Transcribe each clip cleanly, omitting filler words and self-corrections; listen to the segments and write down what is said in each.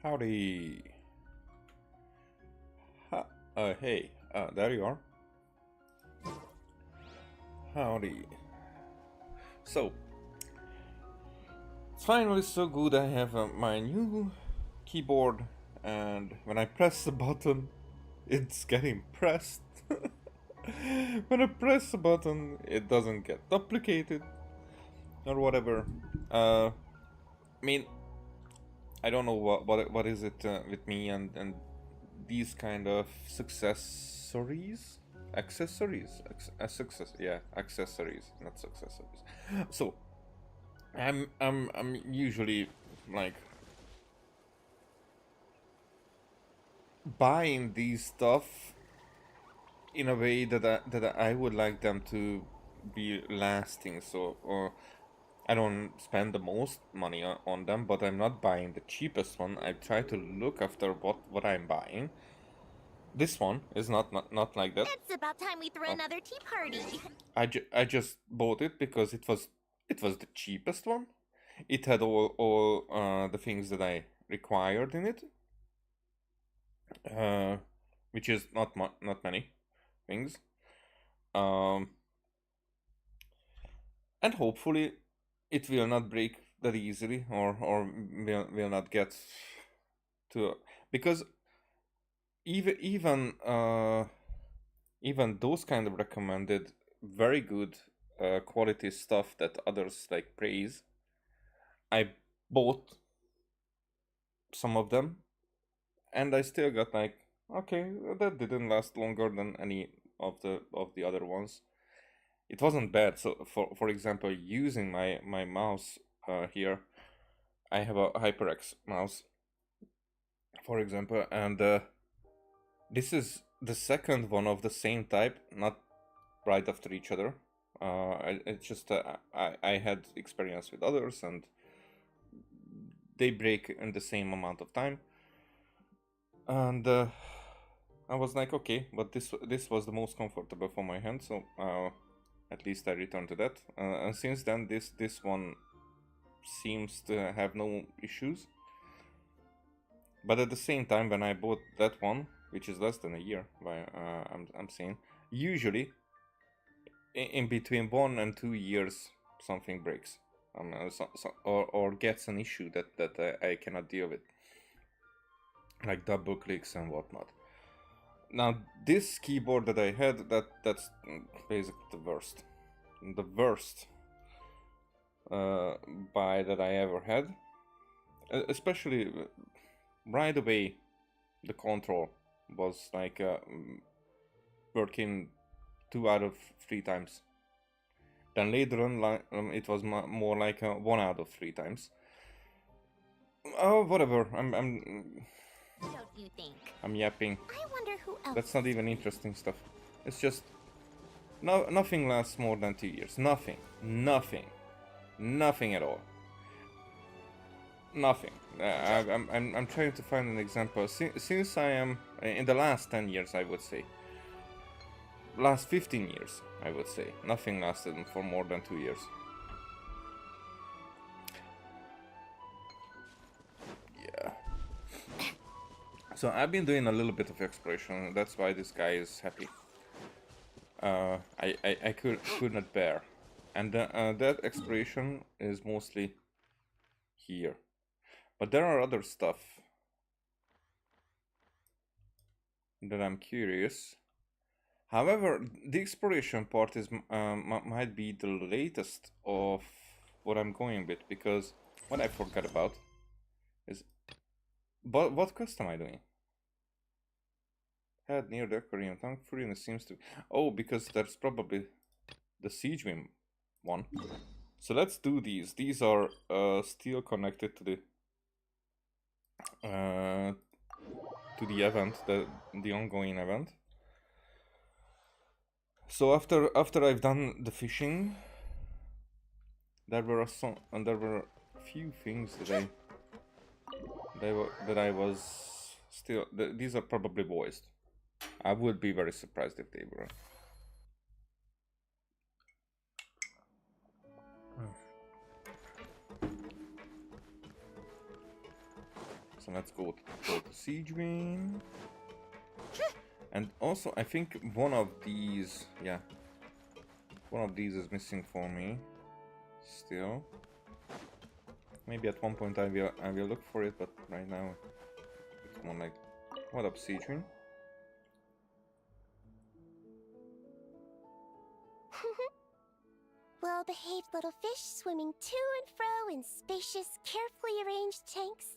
Howdy. Hey, there you are. Howdy. So, it's finally so good I have my new keyboard, and when I press the button, it's getting pressed. When I press the button, it doesn't get duplicated or whatever. I mean, I don't know what is it with me and these kind of accessories, not successories. So I'm usually like buying these stuff in a way that I would like them to be lasting. So I don't spend the most money on them, but I'm not buying the cheapest one. I try to look after what I'm buying. This one is not like that. It's about time we threw Oh, another tea party. I just bought it because it was the cheapest one. It had all the things that I required in it, uh, which is not many things. Um, and hopefully it will not break that easily, or will not get to, because even those kind of recommended very good quality stuff that others like praise, I bought some of them, and I still got like, okay, that didn't last longer than any of the other ones. It wasn't bad. So for example, using my mouse here, I have a HyperX mouse, for example, and this is the second one of the same type, not right after each other. It's just I had experience with others, and they break in the same amount of time. And I was like, okay, but this was the most comfortable for my hand, so at least I returned to that. And since then, this one seems to have no issues. But at the same time, when I bought that one, which is less than a year, I'm saying, usually in between 1 and 2 years, something breaks, or gets an issue that I cannot deal with, like double clicks and whatnot. Now, this keyboard that I had, that's basically the worst buy that I ever had. Especially right away, the control was like working 2 out of 3 times. Then later on, it was more like 1 out of 3 times. Oh, whatever. Don't you think? I'm yapping. I wonder who else. That's not even interesting stuff. It's just nothing lasts more than 2 years. Nothing at all. Nothing. I'm trying to find an example. Since I am in the last 10 years, I would say, last 15 years, I would say, nothing lasted for more than 2 years. Yeah. So I've been doing a little bit of exploration. That's why this guy is happy. I could not bear, and that exploration is mostly here. But there are other stuff that I'm curious. However, the exploration part is might be the latest of what I'm going with, because what I forgot about is, but what quest am I doing? Head near the Korean tank. Furion seems to. Oh, because that's probably the siege win one. So let's do these. These are still connected to the event, the ongoing event. So after I've done the fishing, there were a few things that I was still. These are probably voiced. I would be very surprised if they were. So let's go to Siege Vein. And also, I think one of these, yeah, one of these is missing for me still. Maybe at one point I will look for it, but right now it's more like, what up, Siege Vein? Well-behaved little fish swimming to and fro in spacious, carefully arranged tanks.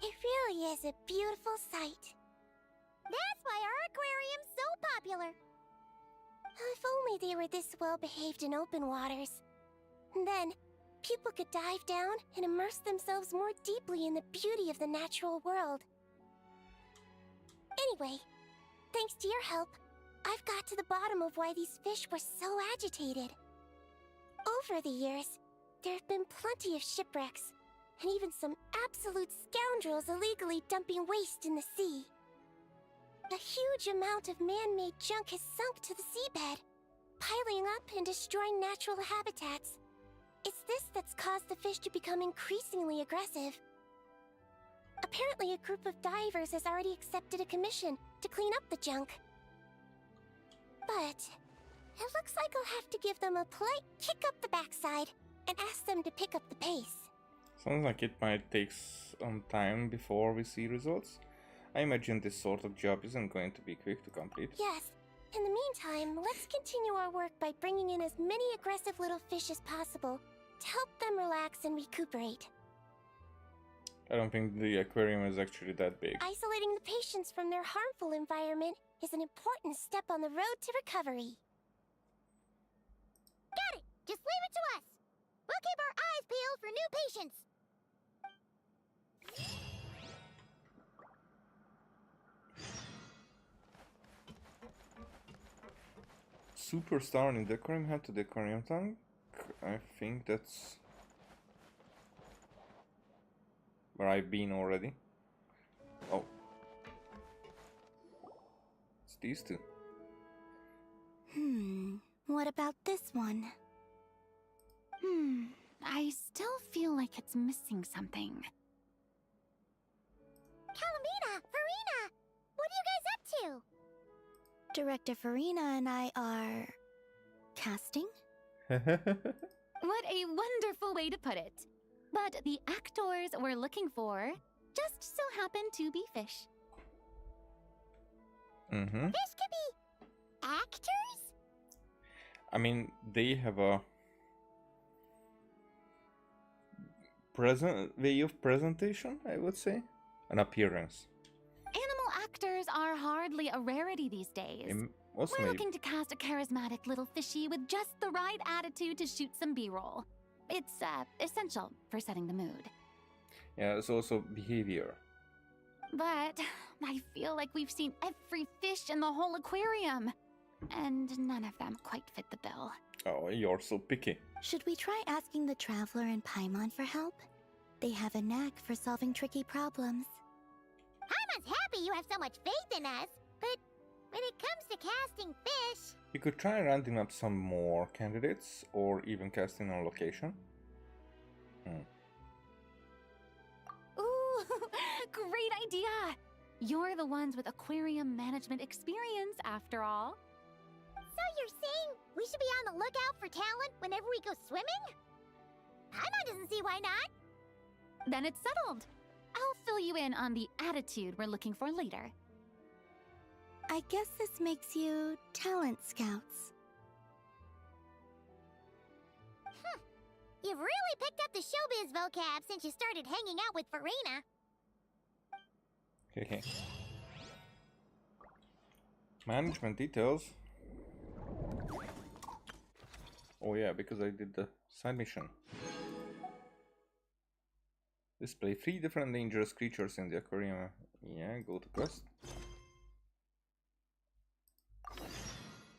It really is a beautiful sight. That's why our aquarium's so popular. If only they were this well-behaved in open waters. Then, people could dive down and immerse themselves more deeply in the beauty of the natural world. Anyway, thanks to your help, I've got to the bottom of why these fish were so agitated. Over the years, there have been plenty of shipwrecks, and even some absolute scoundrels illegally dumping waste in the sea. A huge amount of man-made junk has sunk to the seabed, piling up and destroying natural habitats. It's this that's caused the fish to become increasingly aggressive. Apparently, a group of divers has already accepted a commission to clean up the junk. But it looks like I'll have to give them a polite kick up the backside and ask them to pick up the pace. Sounds like it might take some time before we see results. I imagine this sort of job isn't going to be quick to complete. Yes. In the meantime, let's continue our work by bringing in as many aggressive little fish as possible to help them relax and recuperate. I don't think the aquarium is actually that big. Isolating the patients from their harmful environment is an important step on the road to recovery. Got it! Just leave it to us! We'll keep our eyes peeled for new patients! Superstar in the aquarium, head to the aquarium tank. I think that's where I've been already. Oh. It's these two. What about this one? I still feel like it's missing something. Kalamina! Farina! What are you guys up to? Director Farina and I are... casting? What a wonderful way to put it. But the actors we're looking for just so happen to be fish. Mm-hmm. Fish could be... actors? I mean, they have a way of presentation, I would say. An appearance. Animal actors are hardly a rarity these days. Also We're maybe... looking to cast a charismatic little fishy with just the right attitude to shoot some B-roll. It's essential for setting the mood. Yeah, it's also behavior. But I feel like we've seen every fish in the whole aquarium, and none of them quite fit the bill. Oh, you're so picky. Should we try asking the Traveler and Paimon for help? They have a knack for solving tricky problems. Paimon's happy you have so much faith in us, but when it comes to casting fish... You could try rounding up some more candidates, or even casting on location. Ooh, great idea! You're the ones with aquarium management experience, after all. So you're saying we should be on the lookout for talent whenever we go swimming? Paimon doesn't see why not. Then it's settled. I'll fill you in on the attitude we're looking for later. I guess this makes you talent scouts. You've really picked up the showbiz vocab since you started hanging out with Farina. Okay. Management details. Oh yeah, because I did the side mission. Display 3 different dangerous creatures in the aquarium. Yeah, go to quest.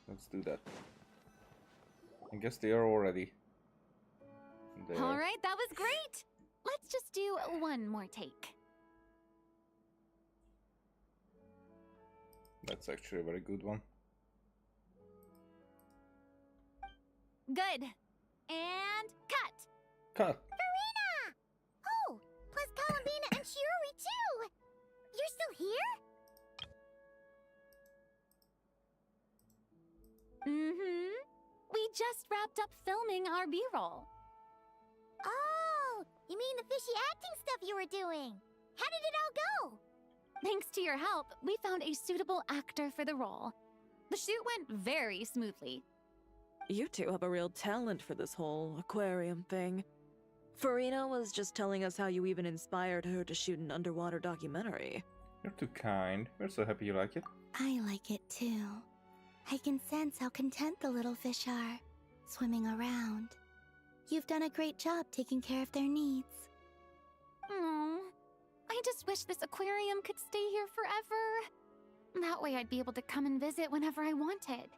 Let's do that. I guess they are already there. All right, that was great. Let's just do one more take. That's actually a very good one. Good. And cut. Cut. Farina! just wrapped up filming our B-roll. Oh, you mean the fishy acting stuff you were doing? How did it all go? Thanks to your help, we found a suitable actor for the role. The shoot went very smoothly. You two have a real talent for this whole aquarium thing. Farina was just telling us how you even inspired her to shoot an underwater documentary. You're too kind. We're so happy you like it. I like it too. I can sense how content the little fish are, swimming around. You've done a great job taking care of their needs. Aww. I just wish this aquarium could stay here forever. That way I'd be able to come and visit whenever I wanted.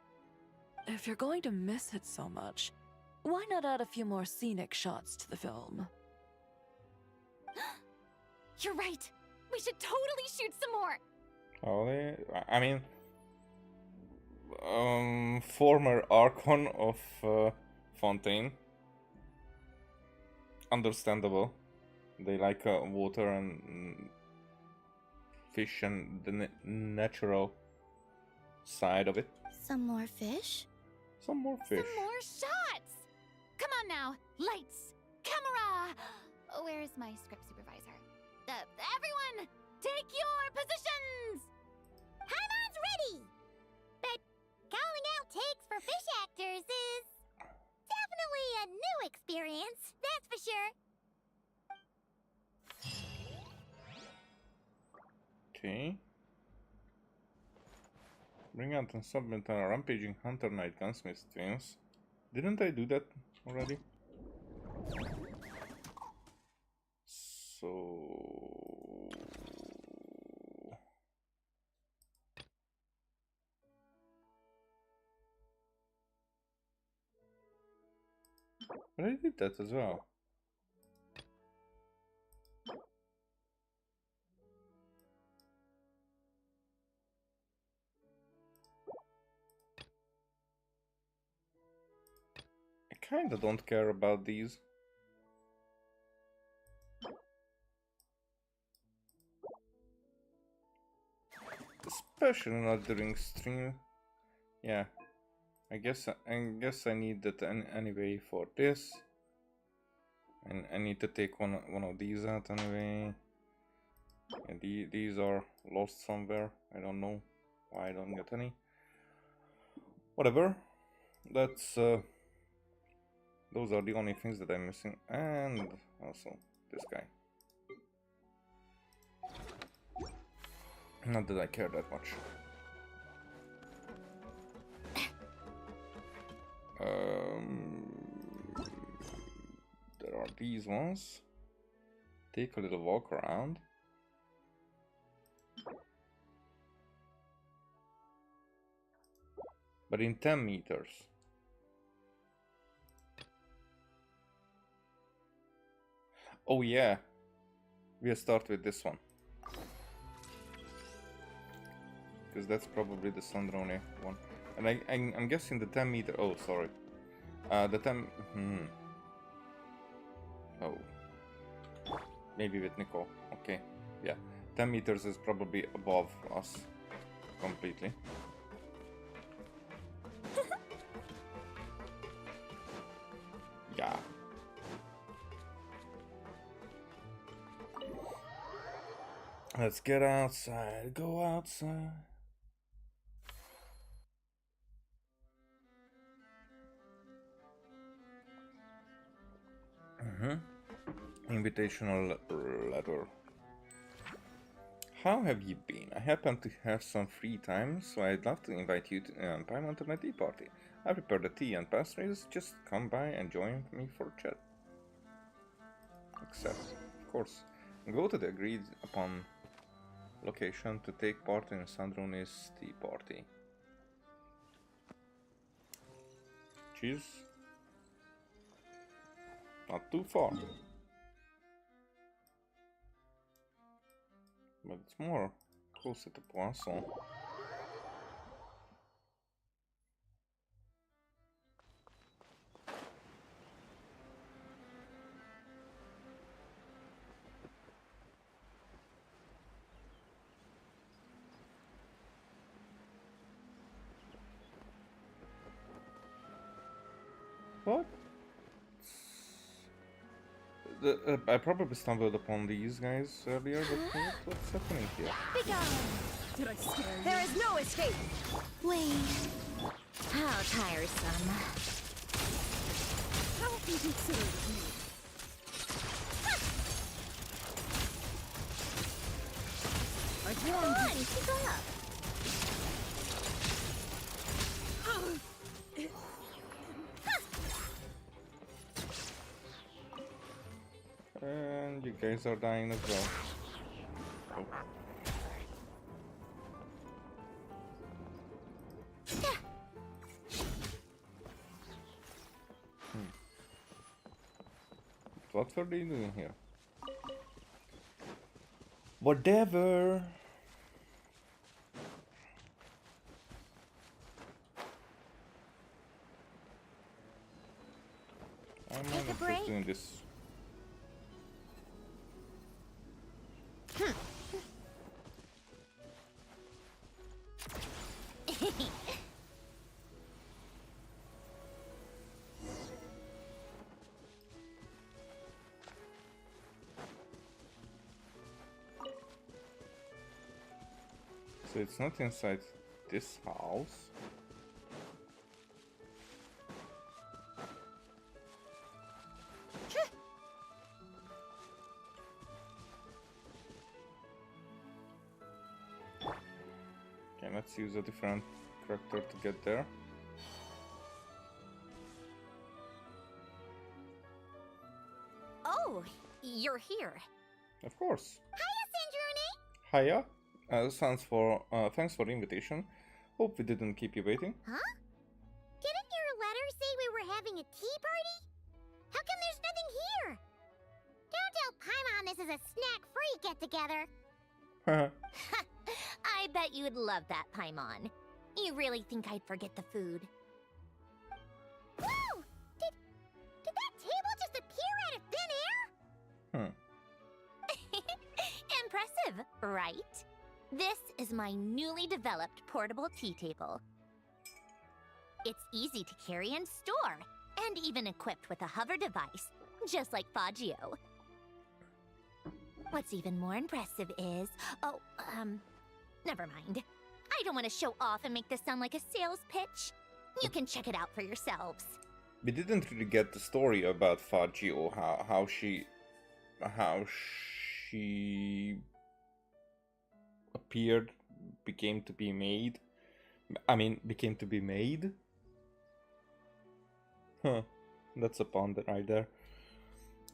If you're going to miss it so much, why not add a few more scenic shots to the film? You're right. We should totally shoot some more. Oh, I mean, former Archon of Fontaine. Understandable. They like water and fish and the natural side of it. Some more fish? Some more fish. Some more shots! Come on now. Lights. Camera! Where's my script supervisor? Everyone, take your positions! Haimon's ready! But calling out takes for fish actors is definitely a new experience, that's for sure. Okay. Bring out and submit a rampaging hunter knight gunsmith twins. Didn't I do that already? So but I did that as well. I kinda don't care about these. Especially not during stream. Yeah. I guess I need that anyway for this. And I need to take one of these out anyway. And these are lost somewhere. I don't know why I don't get any. Whatever. That's those are the only things that I'm missing. And also this guy. Not that I care that much. There are these ones. Take a little walk around. But in 10 meters. Oh yeah. We'll start with this one. Because that's probably the Sandrone one. And I'm guessing the 10 meter... Oh, sorry. The 10... Oh. Maybe with Nicole. Okay. Yeah. 10 meters is probably above us. Completely. Yeah. Let's get outside. Go outside. Invitational letter. How have you been? I happen to have some free time, so I'd love to invite you to Paimon to my tea party. I prepared the tea and pastries. Just come by and join me for a chat. Accept, of course. Go to the agreed upon location to take part in Sandrone's tea party. Cheers. Not too far. But it's more closer to Poisson. What? I probably stumbled upon these guys earlier, but what's happening here? Did I scare you? There is no escape! Wait. How tiresome. How inconsiderate of me! I Come warned on, keep up. And you guys are dying as well. Oh. What were they doing here? Whatever. I'm Take a not break. just doing this. So it's not inside this house. Okay, let's use a different character to get there. Oh, you're here. Of course. Hiya, Sandrone. Hiya. Thanks for the invitation. Hope we didn't keep you waiting. Huh? Didn't your letter say we were having a tea party? How come there's nothing here? Don't tell Paimon this is a snack-free get-together. I bet you'd love that, Paimon. You really think I'd forget the food? Whoa! Did that table just appear out of thin air? Impressive, right? This is my newly developed portable tea table. It's easy to carry and store, and even equipped with a hover device, just like Faggio. What's even more impressive is... never mind. I don't want to show off and make this sound like a sales pitch. You can check it out for yourselves. We didn't really get the story about Faggio, how she appeared, became to be made. Became to be made. Huh, that's a pun right there.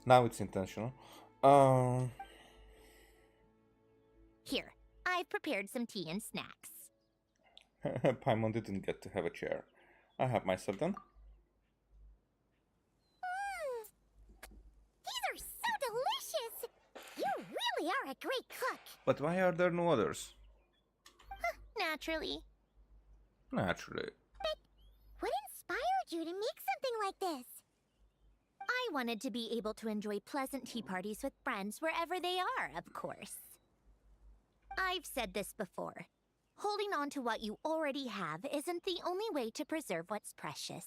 Now it's intentional. Here, I've prepared some tea and snacks. Paimon didn't get to have a chair. I have myself done. These are so delicious! You really are a great cook. But why are there no others? Naturally. Naturally. What inspired you to make something like this? I wanted to be able to enjoy pleasant tea parties with friends wherever they are, of course. I've said this before. Holding on to what you already have isn't the only way to preserve what's precious.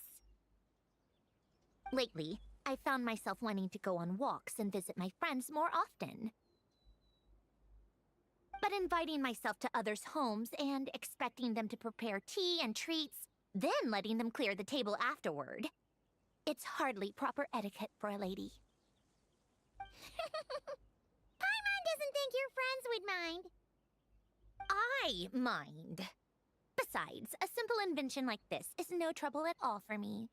Lately, I found myself wanting to go on walks and visit my friends more often. But inviting myself to others' homes and expecting them to prepare tea and treats, then letting them clear the table afterward. It's hardly proper etiquette for a lady. Paimon doesn't think your friends would mind. I mind. Besides, a simple invention like this is no trouble at all for me.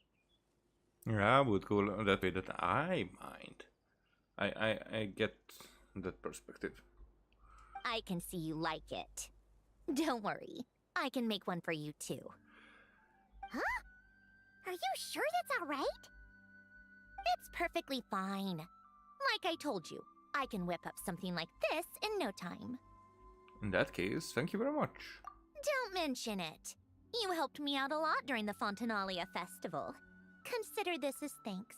Yeah, I would go that way, that I mind. I get that perspective. I can see you like it. Don't worry, I can make one for you too. Huh? Are you sure that's all right? It's perfectly fine. Like I told you, I can whip up something like this in no time. In that case, thank you very much. Don't mention it. You helped me out a lot during the Fontanalia festival. Consider this as thanks.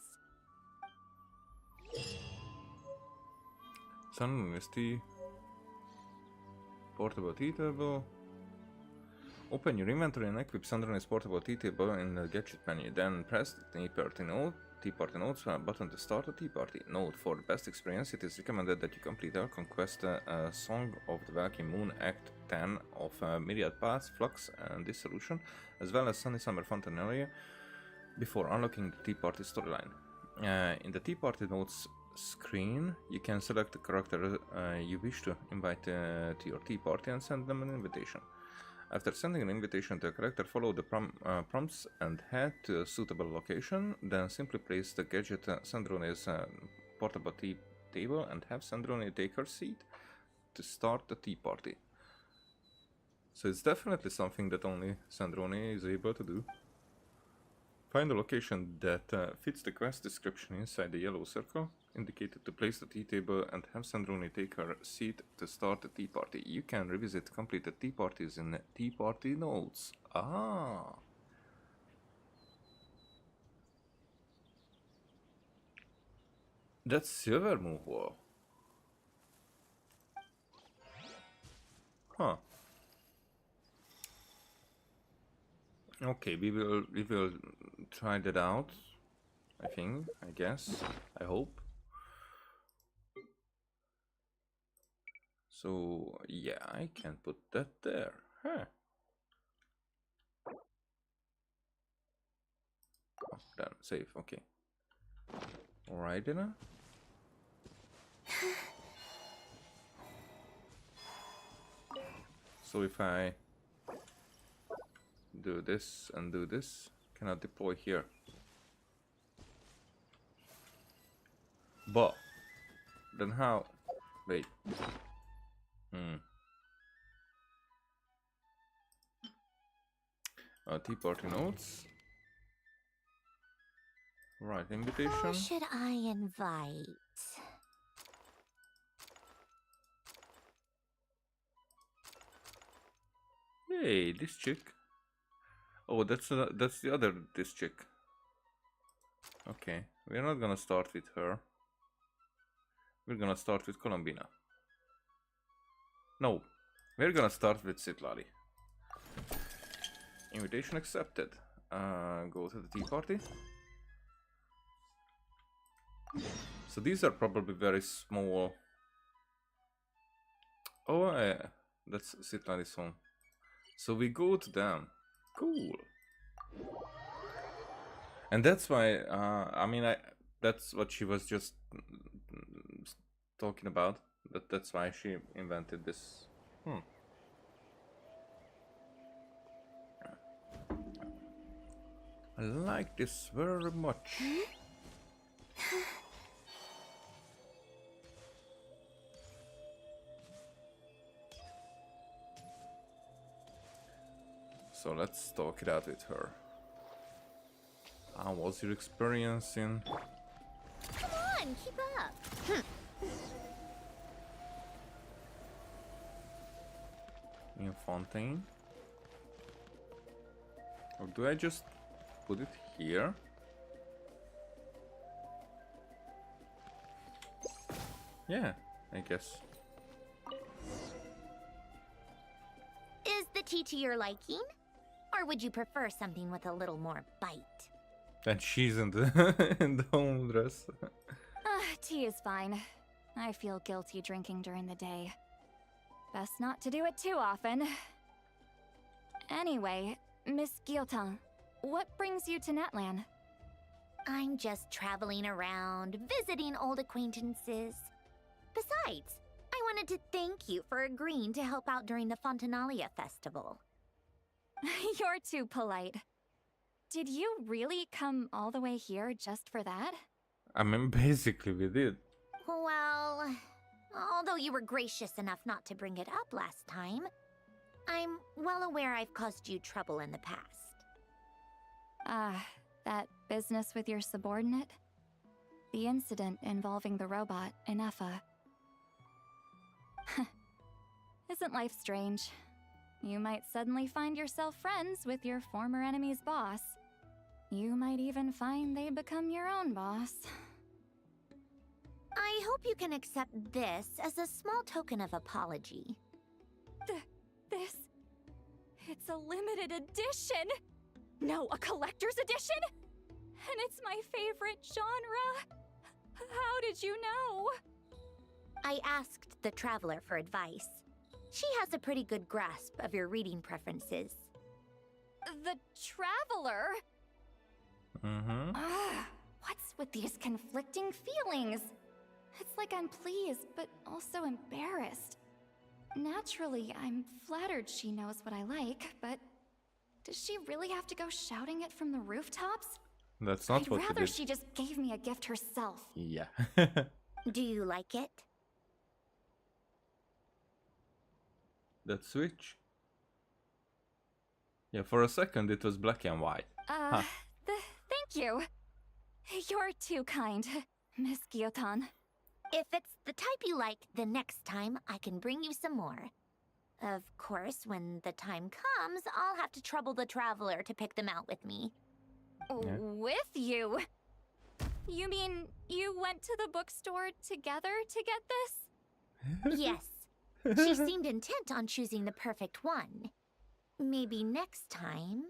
Sun honesty. Portable tea table. Open your inventory and equip Sandroni's portable tea table in the gadget menu. Then press the Tea Party Notes button to start a tea party. Note: for the best experience, it is recommended that you complete our Conquest Song of the Valky Moon Act 10 of Myriad Paths, Flux and Dissolution, as well as Sunny Summer Fontanalia before unlocking the Tea Party storyline. In the Tea Party Notes screen, you can select the character you wish to invite to your tea party and send them an invitation. After sending an invitation to a character, follow the prompts and head to a suitable location. Then simply place the gadget Sandroni's portable tea table and have Sandroni take her seat to start the tea party. So it's definitely something that only Sandroni is able to do. Find a location that fits the quest description inside the yellow circle indicated to place the tea table and have Sandroni take her seat to start the tea party. You can revisit completed tea parties in Tea Party Notes. Ah! That's Silver Moonwall. Huh. Okay, we will try that out. I think, I guess, I hope. So yeah, I can put that there. Huh. Oh, done. Save. Okay. Alright then. So if I do this and do this, cannot deploy here. But then how? Wait. Tea Party Notes. Right, invitation. Who should I invite? Hey, this chick. Oh, that's the other this chick. Okay, we're not gonna start with her. We're gonna start with Colombina. No, we're gonna start with Citlali. Invitation accepted. Go to the tea party. So these are probably very small. Oh, yeah, that's Citlali's home. So we go to them. Cool. And that's why, I mean, that's what she was just talking about. That's why she invented this. I like this very much. So let's talk it out with her. How was your experience in... Come on, keep up. in Fontaine? Or do I just put it here? Yeah, I guess. Is the tea to your liking? Or would you prefer something with a little more bite? And she's in the in the home dress. Tea is fine. I feel guilty drinking during the day. Best not to do it too often. Anyway, Miss Guillotin, what brings you to Natlan? I'm just traveling around, visiting old acquaintances. Besides, I wanted to thank you for agreeing to help out during the Fontanalia festival. You're too polite. Did you really come all the way here just for that? I mean, basically we did. Well, although you were gracious enough not to bring it up last time, I'm well aware I've caused you trouble in the past. That business with your subordinate? The incident involving the robot, Inefa. Isn't life strange? You might suddenly find yourself friends with your former enemy's boss. You might even find they become your own boss. I hope you can accept this as a small token of apology. This It's a limited edition! No, a collector's edition? And it's my favorite genre! How did you know? I asked the Traveler for advice. She has a pretty good grasp of your reading preferences. The Traveler? Mm-hmm. What's with these conflicting feelings? It's like I'm pleased, but also embarrassed. Naturally, I'm flattered she knows what I like, but does she really have to go shouting it from the rooftops? That's not I'd what you rather did. she just gave me a gift herself. Yeah. Do you like it? That switch. Yeah, for a second it was black and white. Huh. Thank you. You're too kind, Miss Gyotan. If it's the type you like, then next time I can bring you some more. Of course, when the time comes, I'll have to trouble the Traveler to pick them out with me. Yeah. With you? You mean you went to the bookstore together to get this? Yes. She seemed intent on choosing the perfect one. Maybe next time...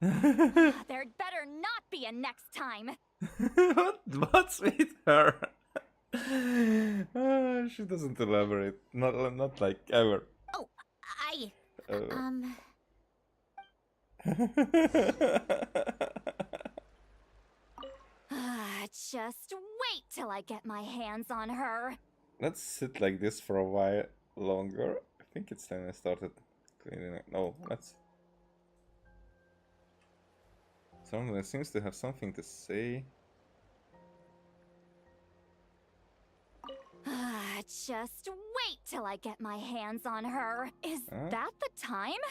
There'd better not be a next time! What's with her? She doesn't elaborate. Not like ever. Oh, I... Just wait till I get my hands on her. Let's sit like this for a while longer. I think it's time I started cleaning it. No, let's... Someone seems to have something to say. Just wait till I get my hands on her. Is that the time?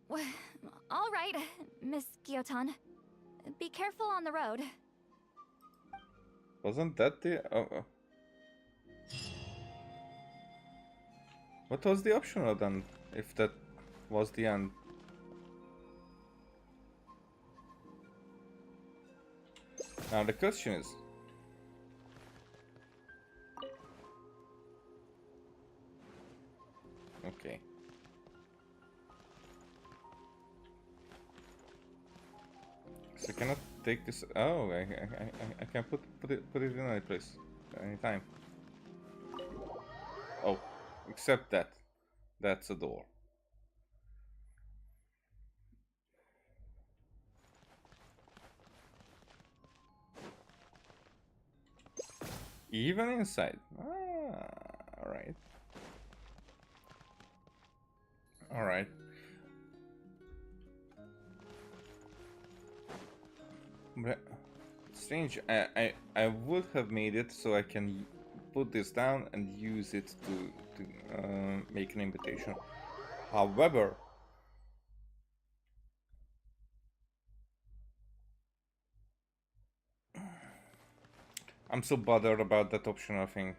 All right, Miss Gyotan. Be careful on the road. Wasn't that the... What was the optional then, if that was the end? Now the question is... Okay. So I cannot take this... Oh, I can put it in any place. Anytime. Oh, except that. That's a door. Even inside. Alright. Alright. Strange. I would have made it so I can put this down and use it to make an invitation. However, I'm so bothered about that optional thing.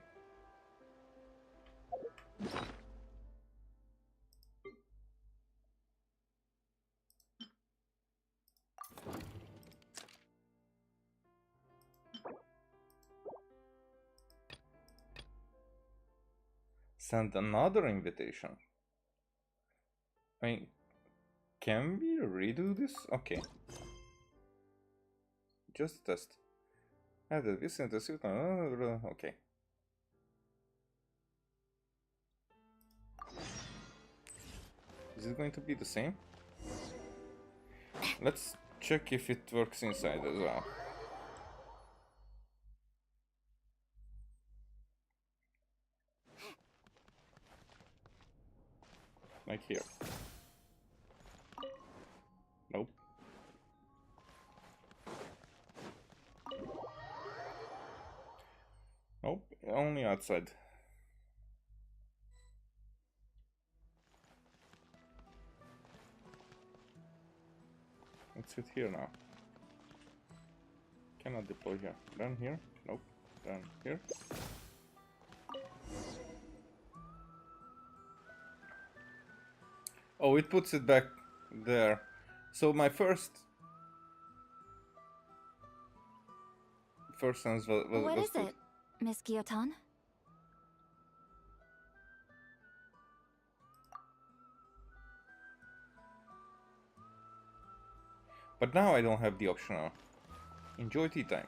Send another invitation. I mean, can we redo this? Okay. Just test. Added this into suit. Okay. Is it going to be the same? Let's check if it works inside as well. Like here. Nope. Nope, only outside. Let's sit here now. Cannot deploy here. Done here? Nope. Done here. Oh, it puts it back there. So my first sense was What is to... it, Miss But now I don't have the optional. Enjoy tea time.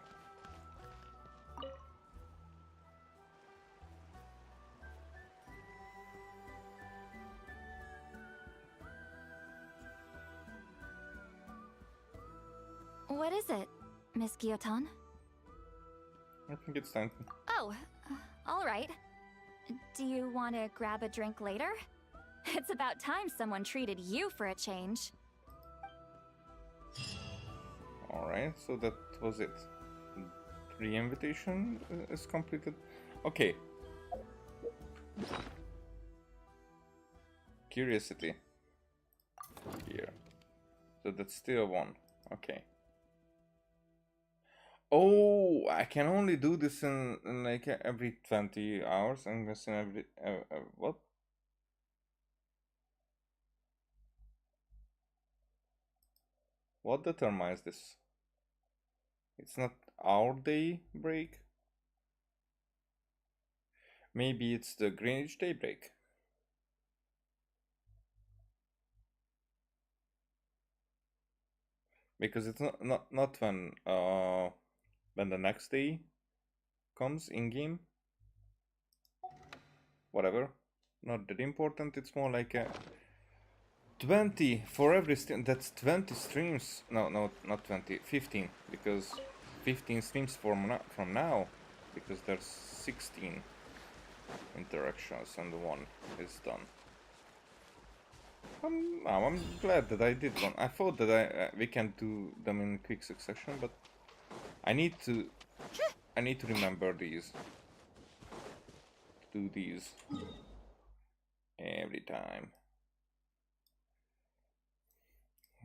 What is it, Miss Guillotin? I think it's time. Oh, all right. Do you want to grab a drink later? It's about time someone treated you for a change. Alright, so that was it. The invitation is completed. Okay. Curiosity. Here. So that's still one. Okay. Oh, I can only do this in like every 20 hours. I'm guessing every... what? What determines this? It's not our day break? Maybe it's the Greenwich daybreak. Because it's not when the next day comes in game. Whatever. Not that important. It's more like a 20 for every stream. That's 20 streams. No, not 20. 15, because 15 streams from now, because there's 16 interactions and one is done. I'm glad that I did one. I thought that we can do them in quick succession, but I need to remember these. Do these every time.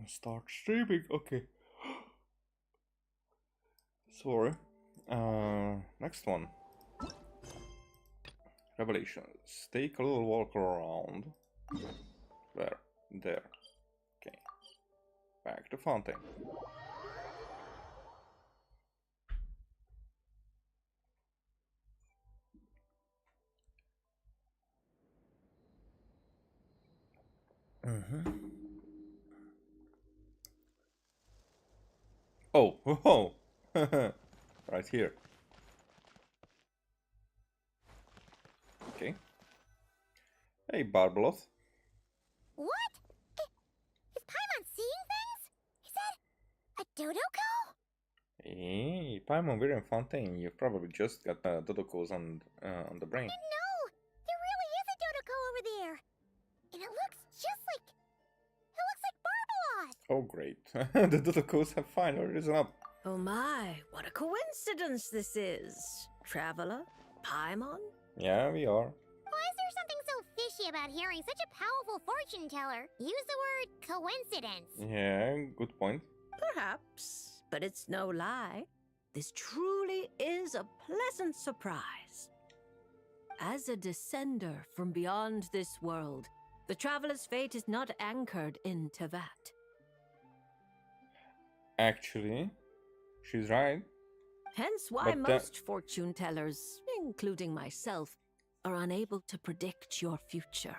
Start streaming. Okay. Sorry. Next one. Revelations. Take a little walk around. Where? There. Okay. Back to fountain. Oh, oh, right here. Okay. Hey, Barbeloth. What? Is Paimon seeing things? Is that a Dodoko? Hey, Paimon, we're in Fontaine. You probably just got Dodokos on the brain. No, there really is a Dodoko over there. And it looks just like... It looks like Barbeloth. Oh, great. The Dodokos have finally risen up. Oh my, what a coincidence this is. Traveler? Paimon? Yeah, we are. Why is there something so fishy about hearing such a powerful fortune teller use the word coincidence? Yeah, good point. Perhaps, but it's no lie. This truly is a pleasant surprise. As a descender from beyond this world, the traveler's fate is not anchored in Tevat. Actually, she's right. Hence why But, most fortune tellers, including myself, are unable to predict your future.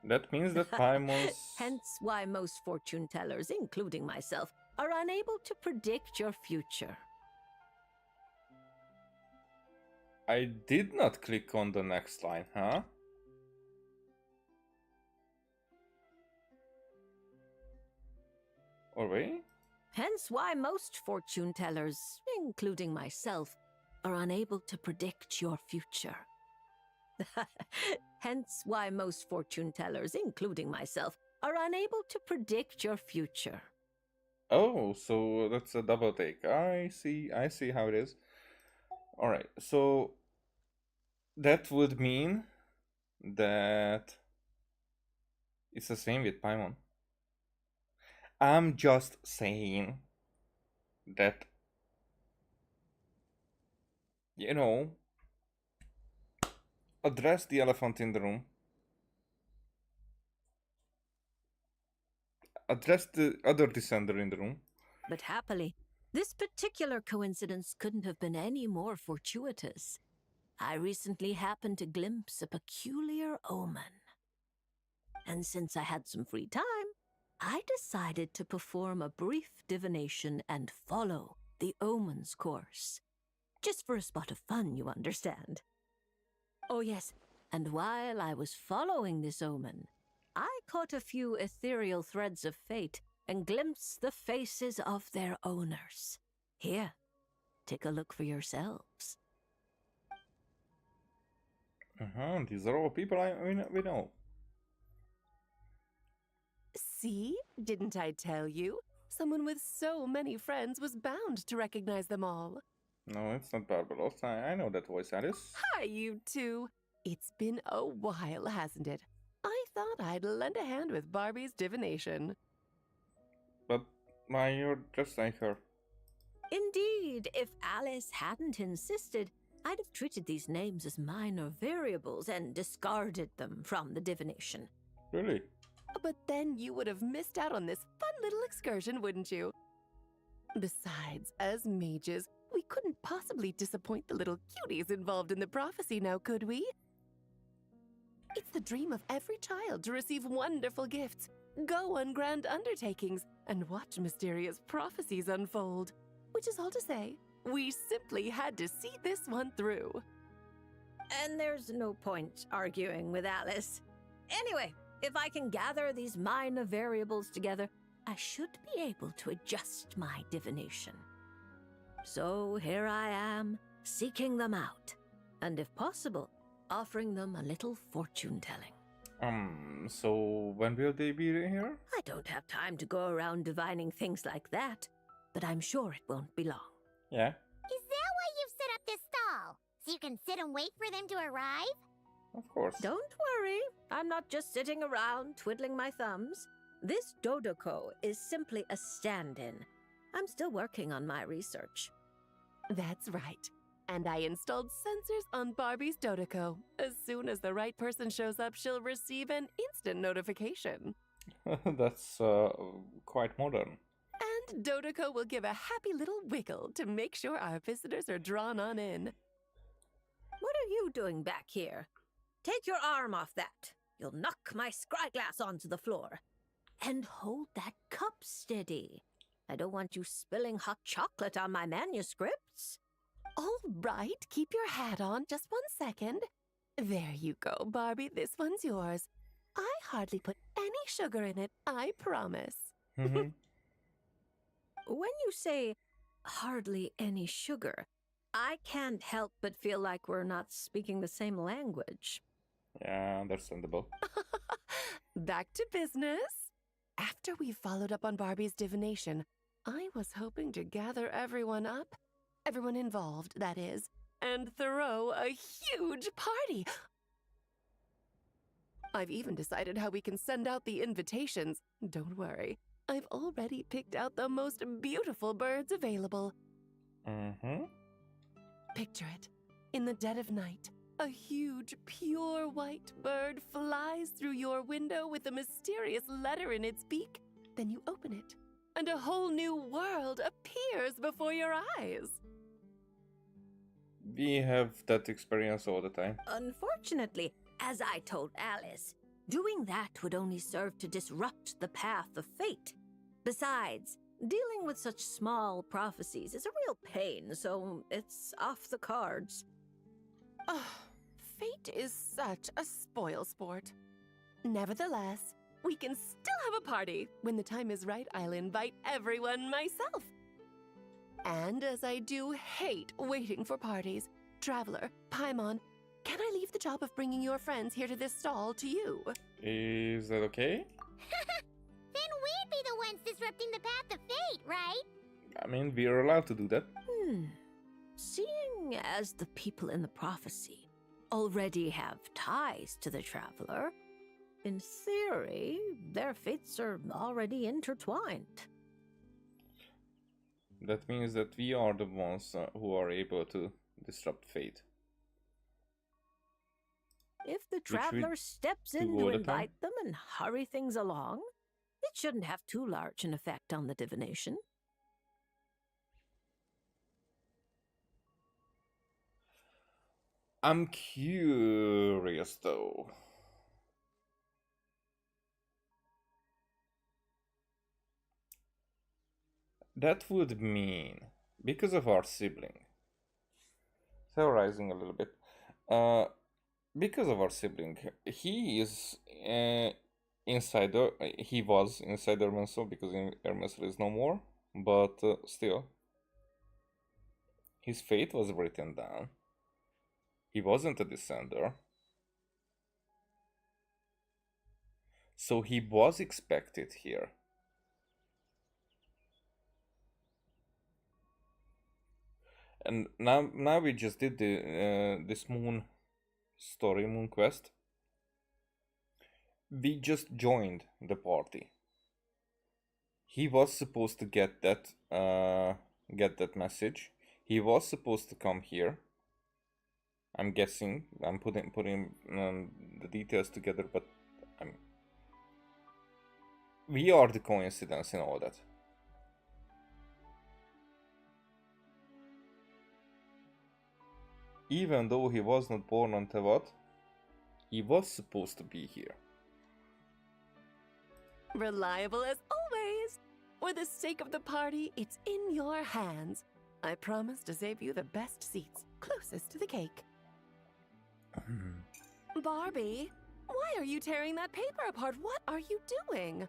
That means that Paimon's... Hence why most fortune tellers, including myself, are unable to predict your future. I did not click on the next line, huh? Or wait? Hence why most fortune tellers, including myself, are unable to predict your future. Hence why most fortune tellers, including myself, are unable to predict your future. Oh, so that's a double take. I see how it is. Alright, so that would mean that it's the same with Paimon. I'm just saying that, you know, address the elephant in the room. Address the other descender in the room. But happily, this particular coincidence couldn't have been any more fortuitous. I recently happened to glimpse a peculiar omen. And since I had some free time, I decided to perform a brief divination and follow the omen's course. Just for a spot of fun, you understand. Oh yes, and while I was following this omen, I caught a few ethereal threads of fate and glimpsed the faces of their owners. Here, take a look for yourselves. These are all people we know. See? Didn't I tell you? Someone with so many friends was bound to recognize them all. No, it's not Barbaros. I know that voice, Alice. Hi, you two. It's been a while, hasn't it? I thought I'd lend a hand with Barbie's divination. But why you're just like her? Indeed, if Alice hadn't insisted, I'd have treated these names as minor variables and discarded them from the divination. Really? But then you would have missed out on this fun little excursion, wouldn't you? Besides, as mages, we couldn't possibly disappoint the little cuties involved in the prophecy now, could we? It's the dream of every child to receive wonderful gifts, go on grand undertakings, and watch mysterious prophecies unfold. Which is all to say, we simply had to see this one through. And there's no point arguing with Alice. Anyway, if I can gather these minor variables together, I should be able to adjust my divination. So here I am, seeking them out, and if possible, offering them a little fortune-telling. So when will they be here? I don't have time to go around divining things like that, but I'm sure it won't be long. Yeah. Is that why you've set up this stall? So you can sit and wait for them to arrive? Of course. Don't worry, I'm not just sitting around twiddling my thumbs. This Dodoko is simply a stand-in. I'm still working on my research. That's right. And I installed sensors on Barbie's Dodoko. As soon as the right person shows up, she'll receive an instant notification. That's quite modern. And Dodoko will give a happy little wiggle to make sure our visitors are drawn on in. What are you doing back here? Take your arm off that. You'll knock my scryglass onto the floor. And hold that cup steady. I don't want you spilling hot chocolate on my manuscripts. All right, keep your hat on. Just 1 second. There you go, Barbie. This one's yours. I hardly put any sugar in it, I promise. Mhm. When you say hardly any sugar, I can't help but feel like we're not speaking the same language. Yeah, understandable. Back to business. After we followed up on Barbie's divination, I was hoping to gather everyone up, everyone involved, that is, and throw a huge party. I've even decided how we can send out the invitations. Don't worry, I've already picked out the most beautiful birds available. Mm-hmm. Picture it. In the dead of night, a huge, pure white bird flies through your window with a mysterious letter in its beak. Then you open it, and a whole new world appears before your eyes. We have that experience all the time. Unfortunately, as I told Alice, doing that would only serve to disrupt the path of fate. Besides, dealing with such small prophecies is a real pain, so it's off the cards. Oh, fate is such a spoil sport. Nevertheless, we can still have a party. When the time is right, I'll invite everyone myself. And as I do hate waiting for parties, Traveler, Paimon, can I leave the job of bringing your friends here to this stall to you? Is that okay? Then we'd be the ones disrupting the path of fate, right? I mean, we're allowed to do that. Seeing as the people in the prophecy already have ties to the Traveler, in theory, their fates are already intertwined. That means that we are the ones who are able to disrupt fate. If the we Traveler steps do in all to the time. invite them and hurry things along, it shouldn't have too large an effect on the divination. I'm curious though. That would mean, because of our sibling, theorizing a little bit, because of our sibling, he is inside the, he was inside Ermensol because Ermensol is no more, but still, his fate was written down. He wasn't a descender. So he was expected here. And now we just did the this moon quest. We just joined the party. He was supposed to get that message. He was supposed to come here. I'm guessing. I'm putting the details together, but we are the coincidence in all that. Even though he was not born on Tevat, he was supposed to be here. Reliable as always. For the sake of the party, it's in your hands. I promise to save you the best seats, closest to the cake. Barbie, why are you tearing that paper apart? What are you doing?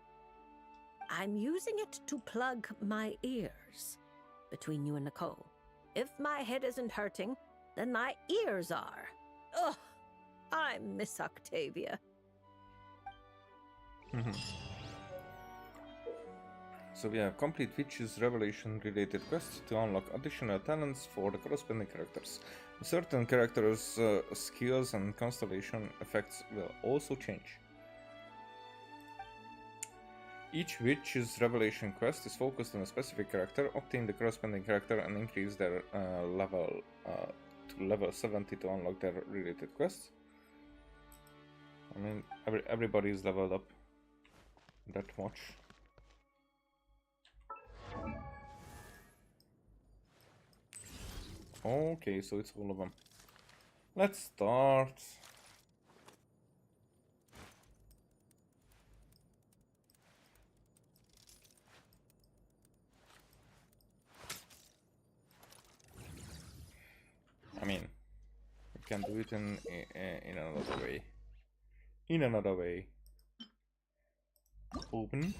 I'm using it to plug my ears. Between you and Nicole. If my head isn't hurting, then my ears are. Ugh, I miss Octavia. So we have complete Witches Revelation related quests to unlock additional talents for the corresponding characters. Certain characters' skills and constellation effects will also change. Each Witch's Revelation quest is focused on a specific character. Obtain the corresponding character and increase their level to level 70 to unlock their related quests. I mean, everybody is leveled up that much. Okay, so it's all of them. Let's start. I mean, we can do it in another way. In another way. Open.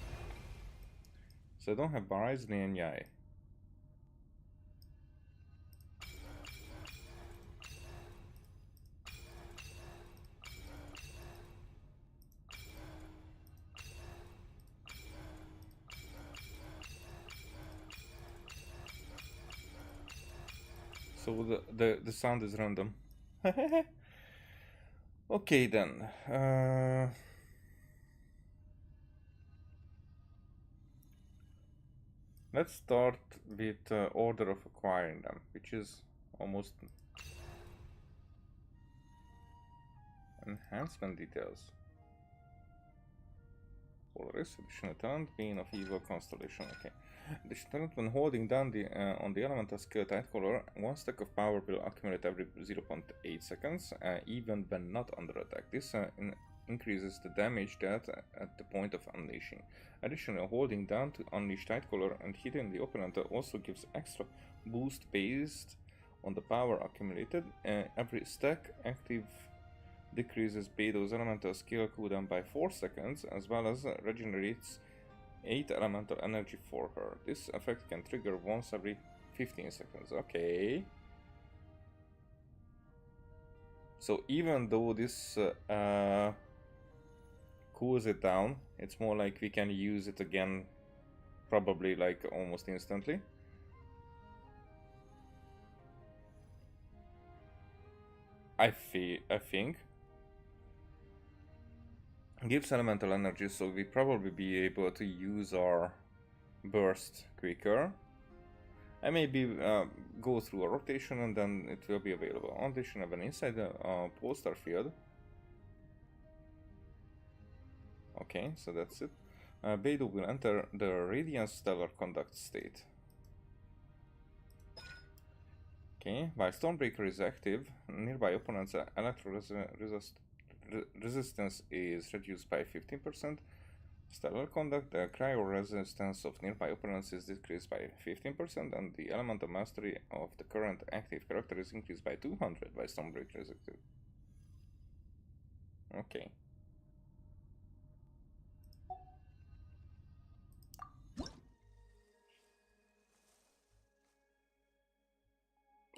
So I don't have Barais and Yai. So the sound is random. Okay then. Let's start with order of acquiring them, which is almost enhancement details. Polaris, additional talent, Being of Evil Constellation. Okay. Additional talent, when holding down on the elemental skill tight color, one stack of power will accumulate every 0.8 seconds, even when not under attack. This increases the damage dealt at the point of unleashing. Additionally, holding down to unleash tight color and hitting the opponent also gives extra boost based on the power accumulated. Every stack active decreases Beidou's elemental skill cooldown by 4 seconds, as well as regenerates 8 elemental energy for her. This effect can trigger once every 15 seconds. Okay. So even though this cools it down, it's more like we can use it again probably like almost instantly. I think. Gives elemental energy, so we probably be able to use our burst quicker. I maybe go through a rotation and then it will be available. Audition of an inside the poster field. Okay, so that's it. Beidou will enter the Radiant Stellar Conduct state. Okay, while Stormbreaker is active, nearby opponents' electro resistance is reduced by 15%. Stellar conduct, the cryo resistance of nearby opponents is decreased by 15%, and the elemental mastery of the current active character is increased by 200 by Stormbreak Resisted. Okay.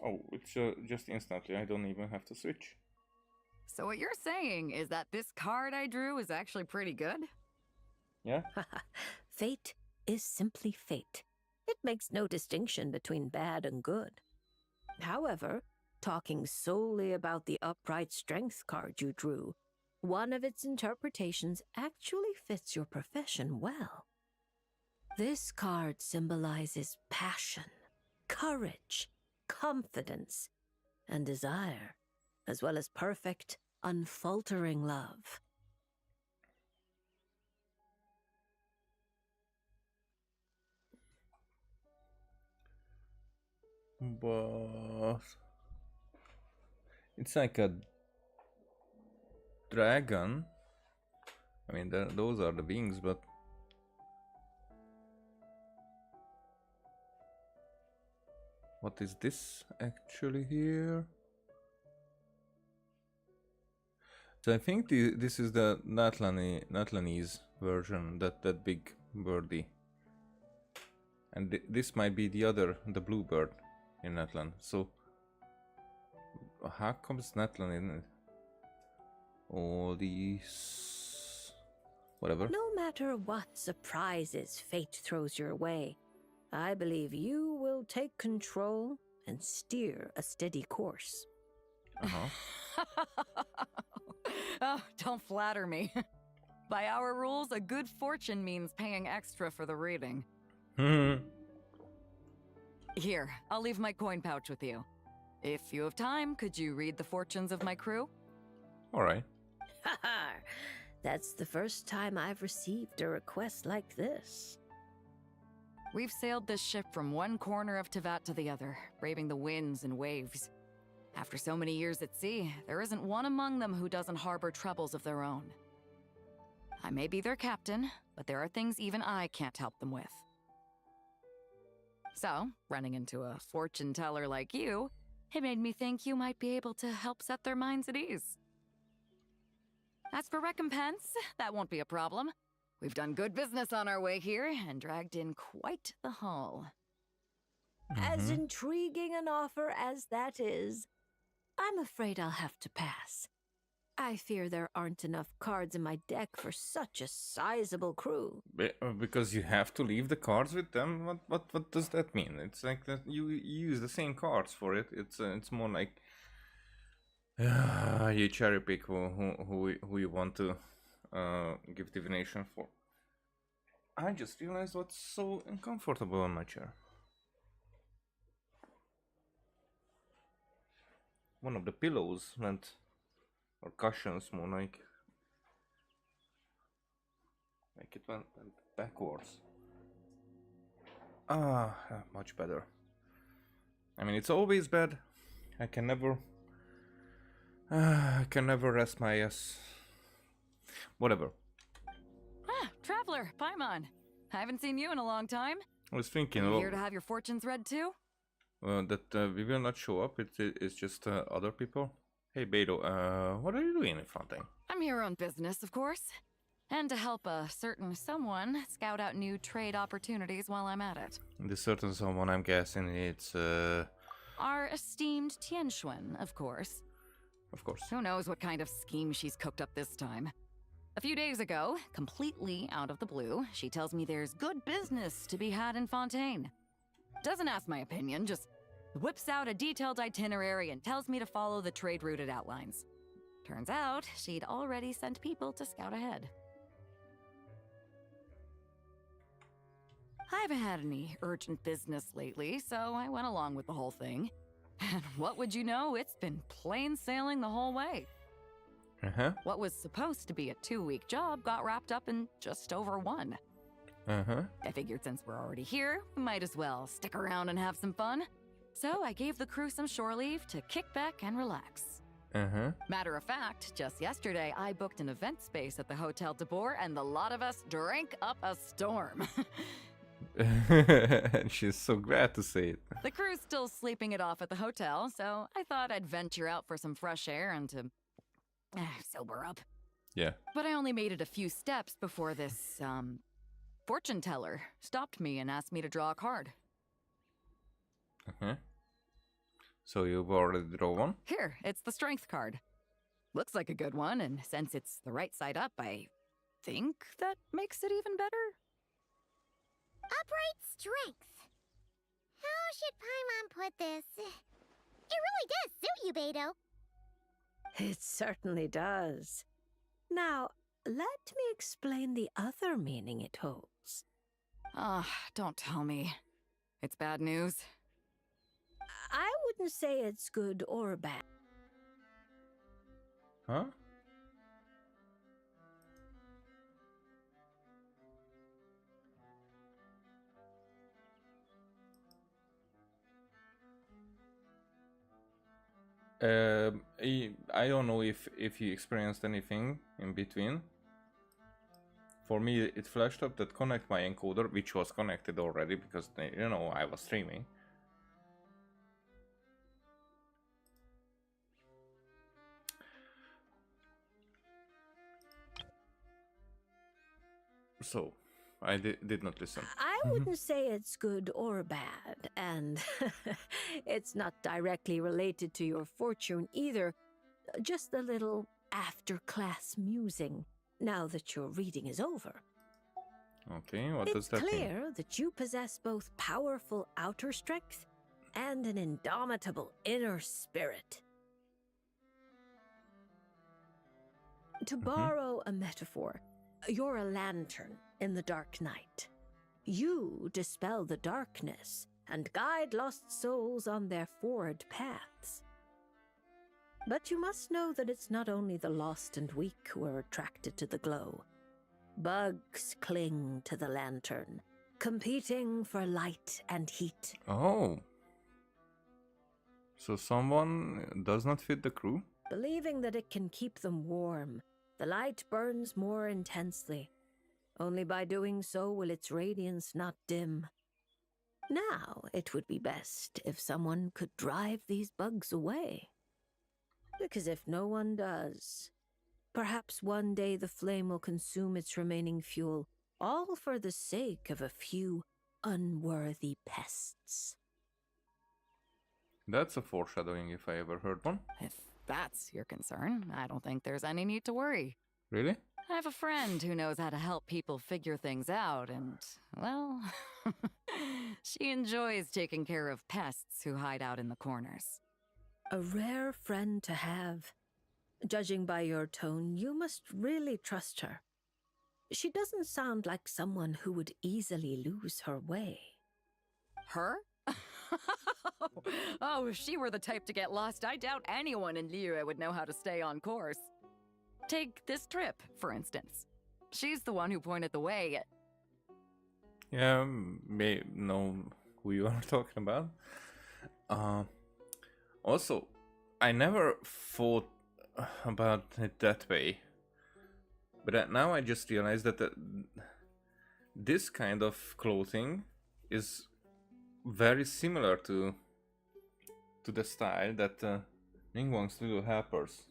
Oh, it's just instantly, I don't even have to switch. So what you're saying is that this card I drew is actually pretty good? Yeah? Fate is simply fate. It makes no distinction between bad and good. However, talking solely about the upright strength card you drew, one of its interpretations actually fits your profession well. This card symbolizes passion, courage, confidence, and desire, as well as perfect, unfaltering love. But it's like a dragon. I mean, those are the beings, but what is this actually here? So I think this is the Natlanese version, that big birdie. And this might be the bluebird in Natlan. So how comes Natlan in it? All these... whatever. No matter what surprises fate throws your way, I believe you will take control and steer a steady course. Oh, don't flatter me. By our rules, a good fortune means paying extra for the reading. Here, I'll leave my coin pouch with you. If you have time, could you read the fortunes of my crew? Alright. Haha, that's the first time I've received a request like this. We've sailed this ship from one corner of Tevat to the other, braving the winds and waves. After so many years at sea, there isn't one among them who doesn't harbor troubles of their own. I may be their captain, but there are things even I can't help them with. So, running into a fortune teller like you, it made me think you might be able to help set their minds at ease. As for recompense, that won't be a problem. We've done good business on our way here and dragged in quite the haul. As intriguing an offer as that is, I'm afraid I'll have to pass. I fear there aren't enough cards in my deck for such a sizable crew. Because you have to leave the cards with them? What does that mean? It's like that you use the same cards for it. It's more like you cherry pick who you want to give divination for. I just realized what's so uncomfortable on my chair. One of the pillows went, or cushions more like it went backwards. Much better. I mean, it's always bad. I can never rest my ass. Whatever. Traveler, Paimon. I haven't seen you in a long time. I was thinking, You here to have your fortunes read too? that we will not show up. It's just other people. Hey, Beto, what are you doing in Fontaine? I'm here on business, of course. And to help a certain someone scout out new trade opportunities while I'm at it. This certain someone, I'm guessing it's... Our esteemed Tianxuan, of course. Of course. Who knows what kind of scheme she's cooked up this time. A few days ago, completely out of the blue, she tells me there's good business to be had in Fontaine. Doesn't ask my opinion, just whips out a detailed itinerary and tells me to follow the trade route it outlines. Turns out, she'd already sent people to scout ahead. I haven't had any urgent business lately, so I went along with the whole thing. And what would you know, it's been plain sailing the whole way. What was supposed to be a 2-week job got wrapped up in just over 1. I figured since we're already here, we might as well stick around and have some fun. So I gave the crew some shore leave to kick back and relax. Uh-huh. Matter of fact, just yesterday I booked an event space at the Hotel de Boer and the lot of us drank up a storm. And she's so glad to see it. The crew's still sleeping it off at the hotel, so I thought I'd venture out for some fresh air and to sober up. Yeah. But I only made it a few steps before this, fortune teller stopped me and asked me to draw a card. Uh-huh. So you've already drawn one? Here, it's the strength card. Looks like a good one, and since it's the right side up, I think that makes it even better. Upright strength. How should Paimon put this? It really does suit you, Beto. It certainly does. Now, let me explain the other meaning it holds. Ah, don't tell me. It's bad news. I wouldn't say it's good or bad. Huh? I don't know if you experienced anything in between. For me, it flashed up that connect my encoder, which was connected already because, you know, I was streaming. So, I did not listen. I wouldn't say it's good or bad, and it's not directly related to your fortune either. Just a little after-class musing, now that your reading is over. Okay, what does It's that mean? clear that you possess both powerful outer strength and an indomitable inner spirit. To borrow a metaphor, you're a lantern in the dark night. You dispel the darkness and guide lost souls on their forward paths. But you must know that it's not only the lost and weak who are attracted to the glow. Bugs cling to the lantern, competing for light and heat. Oh. So someone does not fit the crew? Believing that it can keep them warm, the light burns more intensely. Only by doing so will its radiance not dim. Now, it would be best if someone could drive these bugs away. Because if no one does, perhaps one day the flame will consume its remaining fuel, all for the sake of a few unworthy pests. That's a foreshadowing if I ever heard one. If that's your concern, I don't think there's any need to worry. Really? I have a friend who knows how to help people figure things out, and, well, she enjoys taking care of pests who hide out in the corners. A rare friend to have. Judging by your tone, you must really trust her. She doesn't sound like someone who would easily lose her way. Her? Oh, if she were the type to get lost, I doubt anyone in Liyue would know how to stay on course. Take this trip, for instance. She's the one who pointed the way. Yeah, may know who you are talking about. Also, I never thought about it that way. But now I just realized that this kind of clothing is very similar to the style that Ningguang's little helpers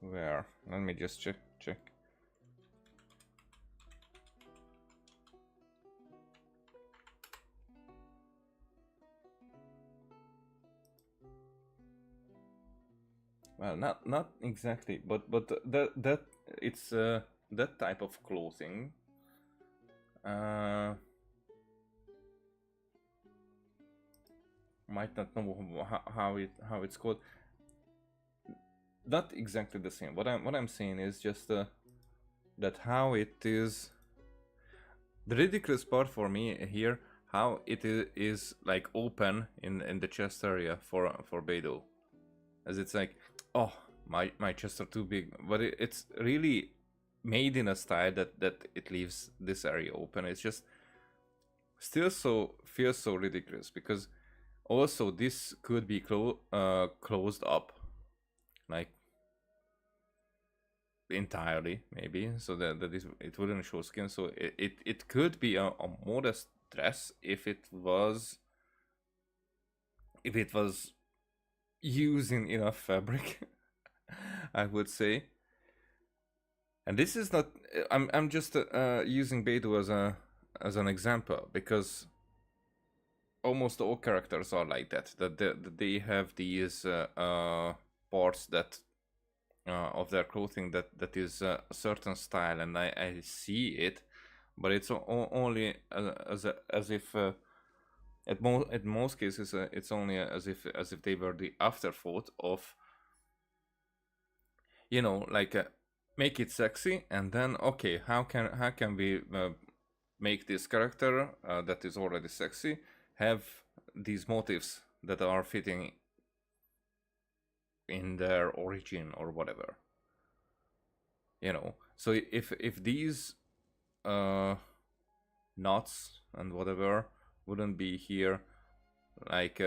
wear. Let me just check. Well, not exactly, but that it's that type of clothing. Might not know how it's called. Not exactly the same. What I'm saying is just that how it is. The ridiculous part for me here, how it is like open in the chest area for Beidou, as it's like, oh, my chests are too big, but it's really made in a style that it leaves this area open. It's just still feels so ridiculous because Also, this could be closed up, like entirely, maybe, so it wouldn't show skin. So it could be a modest dress if it was using enough fabric, I would say. And this is not. I'm just using Beidou as an example, because almost all characters are like that. That they have these parts that of their clothing that is a certain style, and I see it, but it's only as if at most cases it's only as if they were the afterthought of, you know, like make it sexy, and then okay, how can we make this character that is already sexy have these motives that are fitting in their origin or whatever, you know. So if these knots and whatever wouldn't be here, like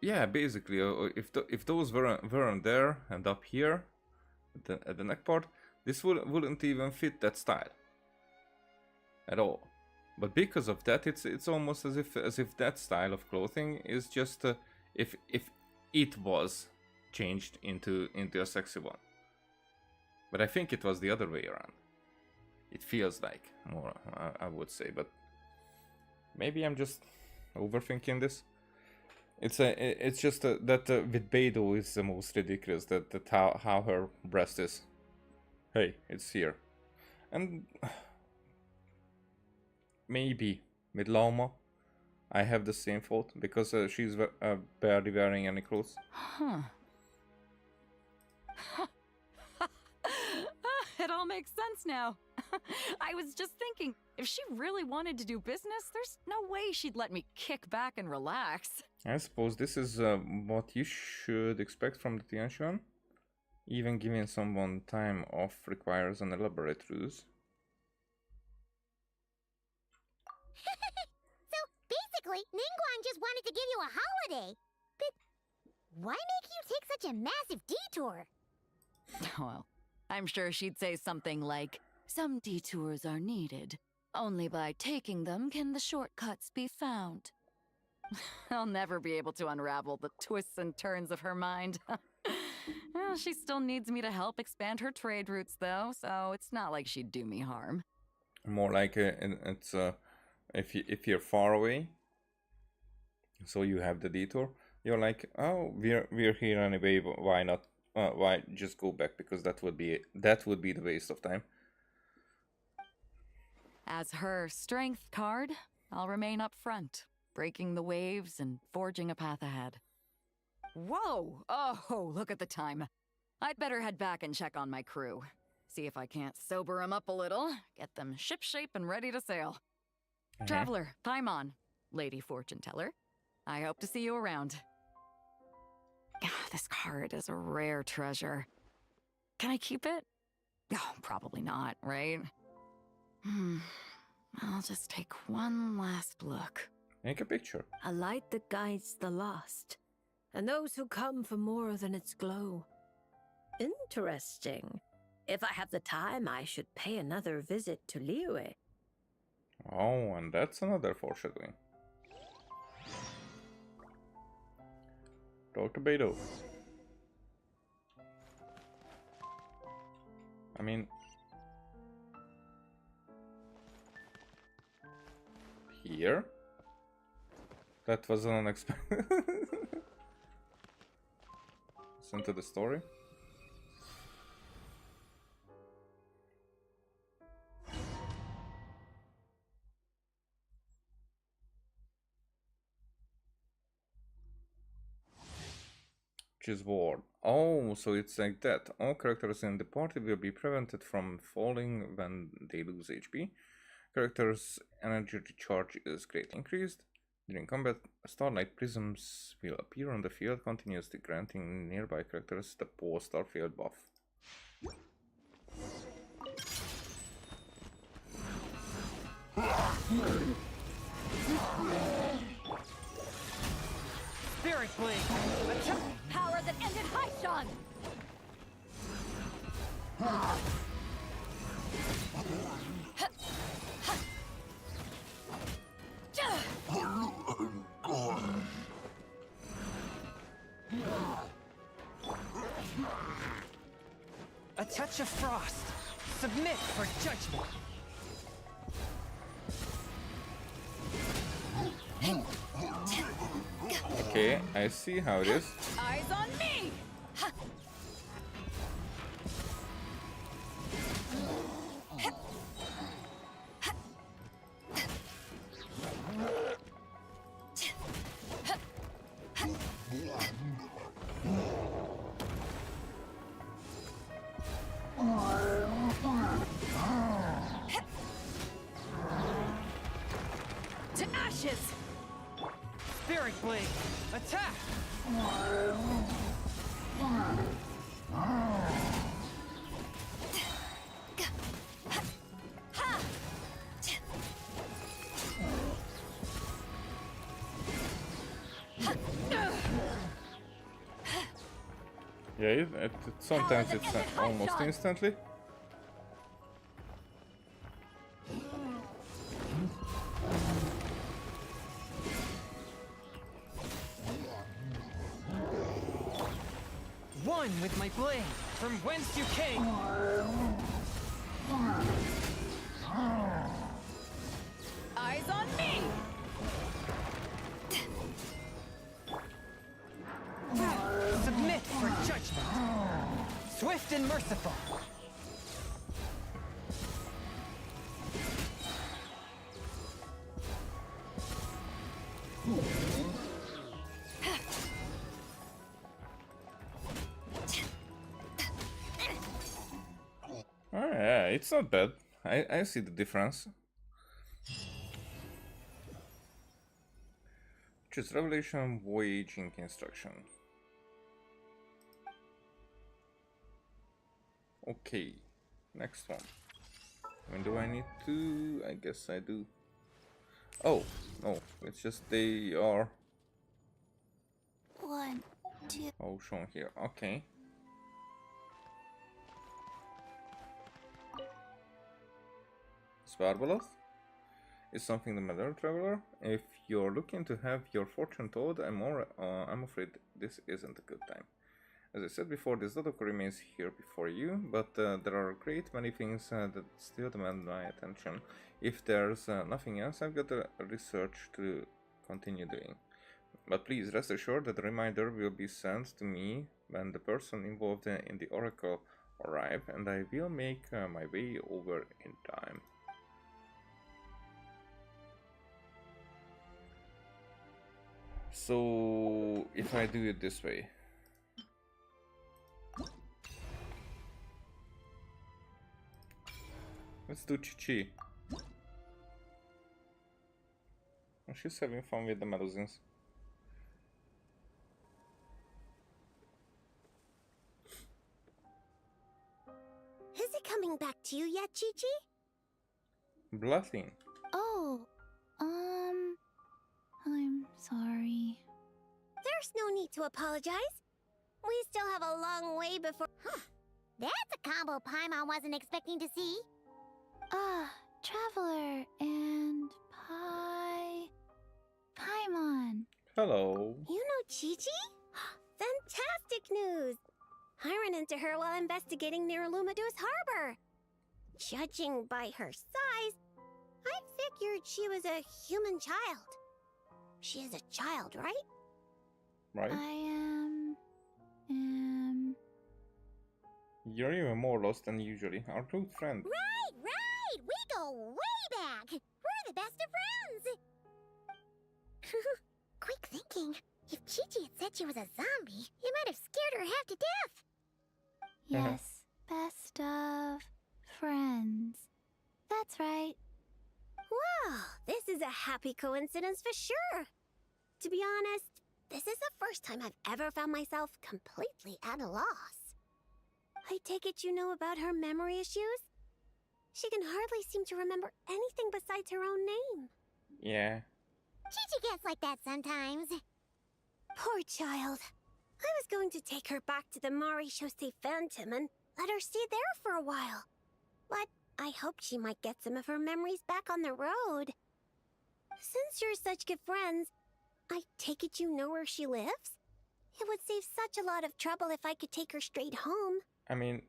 yeah, basically if those weren't there and up here at the neck part, this wouldn't even fit that style at all. But because of that, it's almost as if that style of clothing is just if it was changed into a sexy one. But I think it was the other way around. It feels like more, I would say, but maybe I'm just overthinking this. It's just that with Beidou is the most ridiculous, that how her breast is. Hey, it's here, and maybe with Lauma, I have the same thought, because she's barely wearing any clothes. Huh. It all makes sense now. I was just thinking, if she really wanted to do business, there's no way she'd let me kick back and relax. I suppose this is what you should expect from the Tianshan. Even giving someone time off requires an elaborate ruse. So basically, Ningguang just wanted to give you a holiday. But why make you take such a massive detour? Well, I'm sure she'd say something like, "Some detours are needed. Only by taking them can the shortcuts be found." I'll never be able to unravel the twists and turns of her mind. Well, she still needs me to help expand her trade routes, though, so it's not like she'd do me harm. More like it's if you're far away, so you have the detour. You're like, oh, we're here anyway. Why not? Why just go back? Because that would be the waste of time. As her strength card, I'll remain up front, breaking the waves and forging a path ahead. Whoa! Oh, look at the time. I'd better head back and check on my crew. See if I can't sober them up a little, get them shipshape and ready to sail. Traveler, Paimon, Lady Fortune Teller, I hope to see you around. This card is a rare treasure. Can I keep it? Oh, probably not, right? I'll just take one last look. Make a picture. A light that guides the lost, and those who come for more than its glow. Interesting. If I have the time, I should pay another visit to Liyue. Oh, and that's another foreshadowing. Talk to Beidou. I mean, here? That was unexpected. Listen to the story. Which is ward. Oh, so it's like that. All characters in the party will be prevented from falling when they lose HP. Characters' energy recharge is greatly increased. During combat, starlight prisms will appear on the field, continuously granting nearby characters the post-Starfield buff. Spirit Blade! Attack! Power that ended Haishan! A touch of frost! Submit for judgment! Okay, I see how it is. Eyes on me! To ashes! Spirit Blade! Attack! Yeah, sometimes it's almost instantly. One with my blade, from whence you came! Eyes on me! Submit for judgment! Swift and merciful! Oh yeah, it's not bad. I see the difference. Choose Revelation Voyaging Instruction. Okay, next one. When do I need to? I guess I do. Oh, no, it's just they are 1, 2. all shown here. Okay. Sparbalos? Is something the matter, traveler? If you're looking to have your fortune told, I'm afraid this isn't a good time. As I said before, this Dodoko remains here before you, but there are a great many things that still demand my attention. If there's nothing else, I've got research to continue doing. But please rest assured that a reminder will be sent to me when the person involved in the Oracle arrive, and I will make my way over in time. So, if I do it this way. Let's do Chi-Chi. Oh, she's having fun with the medicines. Is it coming back to you yet, Chi-Chi? Bluffing. Oh, I'm sorry. there's no need to apologize. We still have a long way before... Huh. That's a combo Paimon wasn't expecting to see. Traveler and Paimon. Hello. You know Chi-Chi? Fantastic news! I ran into her while investigating near Lumadu's harbor. Judging by her size, I figured she was a human child. She is a child, right? Right? I am... You're even more lost than usually. Our good friend. Right! We go way back! We're the best of friends! Quick thinking. If Chi-Chi had said she was a zombie, you might have scared her half to death. Yes, best of friends. That's right. Wow, this is a happy coincidence for sure. To be honest, this is the first time I've ever found myself completely at a loss. I take it you know about her memory issues? She can hardly seem to remember anything besides her own name. Yeah. Chi-Chi gets like that sometimes. Poor child. I was going to take her back to the Mauritius Phantom and let her stay there for a while. But I hoped she might get some of her memories back on the road. Since you're such good friends, I take it you know where she lives? It would save such a lot of trouble if I could take her straight home. I mean,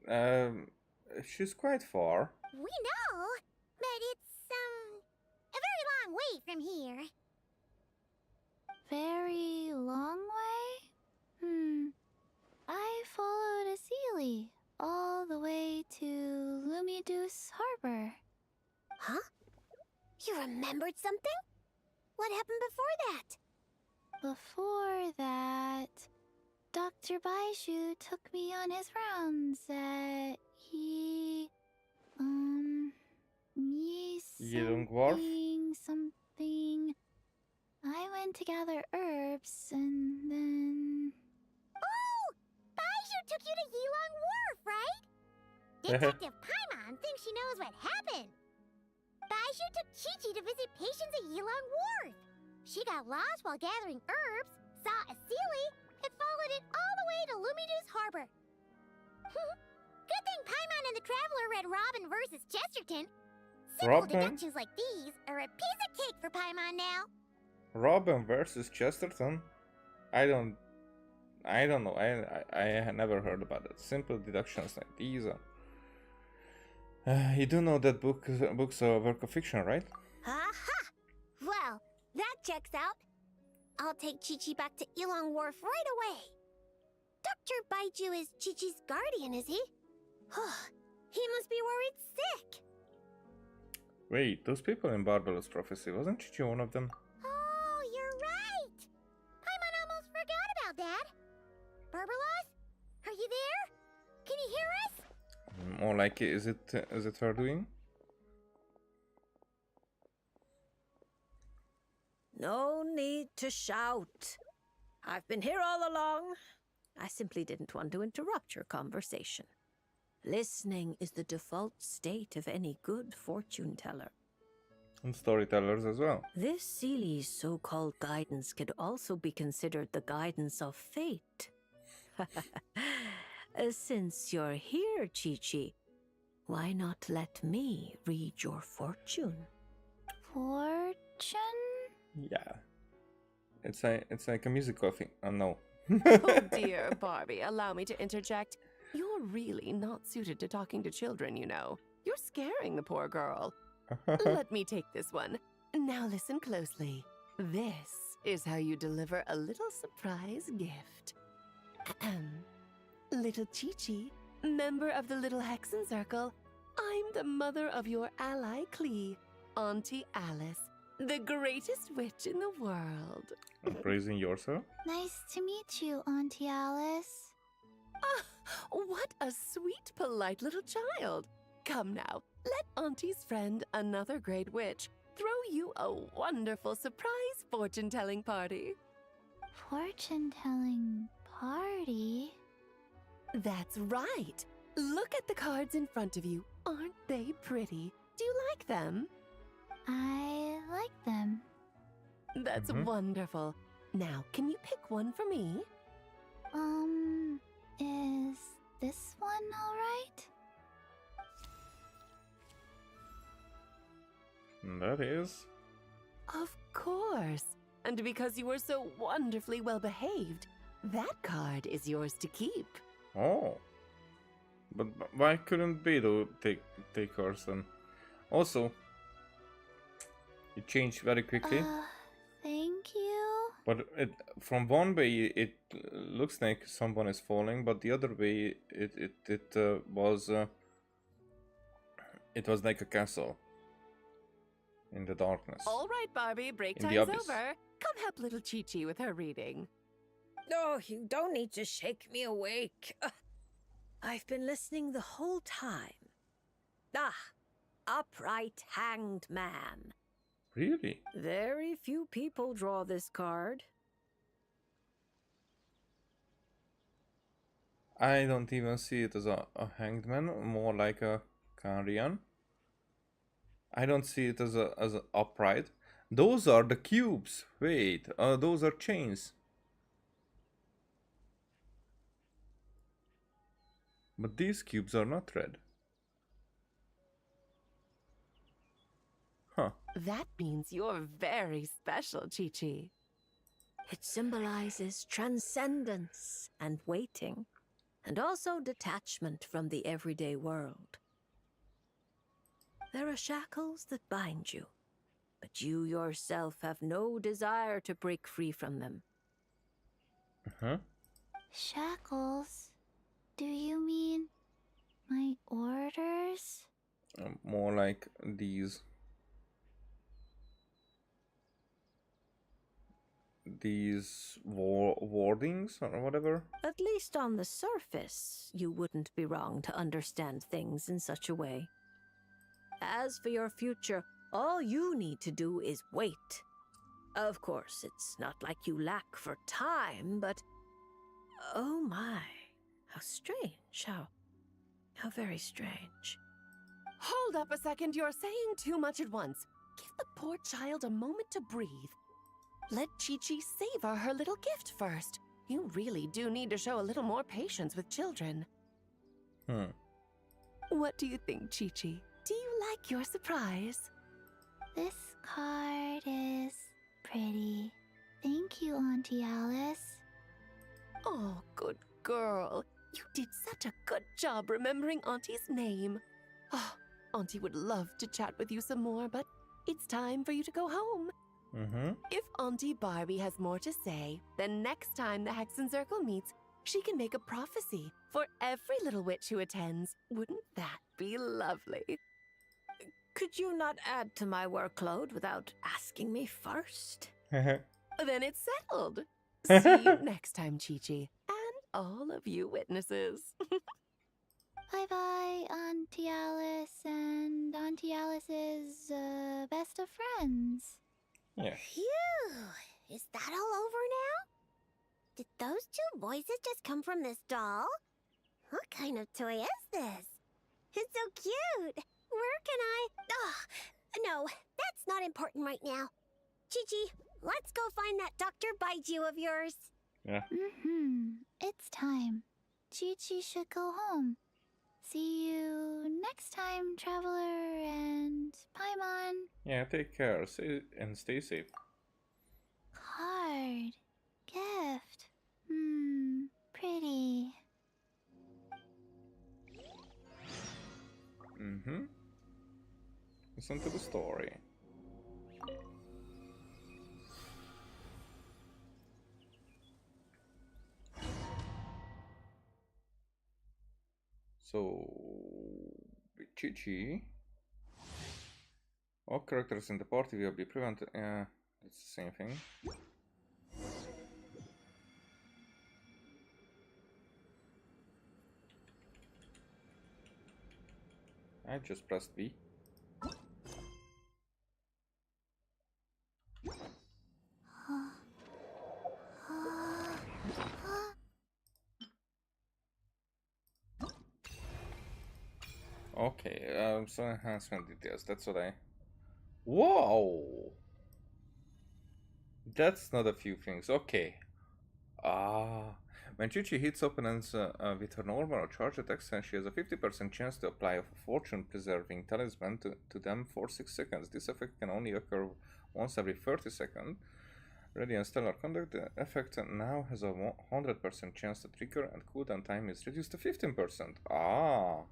she's quite far. We know, but it's, a very long way from here. Very long way? I followed a Sealy all the way to Lumidus Harbor. Huh? You remembered something? What happened before that? Before that, Dr. Baiju took me on his rounds at Yilong Wharf? something. I went to gather herbs and then... Oh! Baiju took you to Yilong Wharf, right? Detective Paimon thinks she knows what happened. Baiju took Chi-Chi to visit patients at Yilong Wharf. She got lost while gathering herbs, saw a Sealy, and followed it all the way to Lumidus Harbor. Good thing Paimon and the Traveler read Robin versus Chesterton. Simple Robin? deductions like these are a piece of cake for Paimon now. Robin versus Chesterton? I don't know. I never heard about it. Simple deductions like these are... you do know that books are a work of fiction, right? Aha! Well, that checks out. I'll take Chi-Chi back to Yilong Wharf right away. Dr. Baiju is Chi-Chi's guardian, is he? He must be worried sick. Wait, those people in Barberou's prophecy, wasn't Chichi one of them? Oh, you're right. Paimon almost forgot about that. Barbelos, are you there? Can you hear us? More like, is it her doing? No need to shout. I've been here all along. I simply didn't want to interrupt your conversation. Listening is the default state of any good fortune teller. And storytellers as well. This Seely's so-called guidance could also be considered the guidance of fate. Since you're here, Chi-Chi, why not let me read your fortune? Fortune? Yeah. It's like a musical thing. Oh no. Oh dear, Barbie, allow me to interject. You're really not suited to talking to children, you know. You're scaring the poor girl. Let me take this one. Now listen closely. This is how you deliver a little surprise gift. Little Chi-Chi, member of the Little Hexen Circle, I'm the mother of your ally Klee, Auntie Alice, the greatest witch in the world. Praising yourself? Nice to meet you, Auntie Alice. Ah, what a sweet, polite little child. Come now, let Auntie's friend, another great witch, throw you a wonderful surprise fortune-telling party. Fortune-telling party? That's right. Look at the cards in front of you. Aren't they pretty? Do you like them? I like them. That's wonderful. Now, can you pick one for me? Is this one all right? That is. Of course. And because you were so wonderfully well behaved, that card is yours to keep. Oh. But why couldn't Beidou take hers then? Also, it changed very quickly. Thank you. But from one way it looks like someone is falling, but the other way it was like a castle in the darkness. All right, Barbie, break In the time's abyss. over. Come help little Chi-Chi with her reading. No, you don't need to shake me awake. I've been listening the whole time. Upright hanged man. Really? Very few people draw this card. I don't even see it as a hanged man, more like a Karian. I don't see it as a upright. Those are the cubes. Wait, those are chains. But these cubes are not red. Huh. That means you're very special, Chi-Chi. It symbolizes transcendence and waiting, and also detachment from the everyday world. There are shackles that bind you, but you yourself have no desire to break free from them. Uh-huh. Shackles? Do you mean my orders? More like these wardings or whatever. At least on the surface, you wouldn't be wrong to understand things in such a way. As for your future, all you need to do is wait. Of course, it's not like you lack for time, but... Oh my, how strange, how very strange. Hold up a second, you're saying too much at once. Give the poor child a moment to breathe. Let Chi-Chi savor her little gift first. You really do need to show a little more patience with children. What do you think, Chi-Chi? Do you like your surprise? This card is pretty. Thank you, Auntie Alice. Oh, good girl. You did such a good job remembering Auntie's name. Oh, Auntie would love to chat with you some more, but it's time for you to go home. If Auntie Barbie has more to say, then next time the Hexen Circle meets, she can make a prophecy for every little witch who attends. Wouldn't that be lovely? Could you not add to my workload without asking me first? Then it's settled. See you next time, Chi-Chi. And all of you witnesses. Bye-bye, Auntie Alice and Auntie Alice's best of friends. Yeah. Phew! Is that all over now? Did those two voices just come from this doll? What kind of toy is this? It's so cute! Where can I... Oh, no, that's not important right now. Chi-Chi, let's go find that Dr. Baiju of yours. Yeah. It's time. Chi-Chi should go home. See you next time, Traveler and Paimon. Yeah, take care. Stay safe. Card. Gift. Pretty. Listen to the story. So, with Chi-Chi, all characters in the party will be prevented. Yeah, it's the same thing. I just pressed B. Okay, so enhancement details, that's what I... Whoa! That's not a few things, okay. When Chi-Chi hits opponents with her normal or charge attacks, she has a 50% chance to apply a fortune-preserving talisman to them for 6 seconds. This effect can only occur once every 30 seconds. Radiant Stellar Conduct, the effect now has a 100% chance to trigger, and cooldown time is reduced to 15%.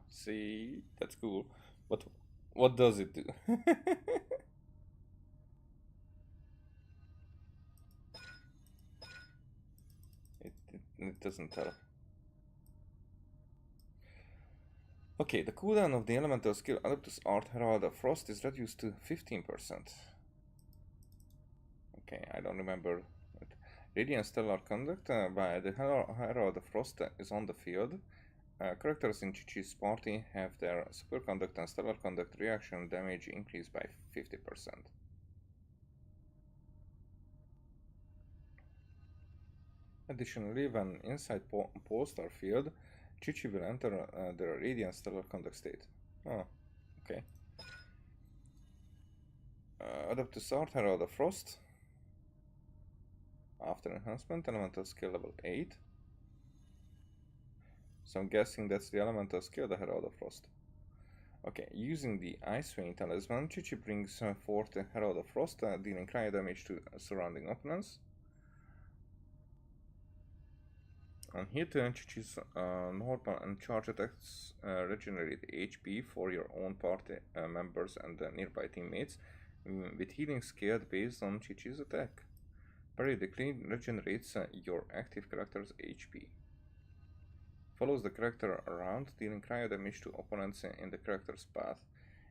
See, that's cool. But what does it do? It doesn't tell. Okay, the cooldown of the elemental skill Adeptus Art Herald of Frost is reduced to 15%. Okay, I don't remember it. Radiant Stellar Conduct by the Herald of Frost is on the field. Characters in Chi-Chi's party have their Superconduct and Stellar Conduct reaction damage increased by 50%. Additionally, when inside Polestar field, Chi-Chi will enter the Radiant Stellar Conduct state. Oh, okay. Adapt to start Herald of Frost. After enhancement, elemental skill level 8. So I'm guessing that's the elemental skill, the Herald of Frost. Okay, using the Ice Vein Talisman, Chichi brings forth the Herald of Frost, dealing cryo damage to surrounding opponents. On hit, Chichi's normal and charge attacks regenerate HP for your own party members and nearby teammates, with healing scaled based on Chichi's attack. Periodically regenerates your active character's HP. Follows the character around, dealing cryo damage to opponents in the character's path.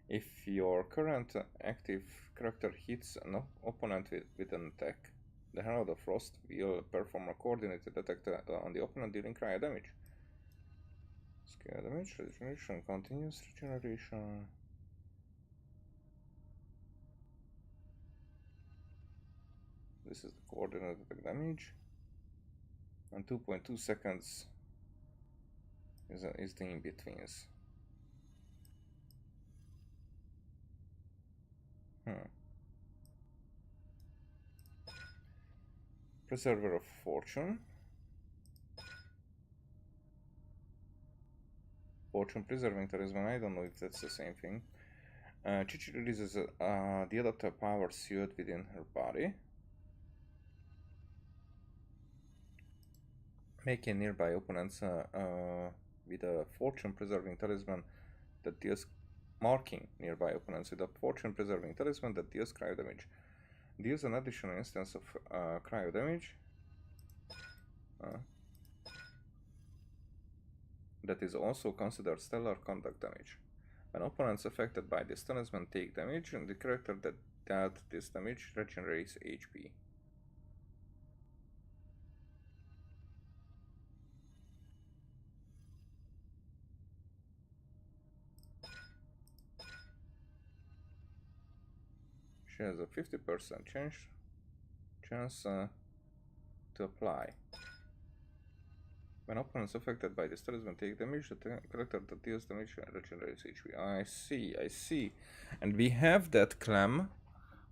If your current active character hits an opponent with an attack, the Herald of Frost will perform a coordinated attack on the opponent, dealing cryo damage. Scale damage, regeneration, continuous regeneration. This is the coordinated attack damage. And 2.2 seconds is the in-betweens. Preserver of Fortune. Fortune Preserving Talisman, I don't know if that's the same thing. Chichi releases the adaptive power suit within her body, making nearby opponents with a Fortune Preserving Talisman that deals marking nearby opponents with a Fortune Preserving Talisman that deals cryo damage. Deals an additional instance of cryo damage that is also considered stellar conduct damage. When opponents affected by this talisman take damage, the character that dealt this damage regenerates HP. She has a 50% chance to apply. When opponents affected by this talisman take damage, the character that deals damage regenerates HP. I see. And we have that clam,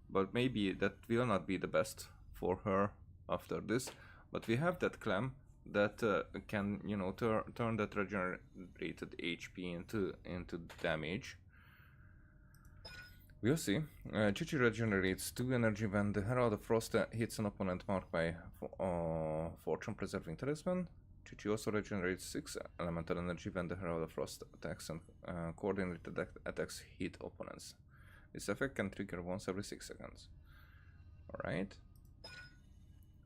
but maybe that will not be the best for her after this. But we have that clam that can, you know, turn that regenerated HP into damage. We'll see. Chichi regenerates 2 energy when the Herald of Frost hits an opponent marked by Fortune Preserving Talisman. Chichi also regenerates 6 elemental energy when the Herald of Frost attacks and coordinated attacks hit opponents. This effect can trigger once every 6 seconds. Alright.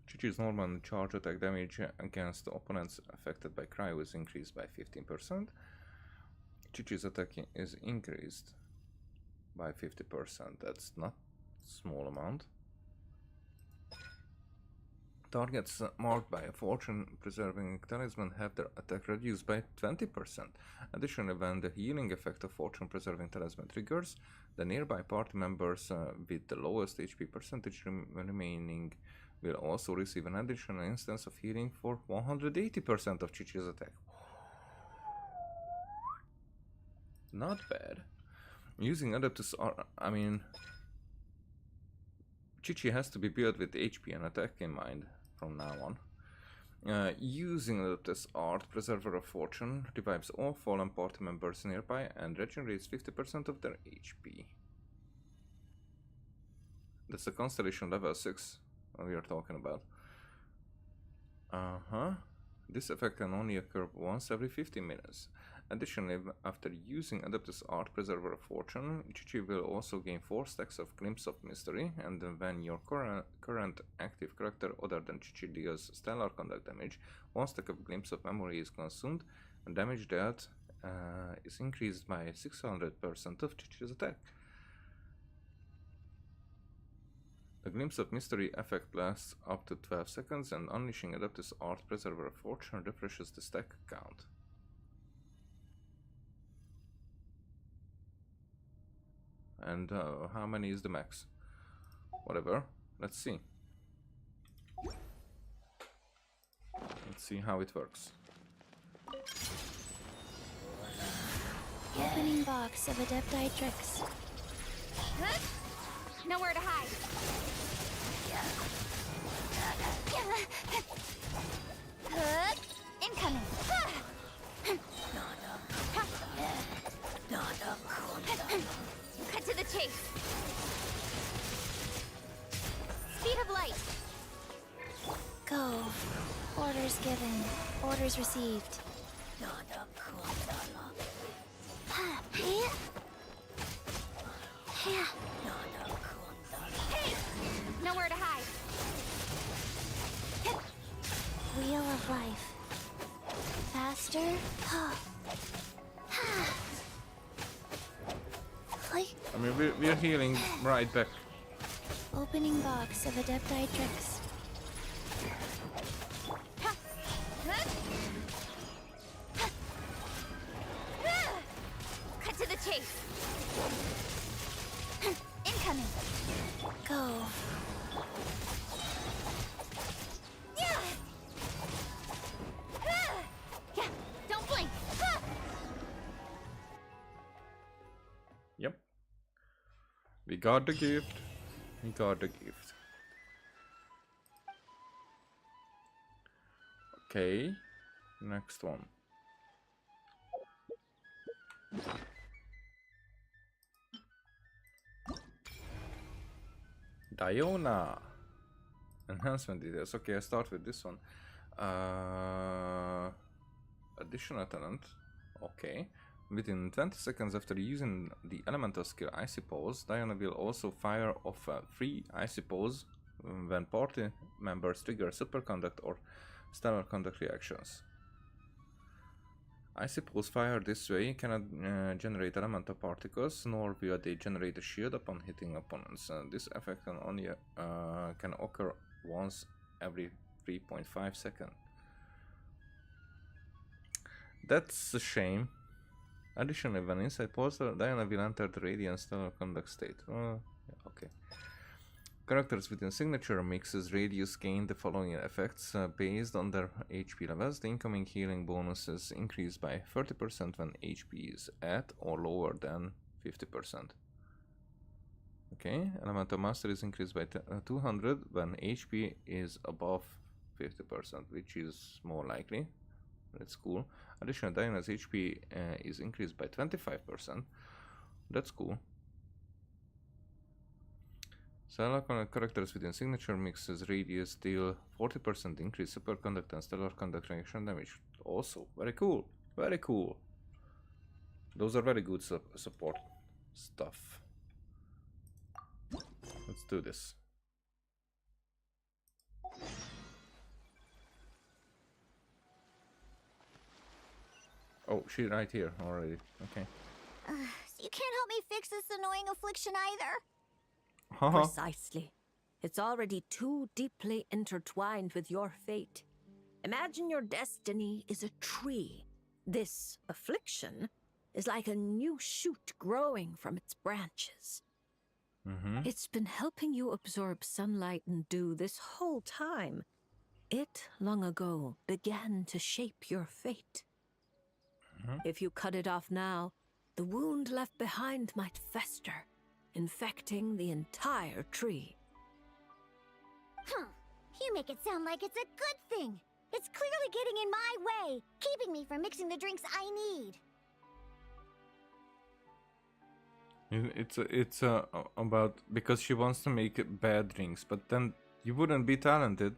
Chichi's normal and charge attack damage against opponents affected by cryo is increased by 15%. Chichi's attack is increased by 50%. That's not a small amount. Targets marked by a Fortune Preserving Talisman have their attack reduced by 20%. Additionally, when the healing effect of Fortune Preserving Talisman triggers, the nearby party members with the lowest HP percentage remaining will also receive an additional instance of healing for 180% of Chichi's attack. Not bad. Using Adeptus, I mean, Chichi has to be built with HP and attack in mind from now on. Using Adeptus Art, Preserver of Fortune revives all fallen party members nearby and regenerates 50% of their HP. That's the Constellation level 6 we are talking about. This effect can only occur once every 15 minutes. Additionally, after using Adeptus Art Preserver of Fortune, Chichi will also gain 4 stacks of Glimpse of Mystery, and when your current active character other than Chichi deals stellar conduct damage, 1 stack of Glimpse of Memory is consumed, and damage dealt is increased by 600% of Chichi's attack. The Glimpse of Mystery effect lasts up to 12 seconds, and unleashing Adeptus Art Preserver of Fortune refreshes the stack count. And how many is the max? Whatever. Let's see. Let's see how it works. Opening box of Adepti tricks. Nowhere to hide. Incoming. Cut to the chase. Speed of light. Go. Orders given. Orders received. Hey! Nowhere to hide. Wheel of life. Faster. Like I mean, we're healing right back. opening box of Adepti tricks. Cut to the chase. Incoming. Go. Yeah, don't blink. Yep. We got the gift. We got the gift. Okay. Next one. Diona. Enhancement details. Okay, I start with this one. Additional talent. Okay. Within 20 seconds after using the elemental skill Icy Pulse, Diana will also fire off 3 Icy Pulse when party members trigger superconduct or stellar conduct reactions. Icy Pulse fired this way cannot generate elemental particles, nor will they generate a shield upon hitting opponents. This effect can only can occur once every 3.5 seconds. That's a shame. Additionally, when inside pulse, Diana will enter the radiant stellar conduct state. Okay. Characters within signature mixes radius gain the following effects based on their HP levels. The incoming healing bonuses increase by 30% when HP is at or lower than 50%. Okay, Elemental Mastery is increased by 200 when HP is above 50%, which is more likely. That's cool. Additionally, Diana's HP is increased by 25%. That's cool. Stellar characters within signature mixes radius deal 40% increase superconduct and stellar conduct reaction damage. Also, very cool. Very cool. Those are very good support stuff. Let's do this. Oh, she's right here already. Okay. So you can't help me fix this annoying affliction either. Precisely. It's already too deeply intertwined with your fate. Imagine your destiny is a tree. This affliction is like a new shoot growing from its branches. It's been helping you absorb sunlight and dew this whole time. It, long ago, began to shape your fate. If you cut it off now, the wound left behind might fester, infecting the entire tree. Huh. You make it sound like it's a good thing. It's clearly getting in my way, keeping me from mixing the drinks I need. It's about because she wants to make bad drinks, but then you wouldn't be talented.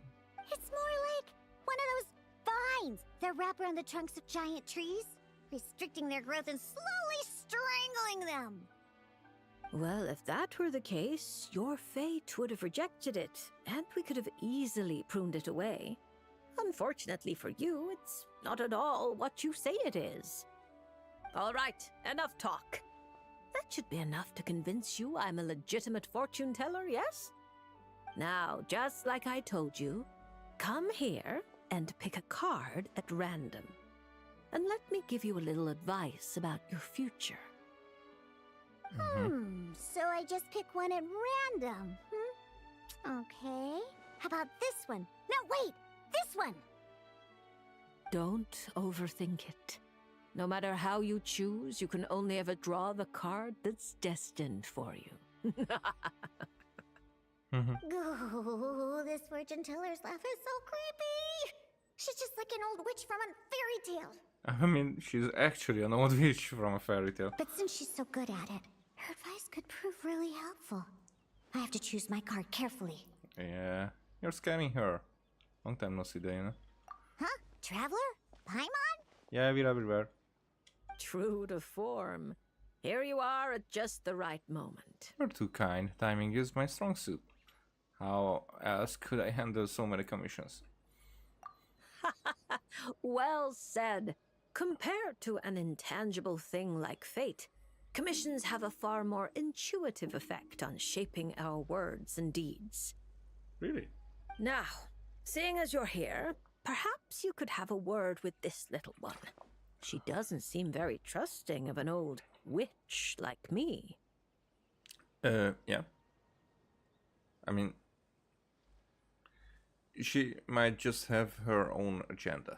It's more like one of those vines that wrap around the trunks of giant trees, restricting their growth and slowly strangling them. Well, if that were the case, your fate would have rejected it, and we could have easily pruned it away. Unfortunately for you, it's not at all what you say it is. All right, enough talk. That should be enough to convince you I'm a legitimate fortune teller, yes? Now, just like I told you, come here and pick a card at random. And let me give you a little advice about your future. So I just pick one at random, Okay. How about this one? No, wait! This one! Don't overthink it. No matter how you choose, you can only ever draw the card that's destined for you. Ooh, this fortune teller's laugh is so creepy. She's just like an old witch from a fairy tale. I mean, she's actually an old witch from a fairy tale. But since she's so good at it, her advice could prove really helpful. I have to choose my card carefully. Yeah, you're scamming her. Long time no see, Diana. Huh? Traveler? Paimon? Yeah, we're everywhere. True to form. Here you are at just the right moment. You're too kind. Timing is my strong suit. How else could I handle so many commissions? Well said. Compared to an intangible thing like fate, commissions have a far more intuitive effect on shaping our words and deeds. Really? Now, seeing as you're here, perhaps you could have a word with this little one. She doesn't seem very trusting of an old witch like me. Yeah. I mean, she might just have her own agenda,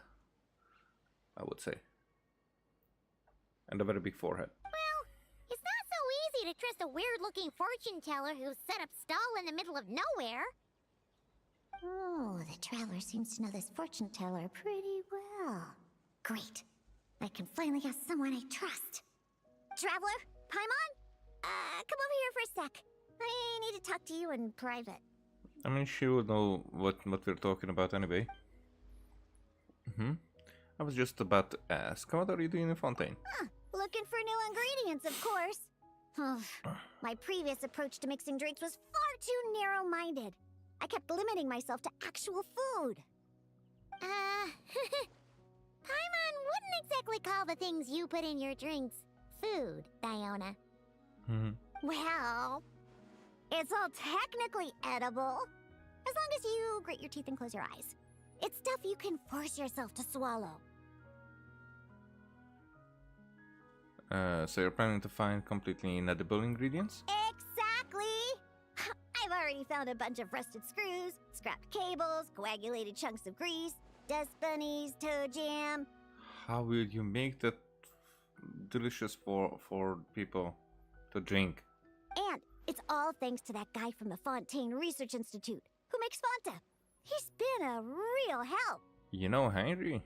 I would say. And a very big forehead. Well, it's not so easy to trust a weird-looking fortune teller who's set up stall in the middle of nowhere. Oh, the traveler seems to know this fortune teller pretty well. Great. I can finally have someone I trust. Traveler? Paimon? Come over here for a sec. I need to talk to you in private. I mean, she would know what we're talking about anyway. I was just about to ask, what are you doing in Fontaine? Looking for new ingredients, of course. My previous approach to mixing drinks was far too narrow-minded. I kept limiting myself to actual food. Paimon wouldn't exactly call the things you put in your drinks food, Diona. Well, it's all technically edible, as long as you grit your teeth and close your eyes. It's stuff you can force yourself to swallow. So you're planning to find completely inedible ingredients? Exactly! I've already found a bunch of rusted screws, scrapped cables, coagulated chunks of grease, dust bunnies, toe jam. How will you make that delicious for people to drink? And it's all thanks to that guy from the Fontaine Research Institute, who makes Fanta. He's been a real help. You know Henry?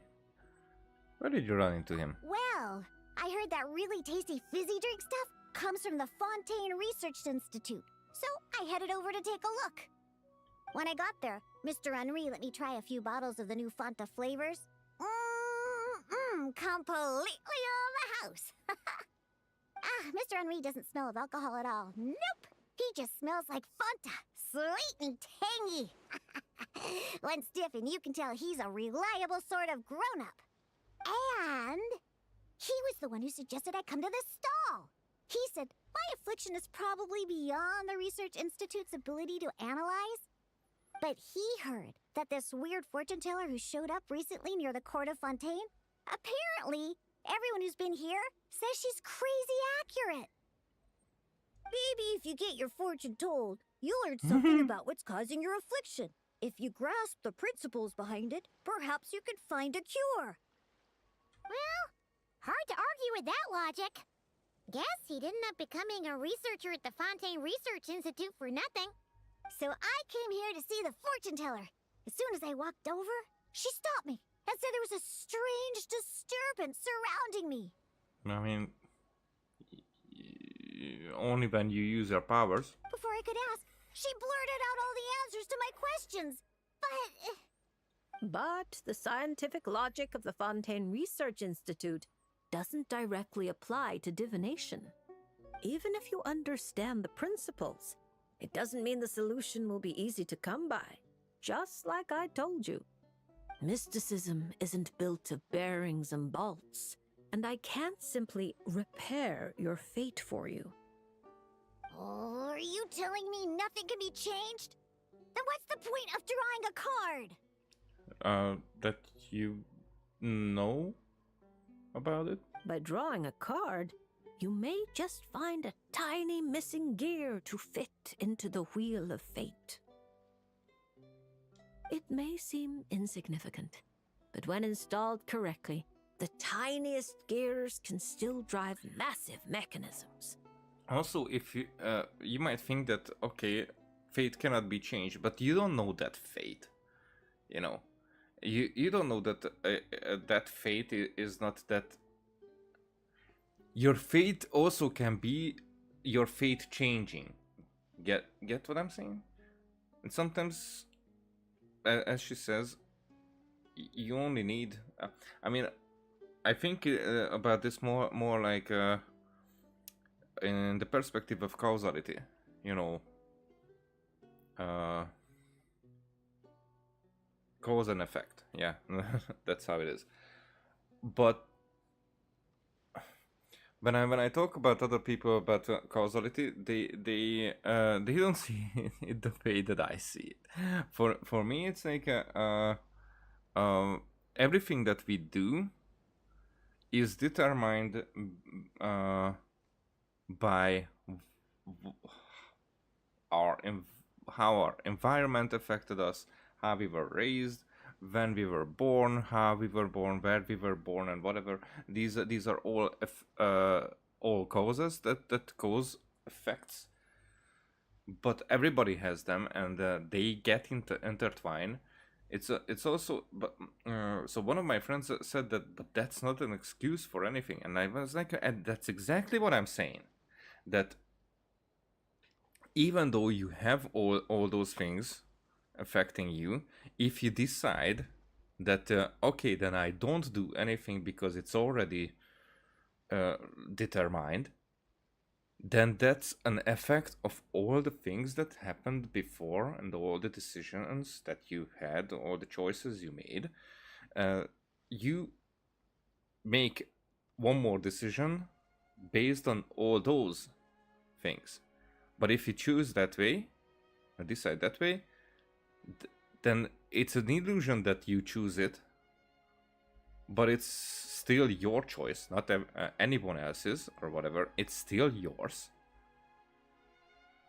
Where did you run into him? Well, I heard that really tasty fizzy drink stuff comes from the Fontaine Research Institute, so I headed over to take a look. When I got there, Mr. Henry let me try a few bottles of the new Fanta flavors. Completely on the house. Mr. Henry doesn't smell of alcohol at all. Nope. He just smells like Fanta. Sweet and tangy. One stiff and you can tell he's a reliable sort of grown-up. And he was the one who suggested I come to this stall. He said my affliction is probably beyond the Research Institute's ability to analyze. But he heard that this weird fortune teller who showed up recently near the court of Fontaine, apparently everyone who's been here says she's crazy accurate. Maybe if you get your fortune told, you'll learn something about what's causing your affliction. If you grasp the principles behind it, perhaps you could find a cure. Well, hard to argue with that logic. Guess he didn't end up becoming a researcher at the Fontaine Research Institute for nothing. So I came here to see the fortune teller. As soon as I walked over, she stopped me and said there was a strange disturbance surrounding me. I mean, only when you use your powers. Before I could ask, she blurted out all the answers to my questions. But the scientific logic of the Fontaine Research Institute doesn't directly apply to divination. Even if you understand the principles, it doesn't mean the solution will be easy to come by, just like I told you. Mysticism isn't built of bearings and bolts, and I can't simply repair your fate for you. Oh, are you telling me nothing can be changed? Then what's the point of drawing a card? That you know about it? By drawing a card, you may just find a tiny missing gear to fit into the wheel of fate. It may seem insignificant, but when installed correctly, the tiniest gears can still drive massive mechanisms. Also, if you you might think that okay, fate cannot be changed, but you don't know that fate. You know, you don't know that that fate is not that. Your fate also can be your fate changing. Get what I'm saying? And sometimes, as she says, you only need. I mean, I think about this more like in the perspective of causality. You know, uh, cause and effect. Yeah, that's how it is. But when I talk about other people about causality, they don't see it the way that I see it. For me, it's like everything that we do is determined uh, by our how our environment affected us, how we were raised, when we were born, how we were born, where we were born, and whatever. These are all causes that cause effects. But everybody has them, and they get intertwined. It's also but so one of my friends said that, but that's not an excuse for anything, and I was like, and that's exactly what I'm saying. That even though you have all those things affecting you, if you decide that okay, then I don't do anything because it's already determined, then that's an effect of all the things that happened before and all the decisions that you had, all the choices you made. You make one more decision based on all those things. But if you choose that way, or decide that way, then it's an illusion that you choose it, but it's still your choice, not anyone else's or whatever. It's still yours.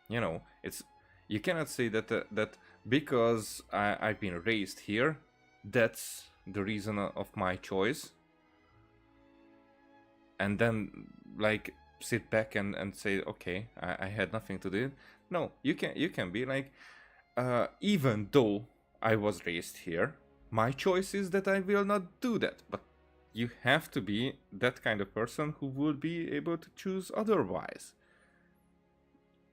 You know, it's you cannot say that that because I've been raised here, that's the reason of my choice, and then like sit back and say, okay, I had nothing to do. No, you can be like, even though I was raised here, my choice is that I will not do that. But you have to be that kind of person who would be able to choose otherwise.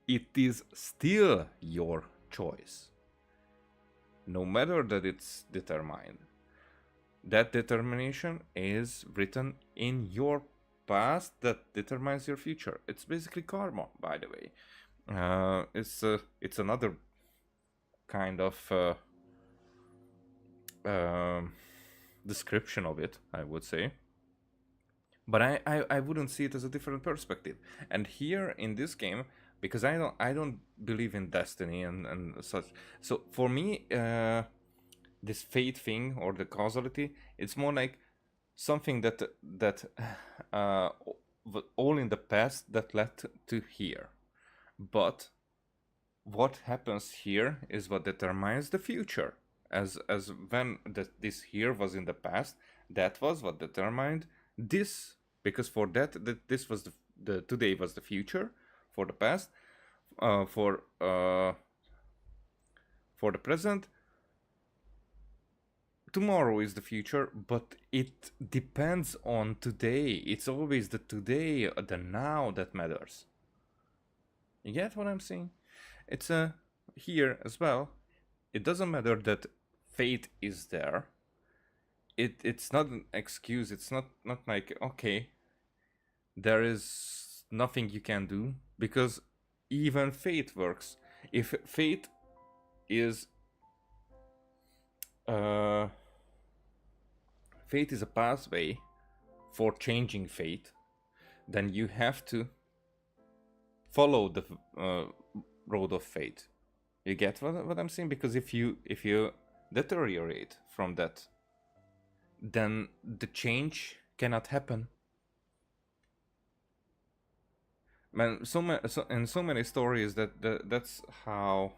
It is still your choice, no matter that it's determined. That determination is written in your past that determines your future. It's basically karma, by the way. It's another kind of description of it, I would say. But I wouldn't see it as a different perspective. And here in this game, because I don't believe in destiny and such. So for me, this fate thing or the causality, it's more like something that all in the past that led to here. But what happens here is what determines the future. As when this here was in the past, that was what determined this, because for that this was the today was the future for the past, for the present. Tomorrow is the future, but it depends on today. It's always the today, the now that matters. You get what I'm saying? It's here as well. It doesn't matter that fate is there. It's not an excuse. It's not like, okay, there is nothing you can do, because even fate works. If fate is fate is a pathway for changing fate, then you have to follow the road of fate. You get what I'm saying? Because if you deteriorate from that, then the change cannot happen. Man, in so many stories that's how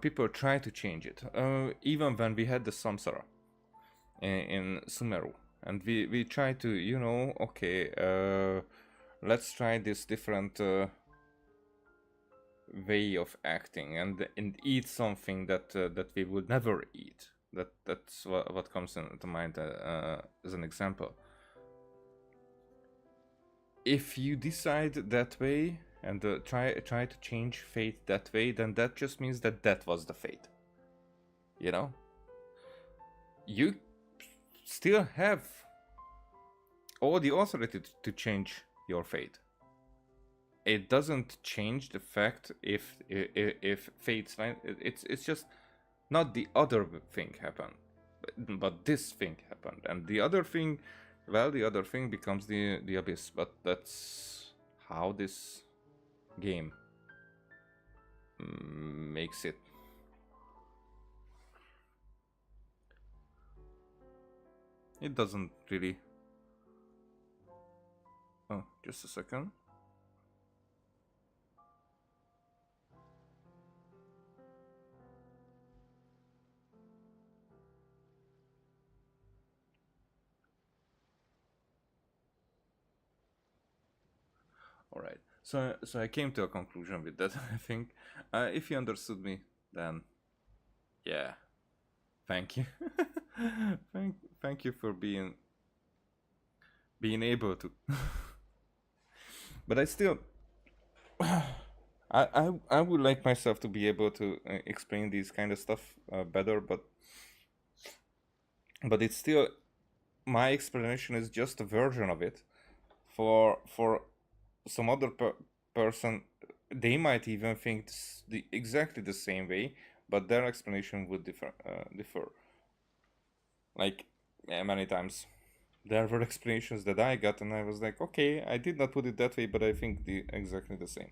people try to change it. Even when we had the samsara in Sumeru, and we try to, okay, let's try this different way of acting and eat something that that we would never eat. That's what comes into mind as an example. If you decide that way and try to change fate that way, then that just means that that was the fate. You know, you still have all the authority to change your fate. It doesn't change the fact if fate's line. It's just not the other thing happened, but this thing happened, and the other thing, well, the other thing becomes the abyss. But that's how this game makes it. It doesn't really. Oh, just a second. All right. So I came to a conclusion with that. I think if you understood me, then yeah, thank you. thank you for being able to. But I still, I would like myself to be able to explain these kind of stuff better, but it's still, my explanation is just a version of it. For some other person, they might even think exactly the same way, but their explanation would differ. Like many times, there were explanations that I got, and I was like, okay, I did not put it that way, but I think exactly the same.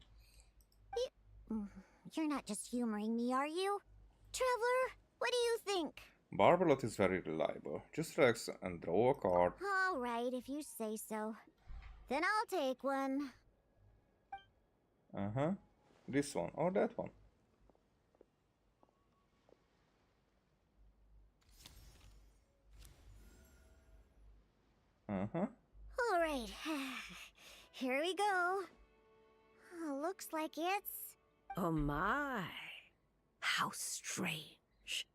You're not just humoring me, are you? Traveler, what do you think? Barbalot is very reliable. Just relax and draw a card. All right, if you say so. Then I'll take one. Uh-huh. This one or that one. Uh-huh. All right. Here we go. Looks like it's... Oh my. How strange.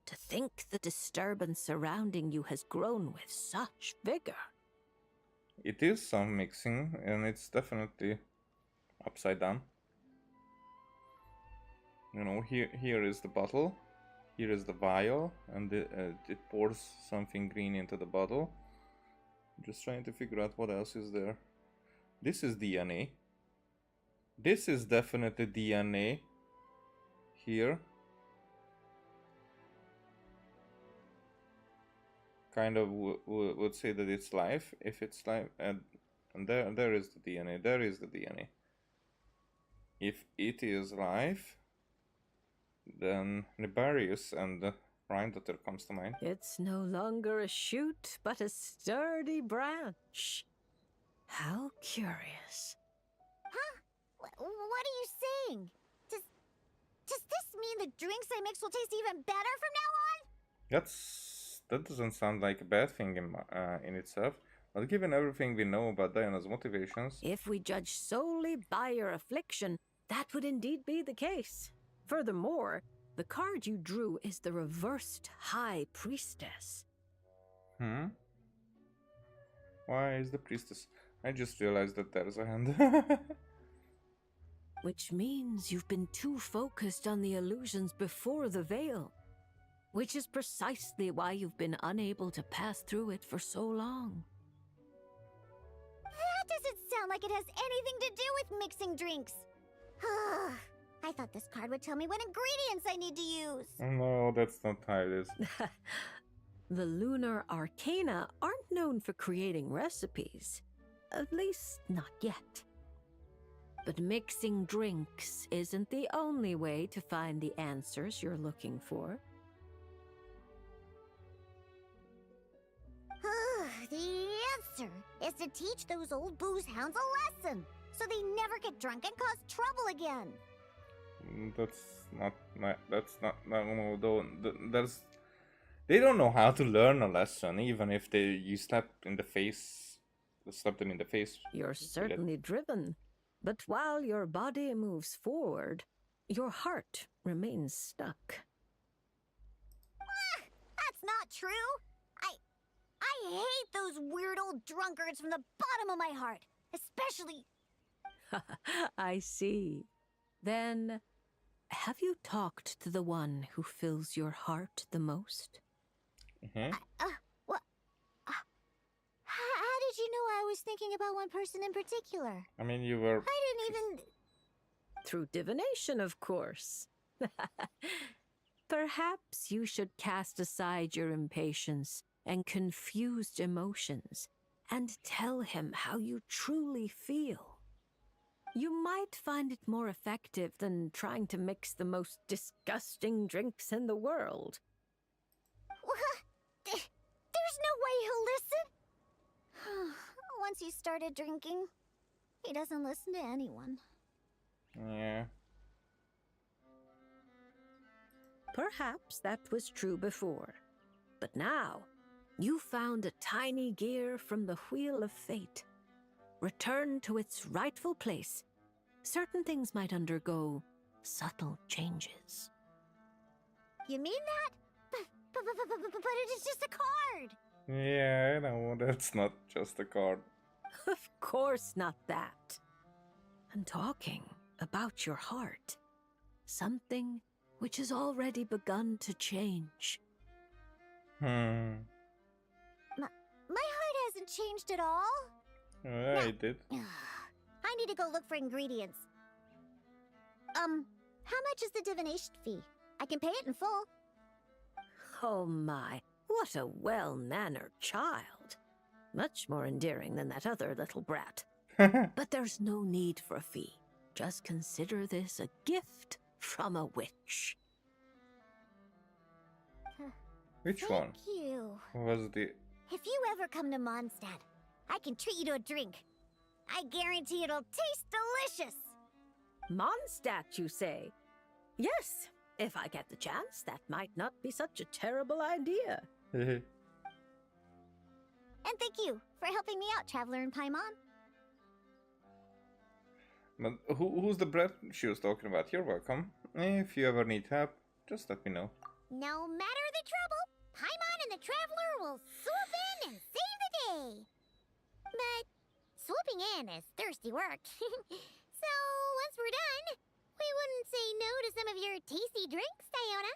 To think the disturbance surrounding you has grown with such vigor. It is some mixing, and it's definitely upside down. You know, here is the bottle, here is the vial, and it pours something green into the bottle. I'm just trying to figure out what else is there. This is DNA. This is definitely DNA. Here. Kind of would say that it's life, if it's life, and there is the DNA. There is the DNA. If it is life, then Nibarius and the Rhine-Daughter comes to mind. It's no longer a shoot, but a sturdy branch. How curious. Huh? What are you saying? Does this mean the drinks I mix will taste even better from now on? That doesn't sound like a bad thing in itself. But given everything we know about Diana's motivations... If we judge solely by your affliction, that would indeed be the case. Furthermore, the card you drew is the reversed High Priestess. Why is the priestess? I just realized that there's a hand. Which means you've been too focused on the illusions before the veil. Which is precisely why you've been unable to pass through it for so long. That doesn't sound like it has anything to do with mixing drinks. I thought this card would tell me what ingredients I need to use. No, that's not how it is. The lunar arcana aren't known for creating recipes. At least, not yet. But mixing drinks isn't the only way to find the answers you're looking for. The answer is to teach those old booze hounds a lesson, so they never get drunk and cause trouble again. They don't know how to learn a lesson, even if you slap in the face slap them in the face. You're certainly driven. But while your body moves forward, your heart remains stuck. That's not true. I hate those weird old drunkards from the bottom of my heart. Especially... I see. Then, have you talked to the one who fills your heart the most? Mm-hmm. What? How did you know I was thinking about one person in particular? I mean, you were... I didn't even... Through divination, of course. Perhaps you should cast aside your impatience and confused emotions and tell him how you truly feel. You might find it more effective than trying to mix the most disgusting drinks in the world. There's no way he'll listen. Once he started drinking, he doesn't listen to anyone. Yeah. Perhaps that was true before. But now, you found a tiny gear from the Wheel of Fate. Return to its rightful place. Certain things might undergo subtle changes. You mean that? But it is just a card. Yeah, I know, that's not just a card. Of course not that. I'm talking about your heart. Something which has already begun to change. Hmm. My heart hasn't changed at all. I did. I need to go look for ingredients. How much is the divination fee? I can pay it in full. Oh my, what a well-mannered child. Much more endearing than that other little brat. But there's no need for a fee. Just consider this a gift from a witch. Which one? Thank you. Was the... If you ever come to Mondstadt, I can treat you to a drink. I guarantee it'll taste delicious. Mondstadt, you say? Yes, if I get the chance, that might not be such a terrible idea. And thank you for helping me out, Traveler in Paimon. But who's the brat she was talking about? You're welcome. If you ever need help, just let me know. No matter the trouble, Paimon and the Traveler will swoop in and save the day. But swooping in is thirsty work. So once we're done, we wouldn't say no to some of your tasty drinks, Diona.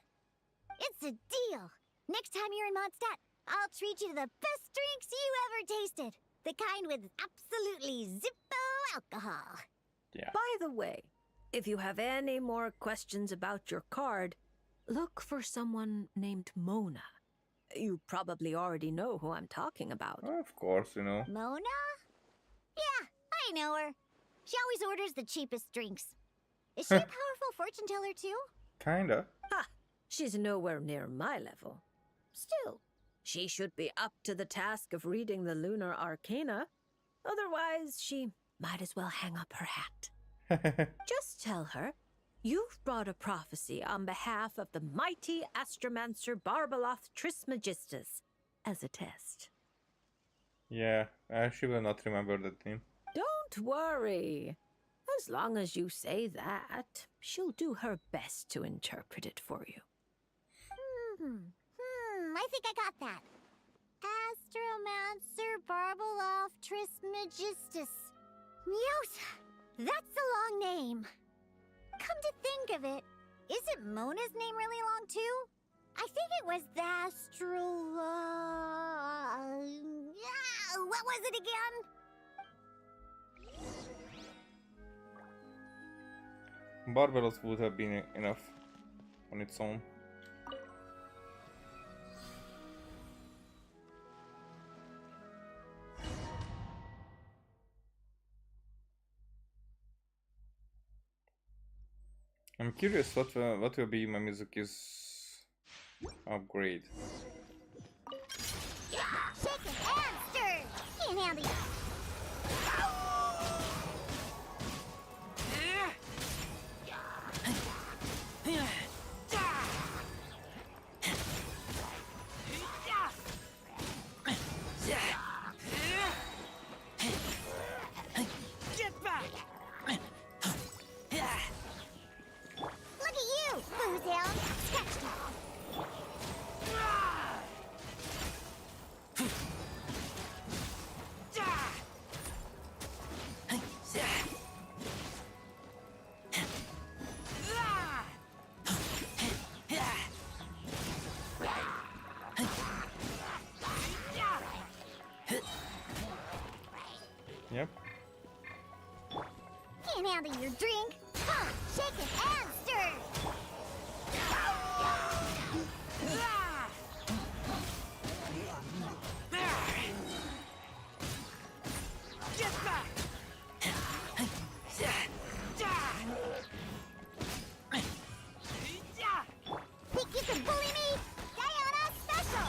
It's a deal. Next time you're in Mondstadt, I'll treat you to the best drinks you ever tasted. The kind with absolutely zippo alcohol. Yeah. By the way, if you have any more questions about your card, look for someone named Mona. You probably already know who I'm talking about. Of course, you know. Mona? Yeah, I know her. She always orders the cheapest drinks. Is she a powerful fortune teller too? Kinda. Ha! She's nowhere near my level. Still, she should be up to the task of reading the lunar arcana. Otherwise, she might as well hang up her hat. Just tell her you've brought a prophecy on behalf of the mighty astromancer Barbeloth Trismegistus as a test. Yeah, she will not remember that name. Don't worry. As long as you say that, she'll do her best to interpret it for you. I think I got that. Astromancer Barbeloth Trismegistus. Yosa, that's a long name. Come to think of it, isn't Mona's name really long too? I think it was the what was it again? Barbaros would have been enough on its own. I'm curious what will be my Mizuki's upgrade. Shaken and stirred. Can't handle you. Yep. Can't handle your drink? Come, shake it and stir! Get back! Think you can bully me? Diana special!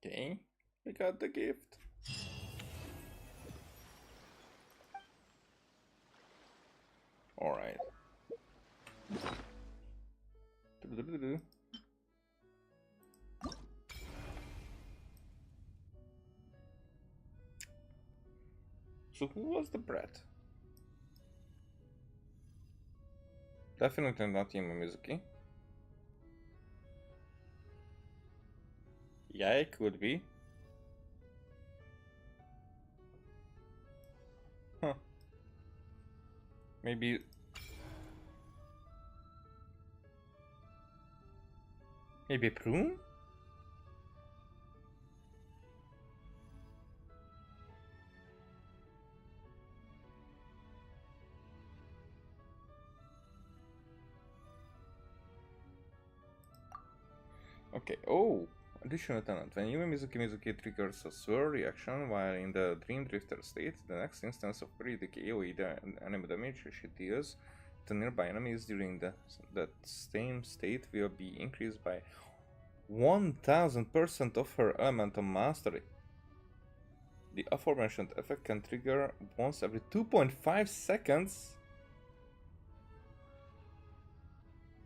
Okay, we got the gift. All right. So who was the brat? Definitely not Yuma Mizuki. Yeah, it could be. Huh. Maybe... Maybe Prune? Okay, oh! Additional talent. When Yuma Mizuki triggers a swirl reaction while in the Dream Drifter state, the next instance of periodic AoE enemy damage she deals to nearby enemies during that same state will be increased by 1000% of her elemental mastery. The aforementioned effect can trigger once every 2.5 seconds.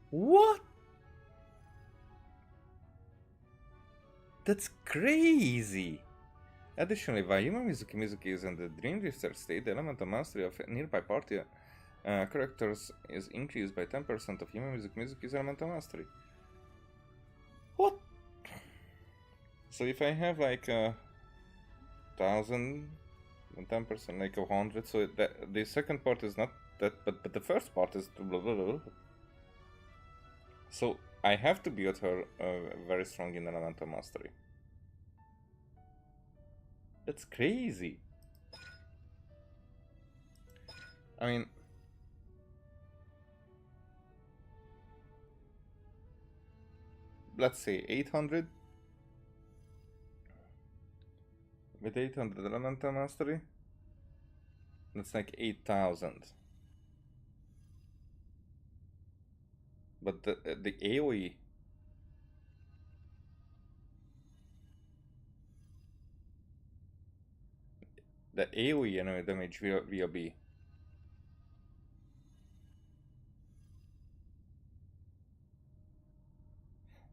What? That's crazy! Additionally, while Yuma Mizuki is in the Dream Drifter state, the elemental mastery of nearby party characters is increased by 10% of Yuma Mizuki's elemental mastery. What? So if I have like 1000 and 10%, like 100, so the second part is not that, but the first part is blah, blah, blah. So I have to build her very strong in elemental mastery. That's crazy. I mean, let's say 800 with 800 elemental mastery. That's like 8000. But the AoE, the AoE enemy damage will be.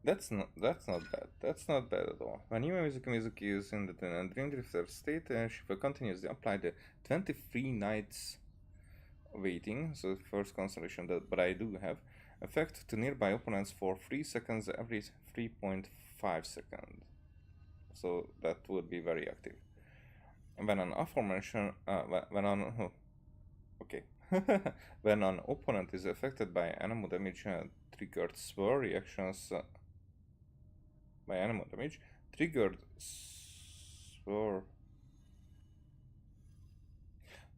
That's not bad. That's not bad at all. When Yuma Mizuki is in the Dream Drifter state, she will continuously apply the 23 nights waiting, so the first constellation that but I do have, effect to nearby opponents for 3 seconds every 3.5 seconds. So that would be very active. And when an aforementioned when an opponent is affected by animal damage triggered swirl reactions by animal damage, triggered swirl.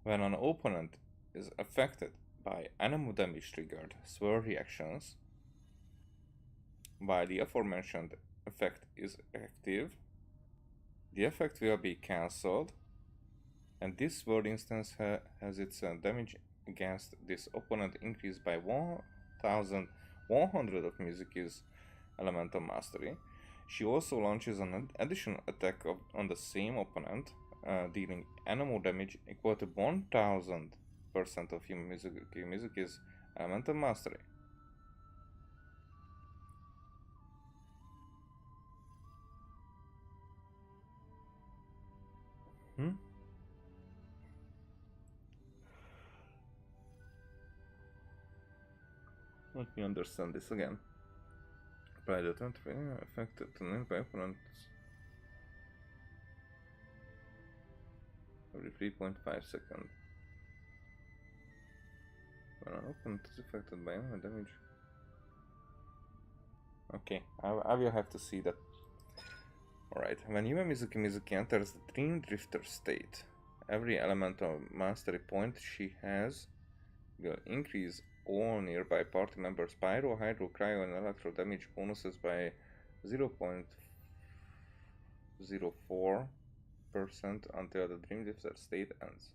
When an opponent is affected by animal damage triggered swirl reactions while the aforementioned effect is active, the effect will be cancelled, and this sword instance has its damage against this opponent increased by 1100 of Mizuki's elemental mastery. She also launches an additional attack on the same opponent, dealing animal damage equal to 1000% of Mizuki's elemental mastery. Let me understand this again. Apply the 20 affected to nearby opponents every 3.5 seconds. When an opponent is affected by enemy damage. Okay, I will have to see that. Alright, when Yuma Mizuki enters the Dream Drifter state, every elemental mastery point she has will increase all nearby party members' pyro, hydro, cryo, and electro damage bonuses by 0.04% until the Dream Drifter state ends.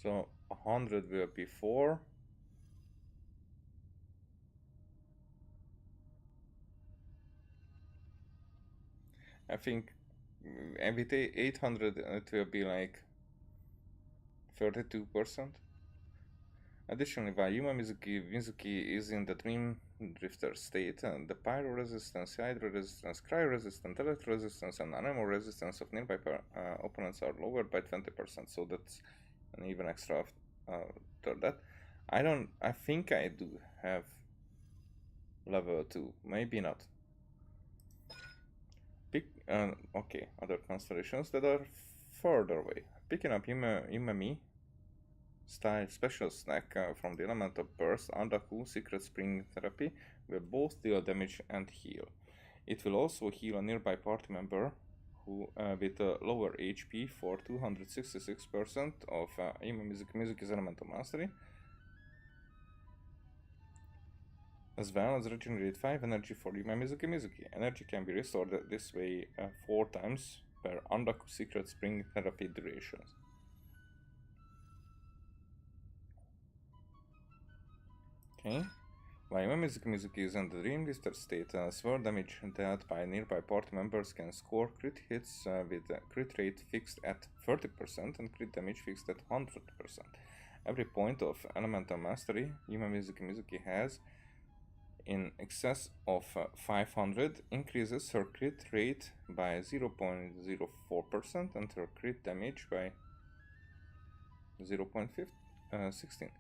So 100 will be 4. I think with 800 it will be like 32%. Additionally, while Yuma Mizuki is in the Dream Drifter state, the pyro resistance, hydro resistance, cryo resistance, electro resistance, and animal resistance of nearby opponents are lowered by 20%. So that's an even extra after that. I think I do have level 2, maybe not. Okay, other constellations that are further away. Picking up Yumami style special snack from the element of burst, Andaku Secret Spring Therapy will both deal damage and heal. It will also heal a nearby party member who with a lower HP for 266% of Mizuki's elemental mastery, as well as regenerate 5 energy for Mizuki. Energy can be restored this way 4 times per Andaku Secret Spring Therapy durations. Okay. While Mizuki is in the Dream Drifter state, sword damage dealt by nearby party members can score crit hits with crit rate fixed at 30% and crit damage fixed at 100%. Every point of elemental mastery Mizuki has in excess of 500 increases her crit rate by 0.04% and her crit damage by 0.16.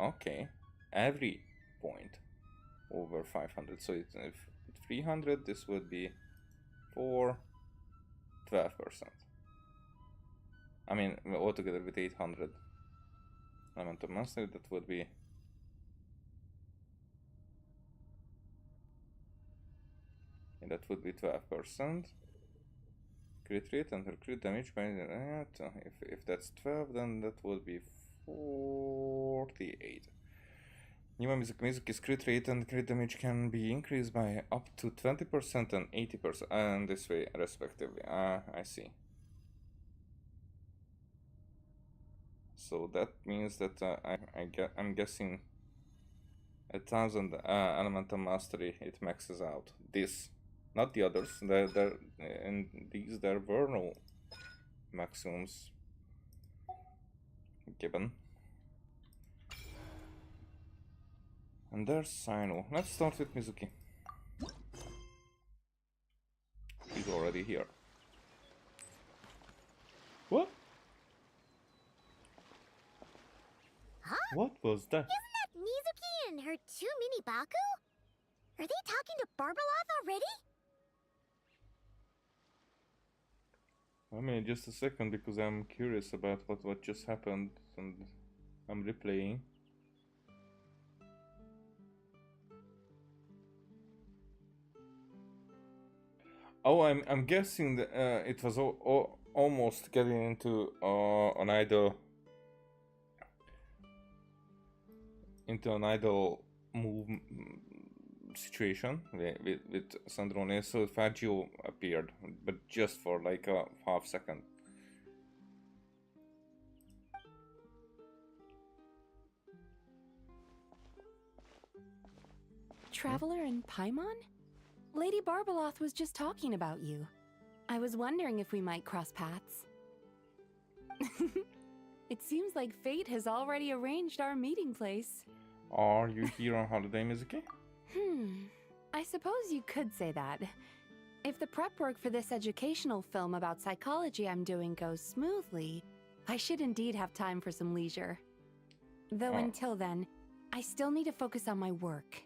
Okay, every point over 500. So it's if 300, this would be for 12%. I mean, altogether with 800 elemental mastery, that would be and that would be 12% crit rate, and her crit damage by if that's 12, then that would be 48. Yuma Mizuki's crit rate and crit damage can be increased by up to 20% and 80%, and this way respectively. I see. So that means that I'm guessing 1000 elemental mastery it maxes out. This, not the others. In these there were no maximums given. And there's Sino. Let's start with Mizuki. He's already here. What? Huh? What was that? Isn't that Mizuki and her 2 mini Baku? Are they talking to Barbaloth already? I mean, just a second, because I'm curious about what just happened, and I'm replaying. Oh, I'm guessing that it was almost getting into an idle move situation with Sandrone, so Fagio appeared, but just for like a half second. Traveler in Paimon? Lady Barbaloth was just talking about you. I was wondering if we might cross paths. It seems like fate has already arranged our meeting place. Are you here on holiday, Mizuki? I suppose you could say that. If the prep work for this educational film about psychology I'm doing goes smoothly, I should indeed have time for some leisure. Though until then, I still need to focus on my work.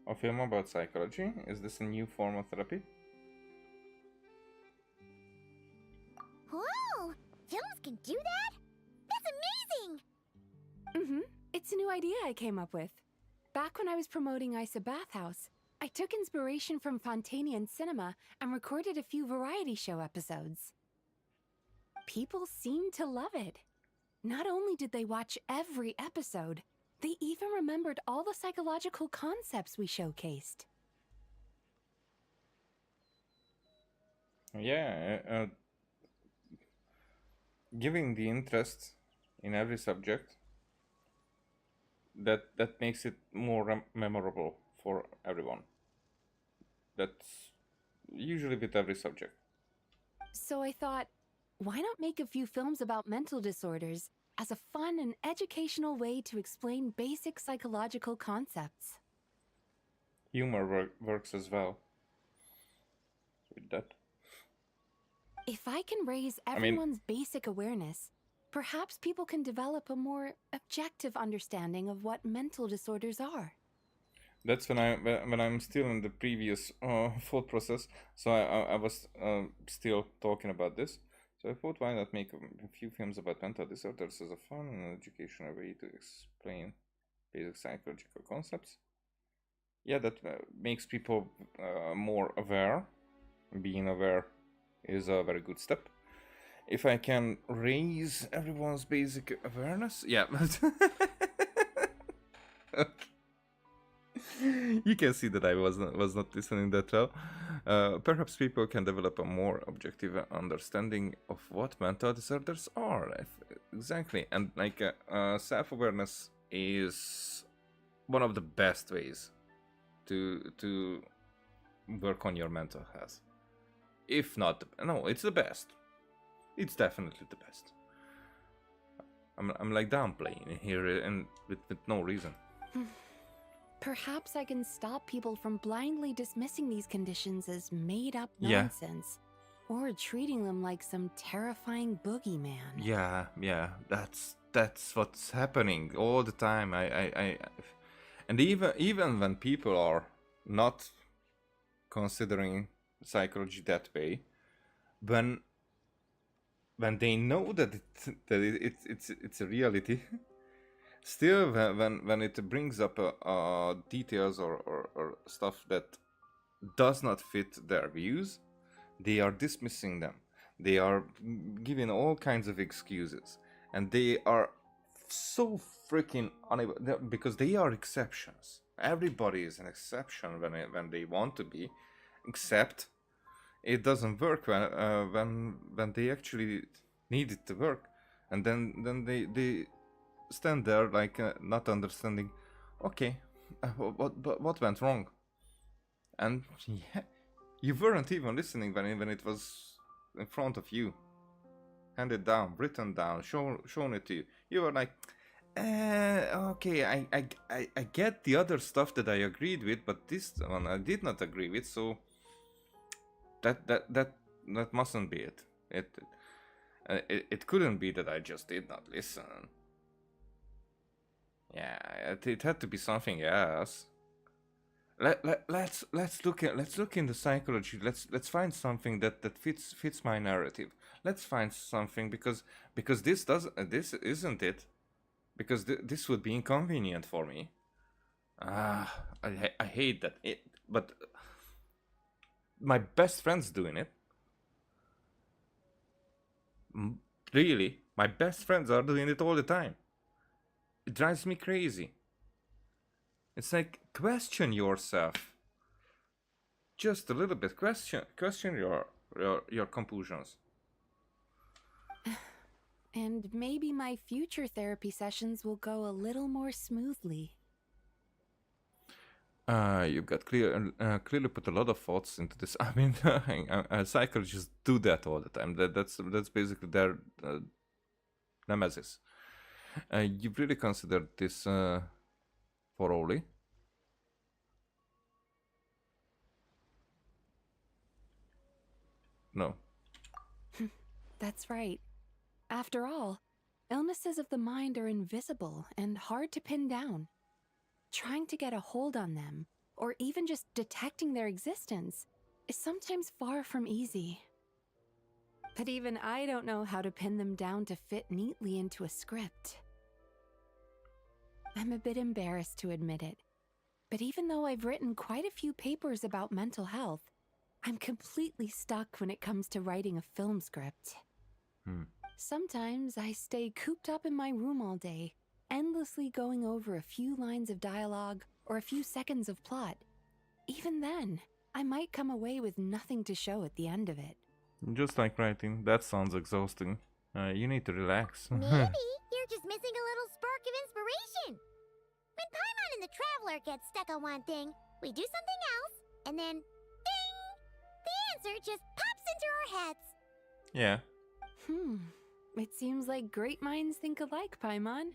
A film about psychology? Is this a new form of therapy? Whoa! Films can do that? That's amazing! It's a new idea I came up with. Back when I was promoting Isa Bathhouse, I took inspiration from Fontanian cinema and recorded a few variety show episodes. People seemed to love it. Not only did they watch every episode, they even remembered all the psychological concepts we showcased. Yeah, giving the interest in every subject, that makes it more memorable for everyone. That's usually with every subject. So I thought, why not make a few films about mental disorders as a fun and educational way to explain basic psychological concepts? Humor works as well with that. If I can raise everyone's basic awareness, perhaps people can develop a more objective understanding of what mental disorders are. That's when I'm still in the previous thought process. So I was still talking about this. So I thought, why not make a few films about mental disorders as a fun and educational way to explain basic psychological concepts? Yeah, that makes people more aware. Being aware is a very good step. If I can raise everyone's basic awareness, yeah. You can see that I was not listening that well. Perhaps people can develop a more objective understanding of what mental disorders are. Exactly, and like self-awareness is one of the best ways to work on your mental health. If not, no, it's the best. It's definitely the best. I'm like downplaying here and with no reason. Perhaps I can stop people from blindly dismissing these conditions as made-up nonsense, or treating them like some terrifying boogeyman. Yeah, that's what's happening all the time. And even when people are not considering psychology that way, when they know that it's a reality. Still, when it brings up details or stuff that does not fit their views, they are dismissing them. They are giving all kinds of excuses, and they are so freaking unable because they are exceptions. Everybody is an exception when they want to be, except it doesn't work when they actually need it to work, and then they stand there like not understanding. Okay, what went wrong? And yeah, you weren't even listening when it was in front of you, handed down, written down, shown it to you. You were like, okay, I get the other stuff that I agreed with, but this one I did not agree with. So that mustn't be it. It couldn't be that I just did not listen. Yeah, it had to be something else. Let's look in the psychology. Let's find something that fits my narrative. Let's find something because this isn't it. Because this would be inconvenient for me. I hate that. But my best friend's doing it. Really, my best friends are doing it all the time. It drives me crazy. It's like, question yourself. Just a little bit. Question your conclusions. And maybe my future therapy sessions will go a little more smoothly. You've got clearly put a lot of thoughts into this. I mean, psychologists do that all the time. That's basically their nemesis. You've really considered this thoroughly. No. That's right. After all, illnesses of the mind are invisible and hard to pin down. Trying to get a hold on them, or even just detecting their existence, is sometimes far from easy. But even I don't know how to pin them down to fit neatly into a script. I'm a bit embarrassed to admit it, but even though I've written quite a few papers about mental health, I'm completely stuck when it comes to writing a film script. Sometimes I stay cooped up in my room all day, endlessly going over a few lines of dialogue or a few seconds of plot. Even then, I might come away with nothing to show at the end of it. Just like writing, that sounds exhausting. You need to relax. Maybe you're just missing a little spark of inspiration. When Paimon and the Traveler get stuck on one thing, we do something else, and then, ding! The answer just pops into our heads. Yeah. It seems like great minds think alike, Paimon.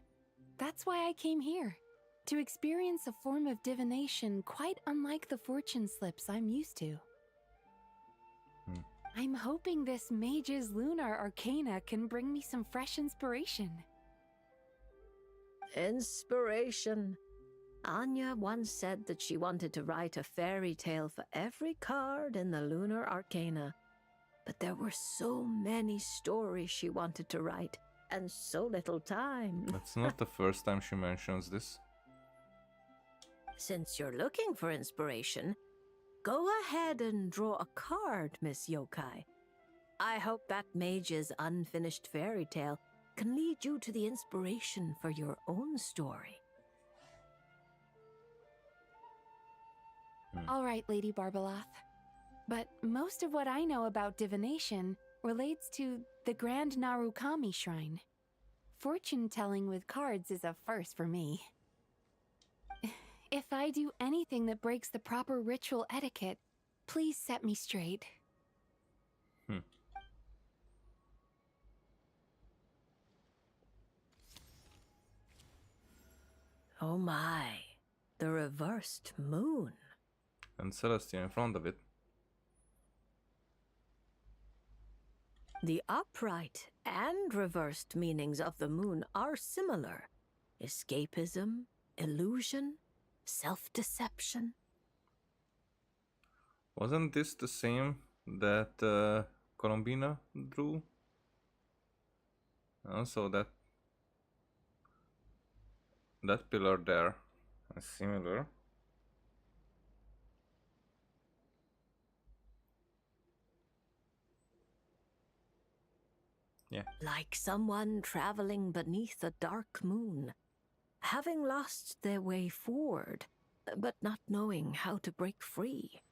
That's why I came here. To experience a form of divination quite unlike the fortune slips I'm used to. I'm hoping this mage's lunar arcana can bring me some fresh inspiration. Inspiration. Anya once said that she wanted to write a fairy tale for every card in the lunar arcana. But there were so many stories she wanted to write, and so little time. That's not the first time she mentions this. Since you're looking for inspiration, go ahead and draw a card, Miss Yokai. I hope that mage's unfinished fairy tale can lead you to the inspiration for your own story. All right, Lady Barbeloth. But most of what I know about divination relates to the Grand Narukami Shrine. Fortune-telling with cards is a first for me. If I do anything that breaks the proper ritual etiquette, please set me straight. Oh my, the reversed moon. And Celestia in front of it. The upright and reversed meanings of the moon are similar. Escapism, illusion, self-deception. Wasn't this the same that Colombina drew? Also that pillar there is similar. Yeah. Like someone traveling beneath a dark moon, having lost their way forward, but not knowing how to break free.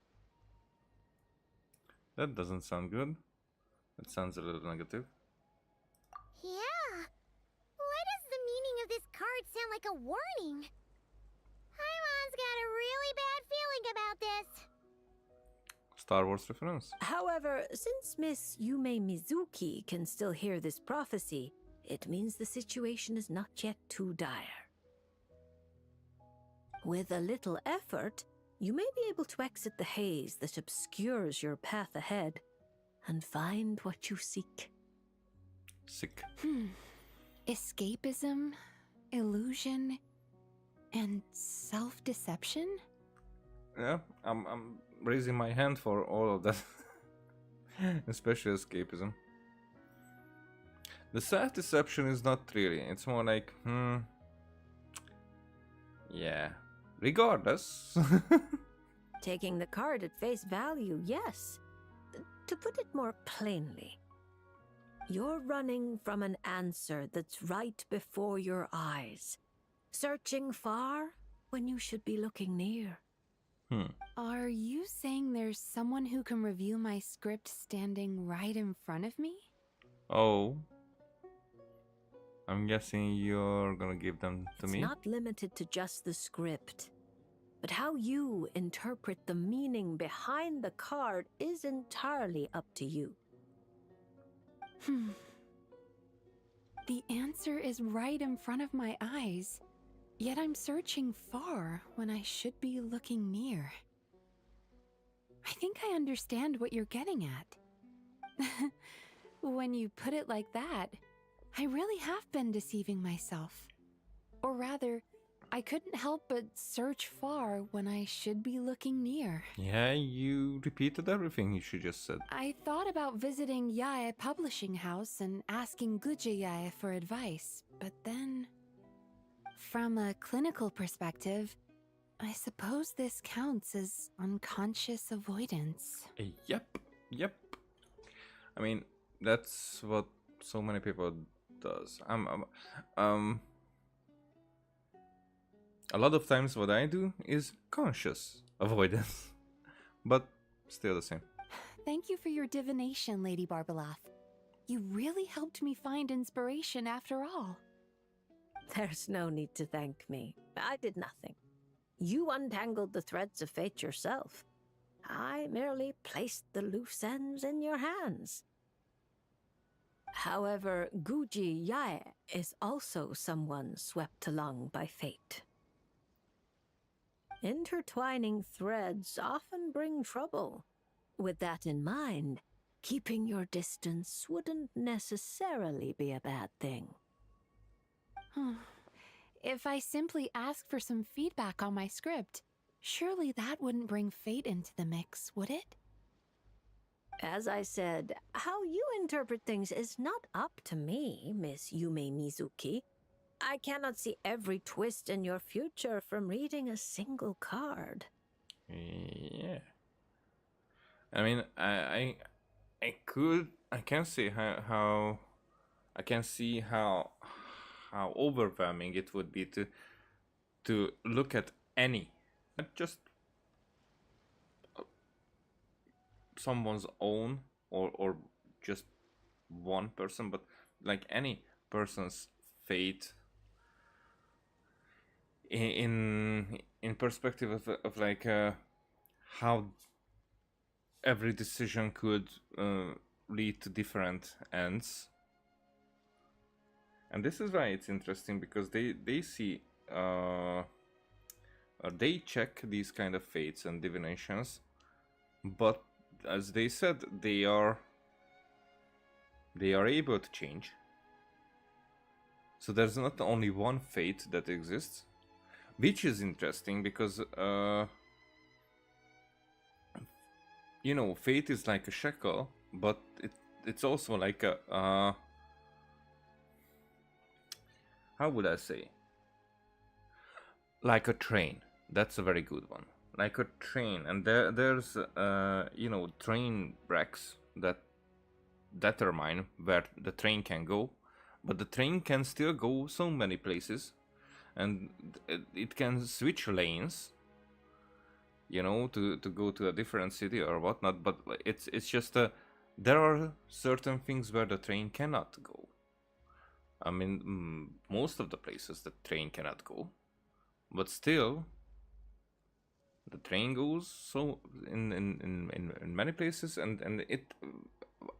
That doesn't sound good. That sounds a little negative. Yeah. Why does the meaning of this card sound like a warning? Paimon's got a really bad feeling about this. Star Wars reference. However, since Miss Yume Mizuki can still hear this prophecy, it means the situation is not yet too dire. With a little effort, you may be able to exit the haze that obscures your path ahead and find what you seek. Sick. Escapism, illusion, and self-deception? Yeah, I'm raising my hand for all of that. Especially escapism. The self-deception is not really. It's more like, yeah. Regardless. Taking the card at face value, yes. To put it more plainly, you're running from an answer that's right before your eyes, searching far when you should be looking near. Are you saying there's someone who can review my script standing right in front of me? Oh. I'm guessing you're gonna give them to me? It's not limited to just the script, but how you interpret the meaning behind the card is entirely up to you. The answer is right in front of my eyes, yet I'm searching far when I should be looking near. I think I understand what you're getting at. When you put it like that, I really have been deceiving myself. Or rather, I couldn't help but search far when I should be looking near. Yeah, you repeated everything you just said. I thought about visiting Yae Publishing House and asking Guja Yae for advice, but then... From a clinical perspective, I suppose this counts as unconscious avoidance. Yep. I mean, that's what so many people does. A lot of times what I do is conscious avoidance, but still the same. Thank you for your divination, Lady Barbeloth. You really helped me find inspiration after all. There's no need to thank me. I did nothing. You untangled the threads of fate yourself. I merely placed the loose ends in your hands. However, Guji Yae is also someone swept along by fate. Intertwining threads often bring trouble. With that in mind, keeping your distance wouldn't necessarily be a bad thing. If I simply asked for some feedback on my script, surely that wouldn't bring fate into the mix, would it? As I said, how you interpret things is not up to me, Miss Yume Mizuki. I cannot see every twist in your future from reading a single card. Yeah. I mean, I can see how I can see how overwhelming it would be to look at any, not just someone's own or just one person, but like any person's fate in perspective of like how every decision could lead to different ends. And this is why it's interesting, because they see or they check these kind of fates and divinations, but as they said, they are able to change. So there's not only one fate that exists, which is interesting because you know, fate is like a shackle, but it's also like a how would I say? Like a train. That's a very good one. Like a train, and there's you know, train wrecks that determine where the train can go, but the train can still go so many places, and it can switch lanes, you know, to go to a different city or whatnot. But it's just there are certain things where the train cannot go. I mean, most of the places the train cannot go, but still the train goes so in many places, and it,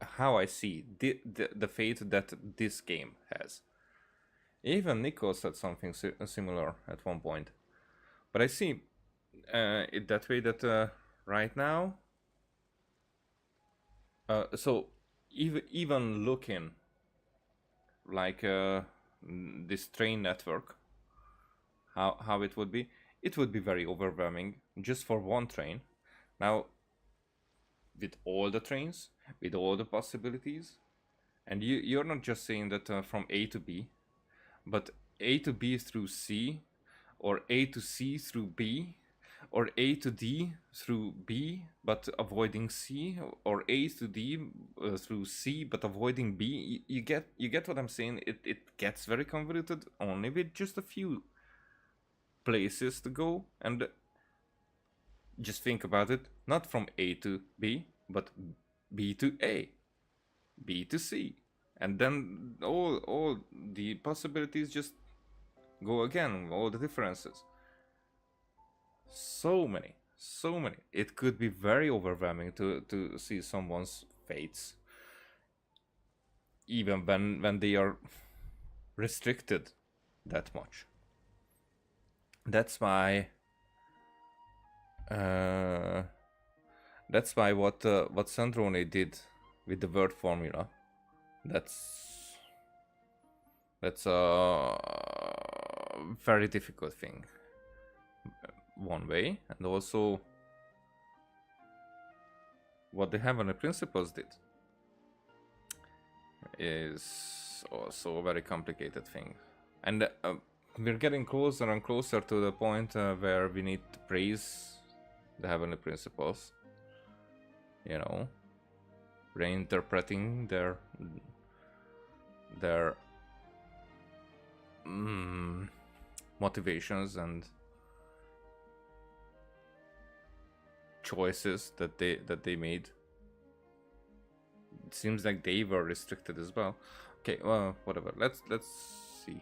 how I see the fate that this game has. Even Nico said something similar at one point, but I see it that way, that right now, so even looking like this train network, how it would be very overwhelming just for one train. Now, with all the trains, with all the possibilities, and you're not just saying that from A to B, but A to B through C, or A to C through B, or A to D through B but avoiding C, or A to D through C but avoiding B. You get what I'm saying? It gets very convoluted only with just a few places to go. And just think about it, not from A to B, but B to A, B to C, and then all the possibilities just go again, all the differences. So many. It could be very overwhelming to see someone's fates, even when they are restricted that much. That's why what Sandrone did with the word formula. That's a very difficult thing. One way, and also what the Heavenly Principles did is also a very complicated thing. And we're getting closer and closer to the point where we need to praise the Heavenly Principles. You know, reinterpreting their motivations and choices that they made. It seems like they were restricted as well. Okay, well, whatever. Let's see.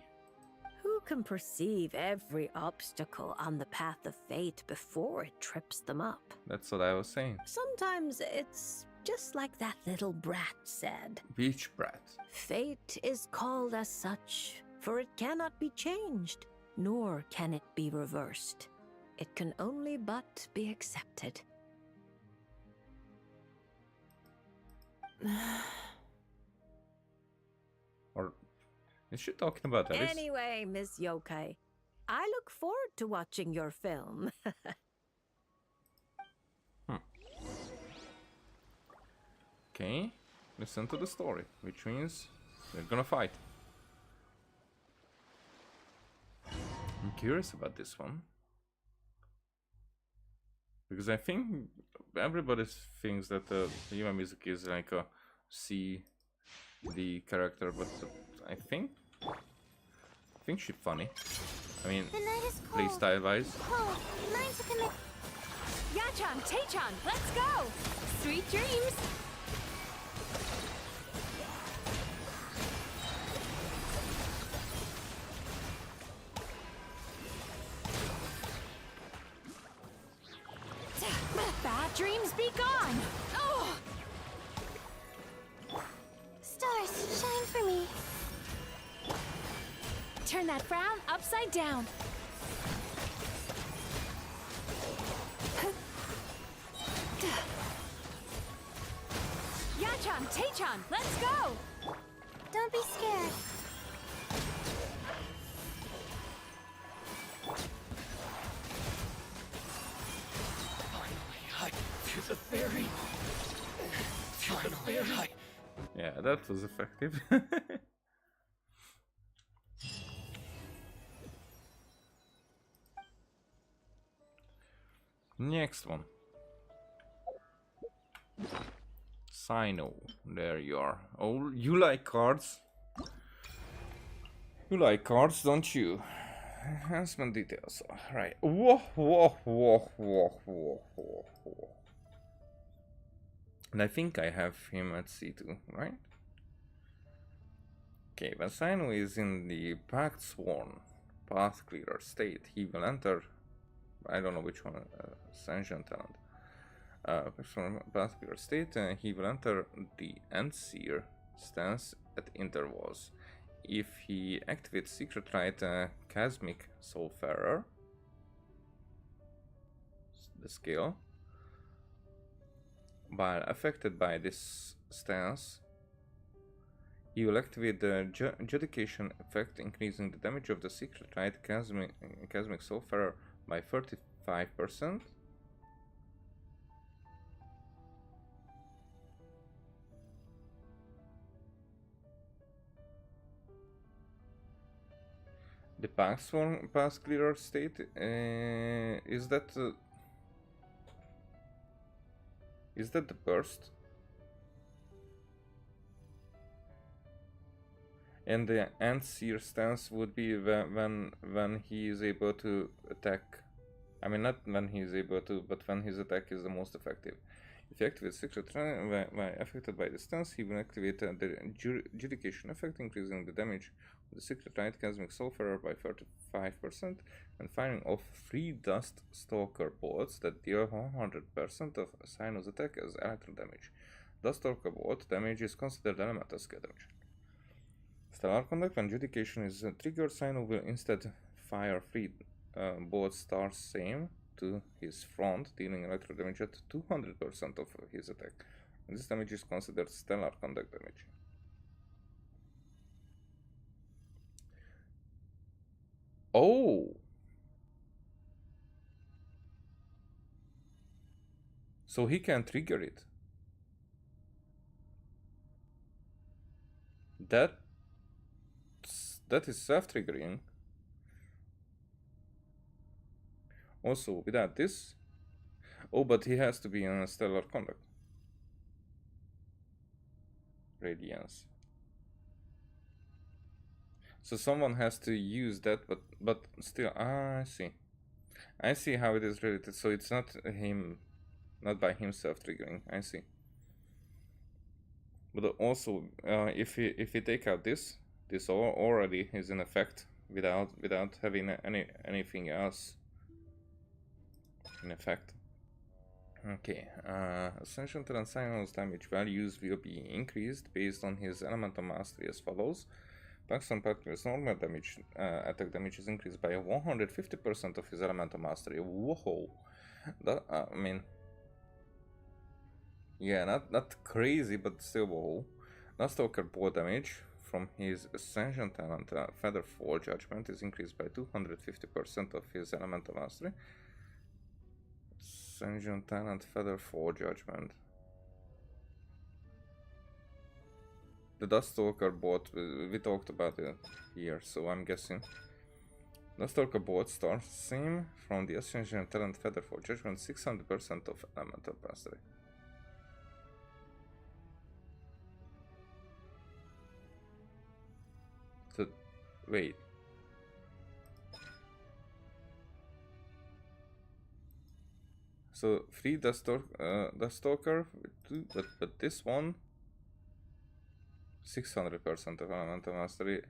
Who can perceive every obstacle on the path of fate before it trips them up? That's what I was saying. Sometimes it's just like that little brat said. Beach brat. Fate is called as such, for it cannot be changed, nor can it be reversed. It can only but be accepted. Or is she talking about Alice? Anyway, Miss Yokai, I look forward to watching your film. Okay, listen to the story, which means they're gonna fight. I'm curious about this one. Because I think everybody thinks that Yuma music is like a C, D character, but I think she's funny. I mean, The night is play cold. style wise. Cold. Mine's a commit. Yachan, Taechan, let's go! Sweet dreams! Bad dreams be gone! Oh! Stars, shine for me. Turn that frown upside down. Yachan, Taechan, let's go! Don't be scared. The fairy. Finally. Yeah, that was effective. Next one. Sino. There you are. Oh, you like cards? You like cards, don't you? Enhancement details. Right. Whoa, whoa, whoa, whoa, whoa, whoa, whoa. And I think I have him at C2, right? Okay, when Sino is in the Pact Sworn Path Clearer state, he will enter. I don't know which one, Ascension talent. From Path Clearer state, he will enter the Endseer stance at intervals. If he activates Secret Rite Cosmic Soulfarer, the skill, while affected by this stance, he will activate the Judication effect, increasing the damage of the Secret Rite Cosmic Soulfarer by 35%. The Path-Sworn Path Clearer state, is that the burst? And the Endseer stance would be when he is able to attack. I mean, not when he is able to, but when his attack is the most effective. If he activates Secret Rite when affected by the stance, he will activate the Judication effect, increasing the damage of the Secret Rite Cosmic Soulfarer by 35%, and firing off 3 Dust Stalker bullets that deal 100% of Sino's attack as electro damage. Dust Stalker bullet damage is considered elemental skill damage. Stellar Conduct, when Judication is triggered, Sino will instead fire 3 bullets star same to his front, dealing electro damage at 200% of his attack This damage is considered stellar contact damage. Oh! So he can trigger it. That is self-triggering. Also, without this... Oh, but he has to be in a stellar contact. Radiance. So someone has to use that, but still, I see. I see how it is related. So it's not him, not by himself triggering. I see. But also, if we take out this already is in effect without having anything else in effect. Okay, Ascension Talent Signal's damage values will be increased based on his elemental mastery as follows. Paxton Patrick's normal damage, attack damage is increased by 150% of his elemental mastery. Whoa! That, I mean... Yeah, not crazy, but still whoa. Durstalker bow damage from his Ascension Talent, Featherfall Judgment is increased by 250% of his elemental mastery. Ascension Talent, Featherfall Judgment. The Durstalker bot, we talked about it here, so I'm guessing. Durstalker bot starts same from the Ascension Talent, Featherfall Judgment, 600% of elemental mastery. So, wait. So 3 Durstalker, but this one 600% of elemental mastery,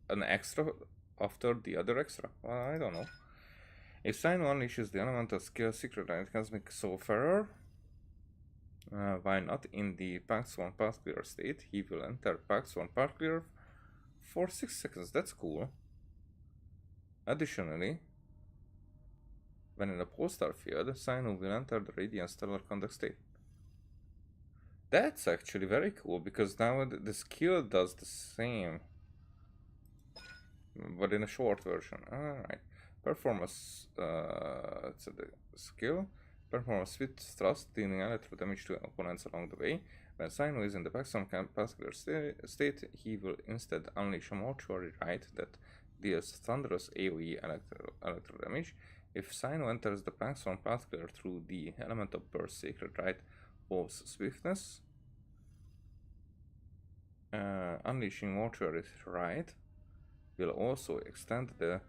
an extra after the other extra. Well, I don't know. If Sign 1 issues the elemental skill Secret Rite Cosmic Soulfarer, while not in the Pax 1 Path Clear state, he will enter Pax 1 Path Clear for 6 seconds. That's cool. Additionally, when in a Polestar field, Sino will enter the Radiant Stellar Contact state. That's actually very cool, because now the skill does the same, but in a short version. Alright. Performance, it's the skill. Perform swift thrust, dealing electro damage to opponents along the way. When Sino is in the Paxton Pascular state, he will instead unleash a mortuary rite that deals thunderous AoE electro damage. If Sino enters the Paxton Pascular through the Elemental Burst Sacred Rite of Swiftness, unleashing mortuary rite will also extend the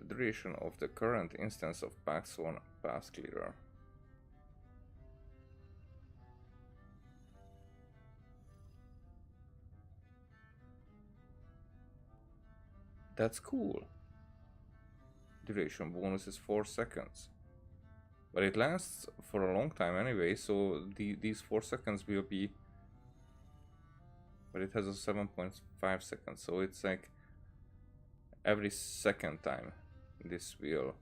duration of the current instance of Pax 1 Path Clearer. That's cool. Duration bonus is 4 seconds. But it lasts for a long time anyway, so these 4 seconds will be... But it has a 7.5 seconds, so it's like every second time this will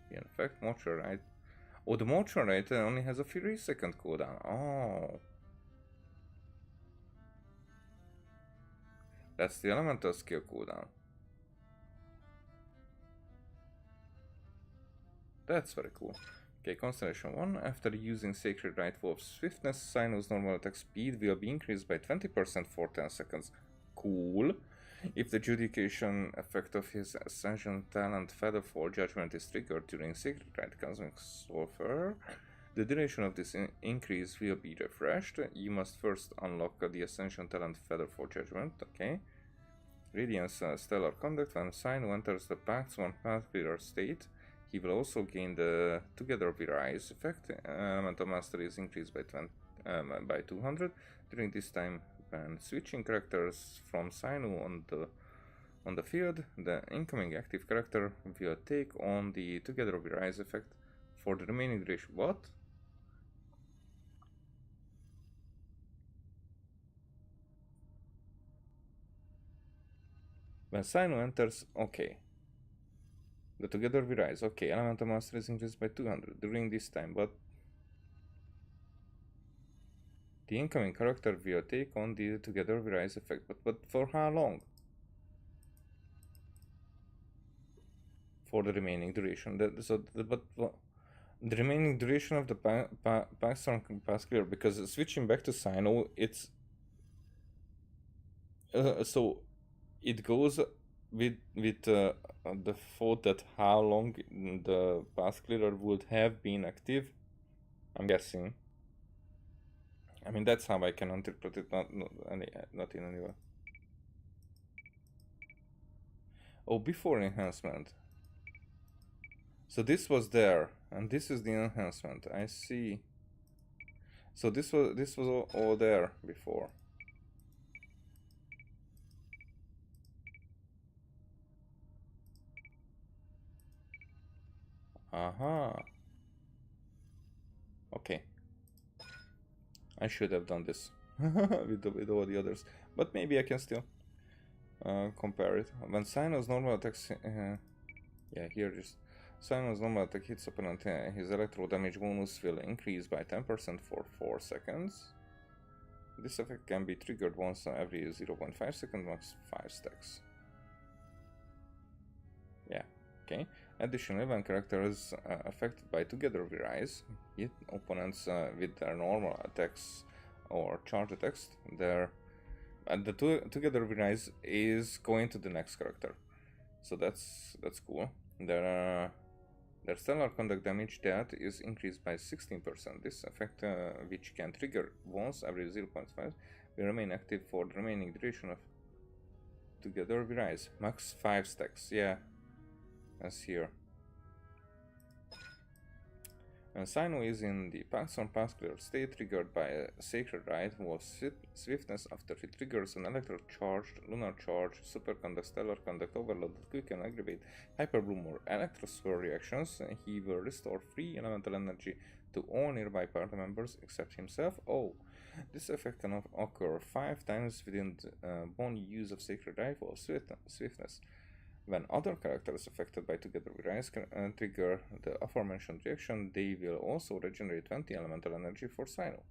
be in effect. Mortuary Rite. Oh, the Mortuary Rite only has a 3-second cooldown. Oh. That's the elemental skill cooldown. That's very cool. Okay, Constellation 1. After using Sacred Rite of Swiftness, Sino's normal attack speed will be increased by 20% for 10 seconds. Cool. If the adjudication effect of his Ascension Talent Featherfall Judgment is triggered during Sacred Rite Cosmic Soulfarer, the duration of this increase will be refreshed. You must first unlock the Ascension Talent Featherfall Judgment. Okay. Radiance Stellar Conduct. When Sino enters the Pax 1 Path Clearer state, he will also gain the Together We Rise effect. Elemental Mastery is increased by 200. During this time, when switching characters from Sino on the field, the incoming active character will take on the Together We Rise effect for the remaining duration. What? When Sino enters, okay. The Together We Rise, okay. Elemental Mastery is increased by 200 during this time, but The incoming character will take on the Together We Rise effect, but for how long? For the remaining duration. The remaining duration of the background pass clear, because switching back to Sino, it's so it goes with the thought that how long the path clearer would have been active. I'm guessing. I mean, that's how I can interpret it, not in any way. Oh, before enhancement. So this was there, and this is the enhancement. I see. So this was all there before. Aha. Okay. I should have done this with all the others, but maybe I can still compare it. When Sino's normal attacks, yeah, here just Sino's normal attack hits opponent, his electro damage bonus will increase by 10% for 4 seconds. This effect can be triggered once every 0.5 seconds, max 5 stacks. Yeah, okay. Additionally, when character is affected by Together We Rise, hit opponents with their normal attacks or charge attacks, the Together We Rise is going to the next character. So that's cool. Their stellar conduct damage that is increased by 16%. This effect, which can trigger once every 0.5, will remain active for the remaining duration of Together We Rise. Max 5 stacks, yeah. As here. When Sino is in the Paxson Pass Clear state triggered by a Sacred Rite of Swiftness after he triggers an Electro Charged, Lunar Charge, Superconduct, Stellar Conduct, Overloaded, Quick and Aggravate, Hyper Bloom or Electrosphere reactions, he will restore free elemental energy to all nearby party members except himself. Oh, this effect can occur 5 times within one use of Sacred Rite or Swiftness. When other characters affected by Together We Rise can trigger the aforementioned reaction, they will also regenerate 20 elemental energy for Sino.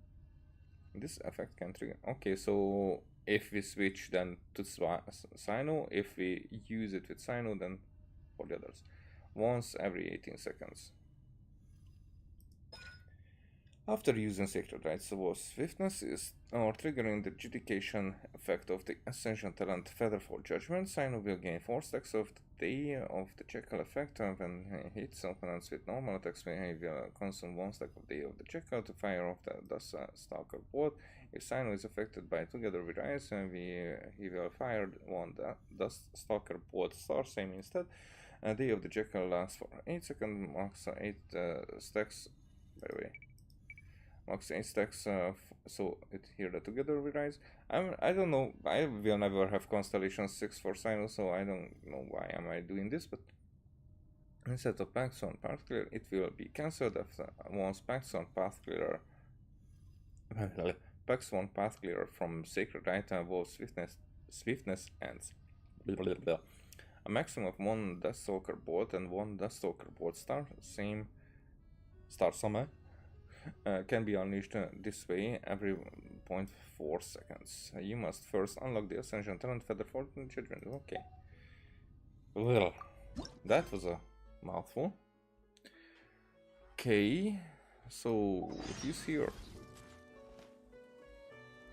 This effect can trigger. Okay, so if we switch then to Sino, if we use it with Sino, then for the others. Once every 18 seconds. After using Sacred Rites of Swiftness or triggering the adjudication effect of the Ascension talent Featherfall Judgment, Sino will gain 4 stacks of the Day of the Jackal effect. When he hits opponents with normal attacks, he will consume 1 stack of Day of the Jackal to fire off the Dust Stalker board. If Sino is affected by Together We Rise, he will fire 1 Dust Stalker board star same instead. Day of the Jackal lasts for 8 seconds, max 8 stacks, by the way. Max 8 stacks, so it here the Together We Rise. I don't know, I will never have Constellation 6 for Sino, so I don't know why am I doing this, but instead of Paxson Path Clear, it will be cancelled after once Paxson Path Clearer Paxson Path Clearer from Sacred Rite of Swiftness ends. A maximum of 1 Deathstalker board and 1 Deathstalker board star summon can be unleashed this way every 0.4 seconds. You must first unlock the Ascension talent Featherfall Judgment. Okay. Well, that was a mouthful. Okay, so he's here.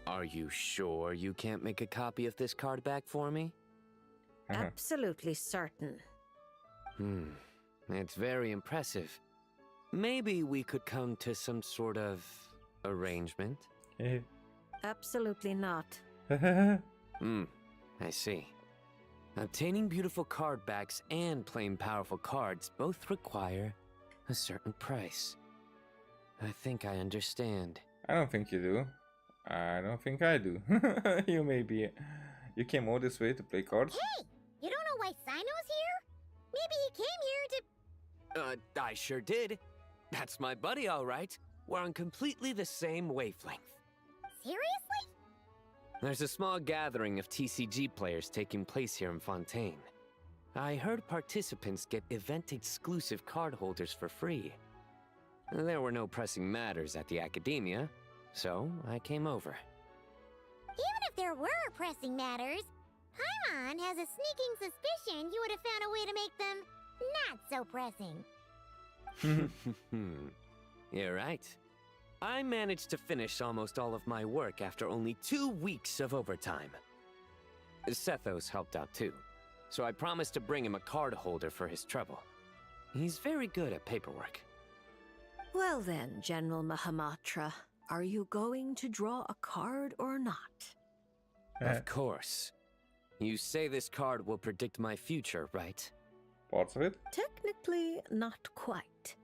Are you sure you can't make a copy of this card back for me? Absolutely certain. It's very impressive. Maybe we could come to some sort of arrangement? Absolutely not. I see. Obtaining beautiful card backs and playing powerful cards both require a certain price. I think I understand. I don't think you do. I don't think I do. You came all this way to play cards? Hey! You don't know why Sino's here? Maybe he came here to... I sure did. That's my buddy, all right. We're on completely the same wavelength. Seriously? There's a small gathering of TCG players taking place here in Fontaine. I heard participants get event-exclusive card holders for free. There were no pressing matters at the Academia, So I came over. Even if there were pressing matters, Paimon has a sneaking suspicion you would have found a way to make them not so pressing. You're right. I managed to finish almost all of my work after only 2 weeks of overtime. Sethos helped out too, so I promised to bring him a card holder for his trouble. He's very good at paperwork. Well then, General Mahamatra, are you going to draw a card or not? Of course. You say this card will predict my future, right? Parts of it? Technically, not quite.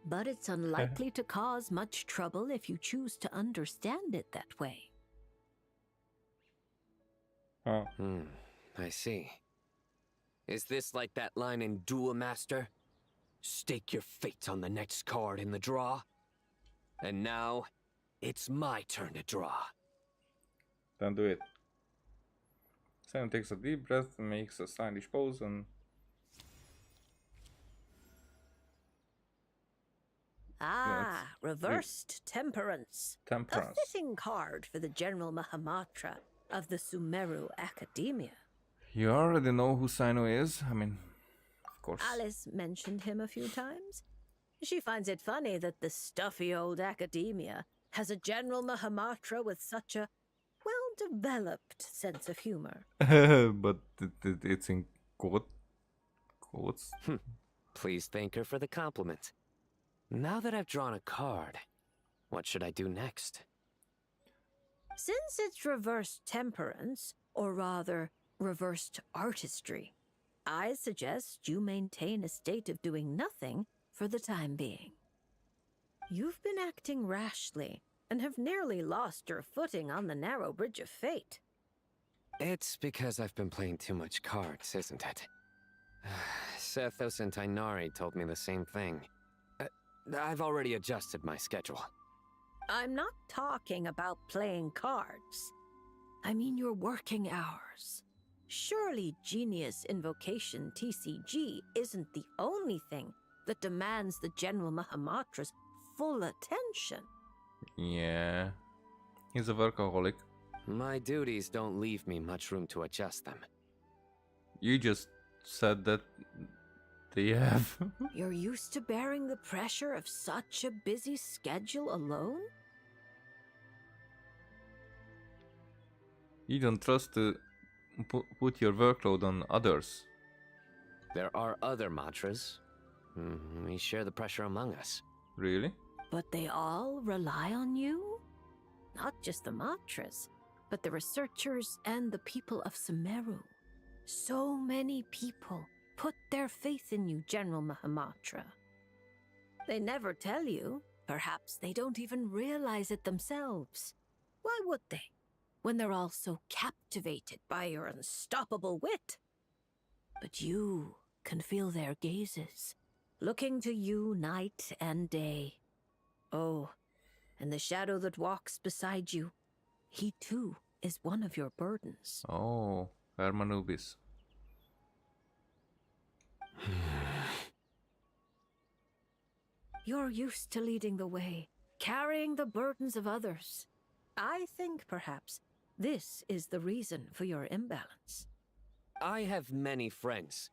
But it's unlikely to cause much trouble if you choose to understand it that way. Oh. I see. Is this like that line in Duel Master? Stake your fate on the next card in the draw? And now, it's my turn to draw. Then do it. Sam takes a deep breath, makes a stylish pose, and Reversed Temperance. Temperance. A fitting card for the General Mahamatra of the Sumeru Academia. You already know who Sino is. I mean, of course. Alice mentioned him a few times. She finds it funny that the stuffy old academia has a General Mahamatra with such a well-developed sense of humor. But it's in quotes. Please thank her for the compliment. Now that I've drawn a card, what should I do next? Since it's reversed temperance, or rather, reversed artistry, I suggest you maintain a state of doing nothing for the time being. You've been acting rashly, and have nearly lost your footing on the narrow bridge of fate. It's because I've been playing too much cards, isn't it? Sethos and Tainari told me the same thing. I've already adjusted my schedule. I'm not talking about playing cards. I mean your working hours. Surely Genius Invocation TCG isn't the only thing that demands the General Mahamatra's full attention. Yeah. He's a workaholic. My duties don't leave me much room to adjust them. You just said that they have. You're used to bearing the pressure of such a busy schedule alone? You don't trust to put your workload on others. There are other matras. We share the pressure among us. Really? But they all rely on you? Not just the matras, but the researchers and the people of Sumeru. So many people put their faith in you, General Mahamatra. They never tell you. Perhaps they don't even realize it themselves. Why would they, when they're all so captivated by your unstoppable wit? But you can feel their gazes, looking to you night and day. Oh, and the shadow that walks beside you, he too is one of your burdens. Oh, Hermanubis. You're used to leading the way, carrying the burdens of others. I think, perhaps, this is the reason for your imbalance. I have many friends.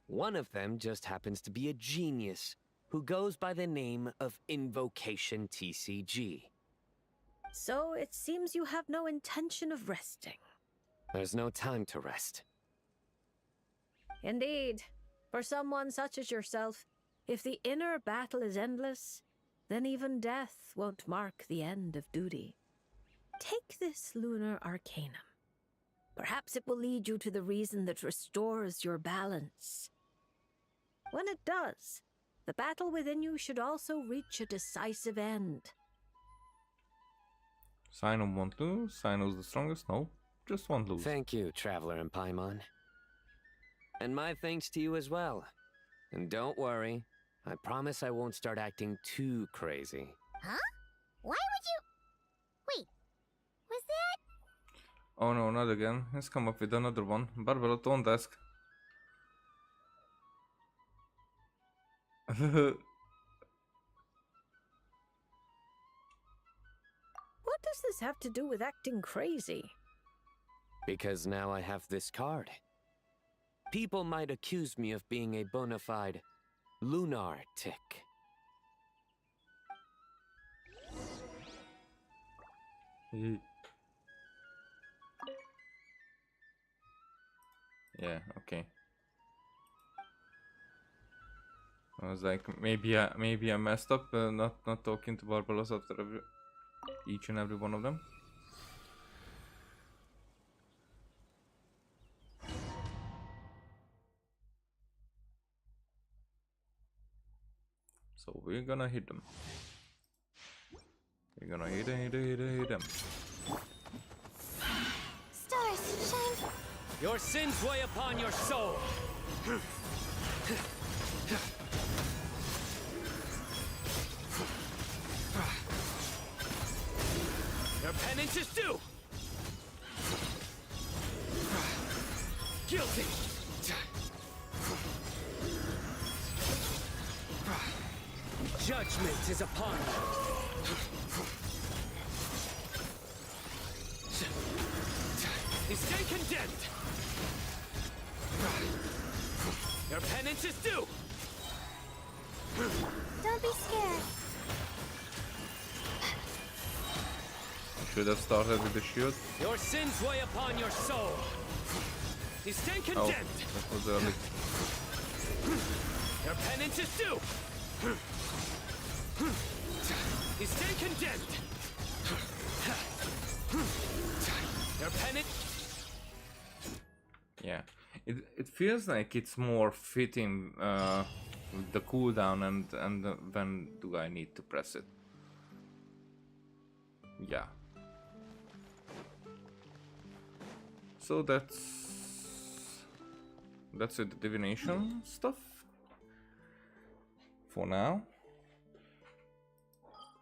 One of them just happens to be a genius who goes by the name of Invocation TCG. So it seems you have no intention of resting. There's no time to rest. Indeed. For someone such as yourself, if the inner battle is endless, then even death won't mark the end of duty. Take this lunar arcanum. Perhaps it will lead you to the reason that restores your balance. When it does, the battle within you should also reach a decisive end. Sino won't lose. Sino's the strongest. No, just won't lose. Thank you, Traveler and Paimon. And my thanks to you as well. And don't worry, I promise I won't start acting too crazy. Huh? Why would you... Wait, was that... Oh no, not again. Let's come up with another one. Barbara, don't ask. What What does this have to do with acting crazy? Because now I have this card. People might accuse me of being a bona fide lunatic. Yeah, okay. I was like, maybe I messed up, not talking to Barbaros after each and every one of them. So we're gonna hit them. We're gonna hit them. Stars, shine. Your sins weigh upon your soul. Your penance is due. Guilty. Judgment is upon you. You stand condemned. Your penance is due. Don't be scared. Should have started with the shield. Your sins weigh upon your soul. You stand Oh, condemned. that was early. Your penance is due. You stand condemned. Your penance. Yeah, it feels like it's more fitting with the cooldown and when do I need to press it? Yeah. So that's it, the divination stuff for now,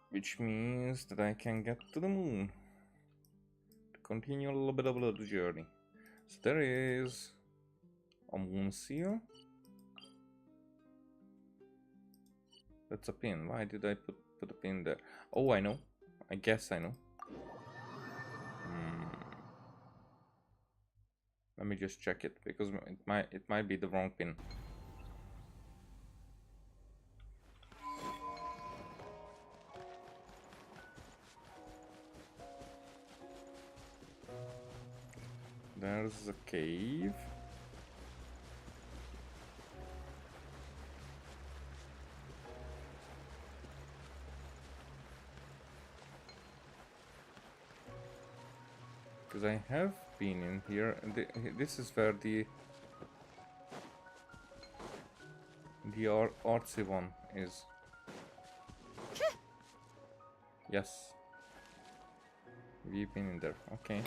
which means that I can get to the moon to continue a little bit of the journey. So there is a moon seal. That's a pin. Why did I put a pin there? Oh, I know. I guess I know. Let me just check it because it might be the wrong pin. There's a cave. Because I have been in here, and this is where the artsy one is. Yes. We've been in there. Okay.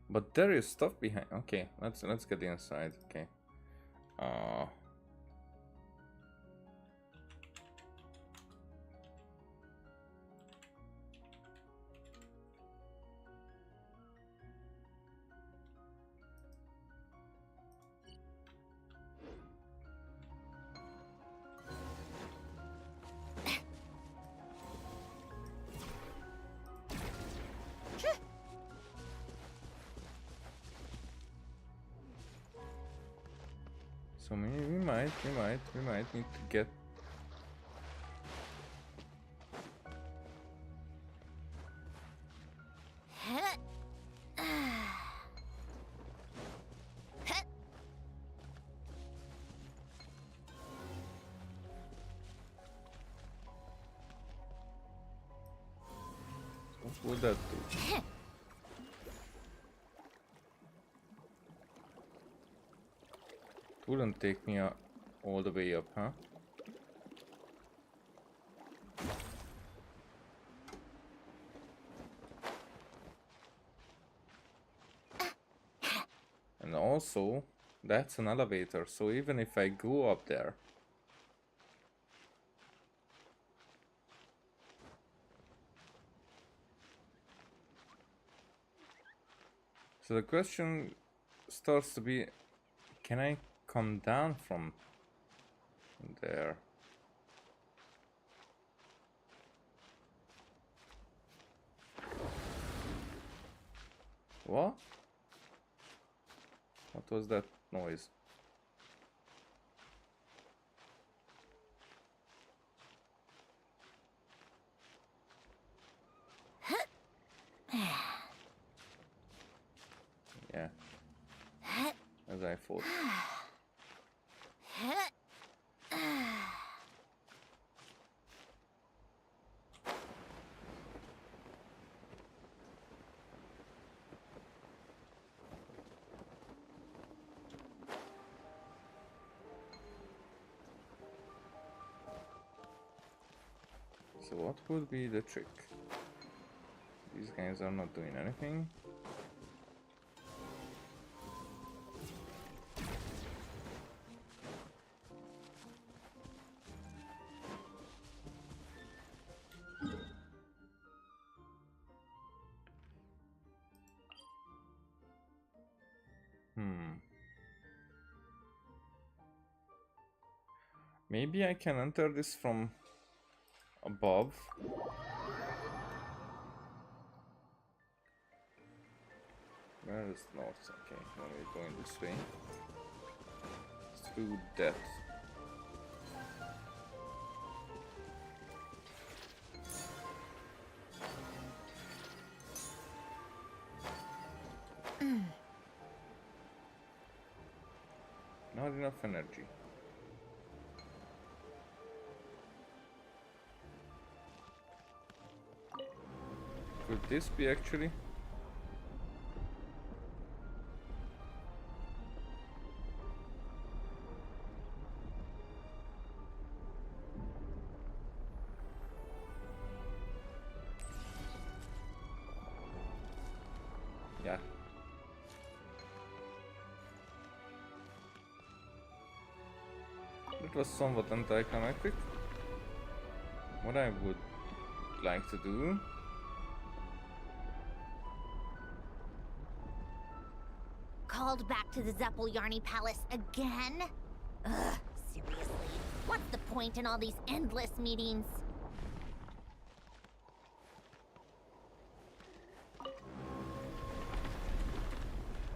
But there is stuff behind. Okay, let's get inside. Okay. So maybe we might need to get. What would that do? It wouldn't take me all the way up, huh? And also, that's an elevator, so even if I go up there, So the question starts to be, can I come down from there? What? What was that noise? Yeah, as I thought. So what would be the trick? These guys are not doing anything. Maybe I can enter this from above. Where is north? Okay, when we're going this way. Through that. Not enough energy. Could this be actually? Yeah. It was somewhat anticlimactic. What I would like to do Called back to the Zeppel-Yarny Palace again? Ugh, seriously. What's the point in all these endless meetings?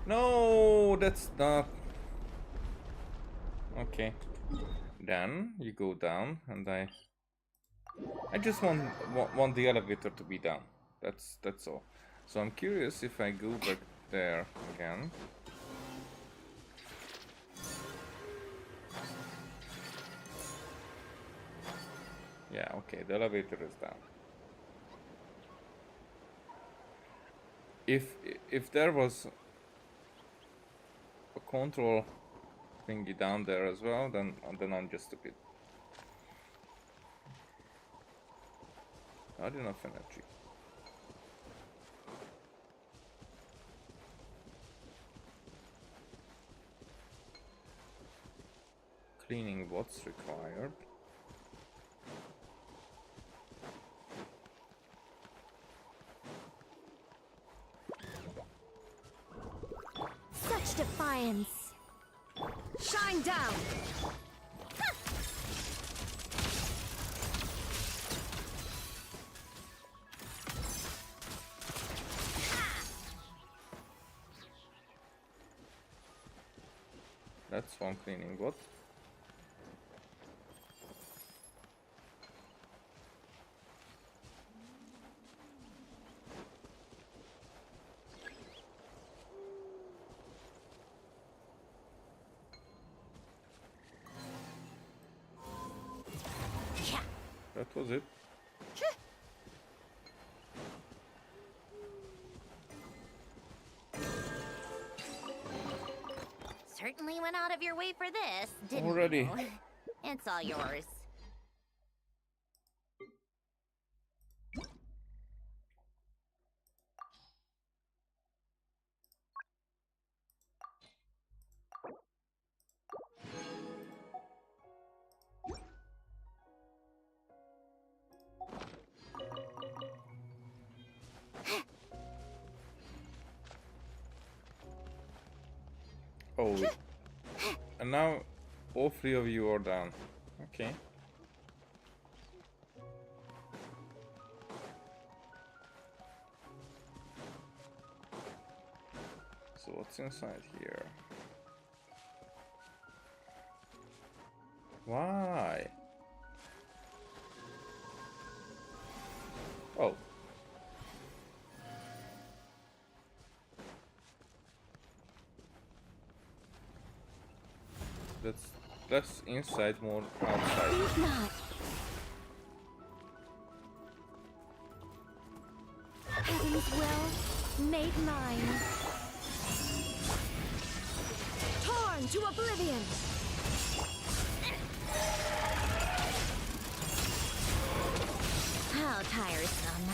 No, that's not. Okay. Then you go down, and I just want the elevator to be down. That's all. So I'm curious if I go back there again. Yeah, okay, the elevator is down. If there was a control thingy down there as well, then I'm just stupid. Not enough energy. Cleaning what's required. Such defiance! Shine down! That's one cleaning what? That was it. Certainly went out of your way for this, didn't Already. you? It's all yours. Oh, and now all three of you are down. Okay. So what's inside here? Why? Oh. That's less inside, more outside. Think not. Heaven's will made mine. Torn to oblivion. How tiresome.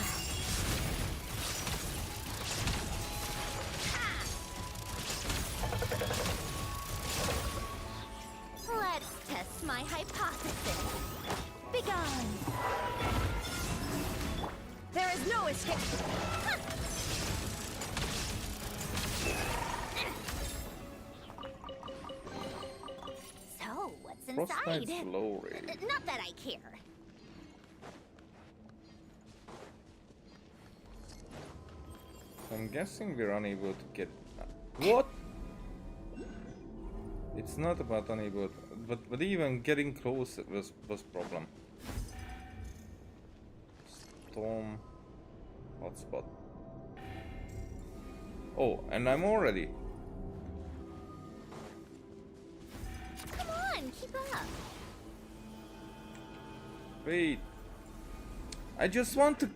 Let's test my hypothesis. Begone. There is no escape. So, what's inside? Frostnight's glory. Not that I care. I'm guessing we're unable to get... What? It's not about unable, but even getting close was problem. Storm hotspot. Oh, and I'm already. Come on, keep up. Wait. I just want to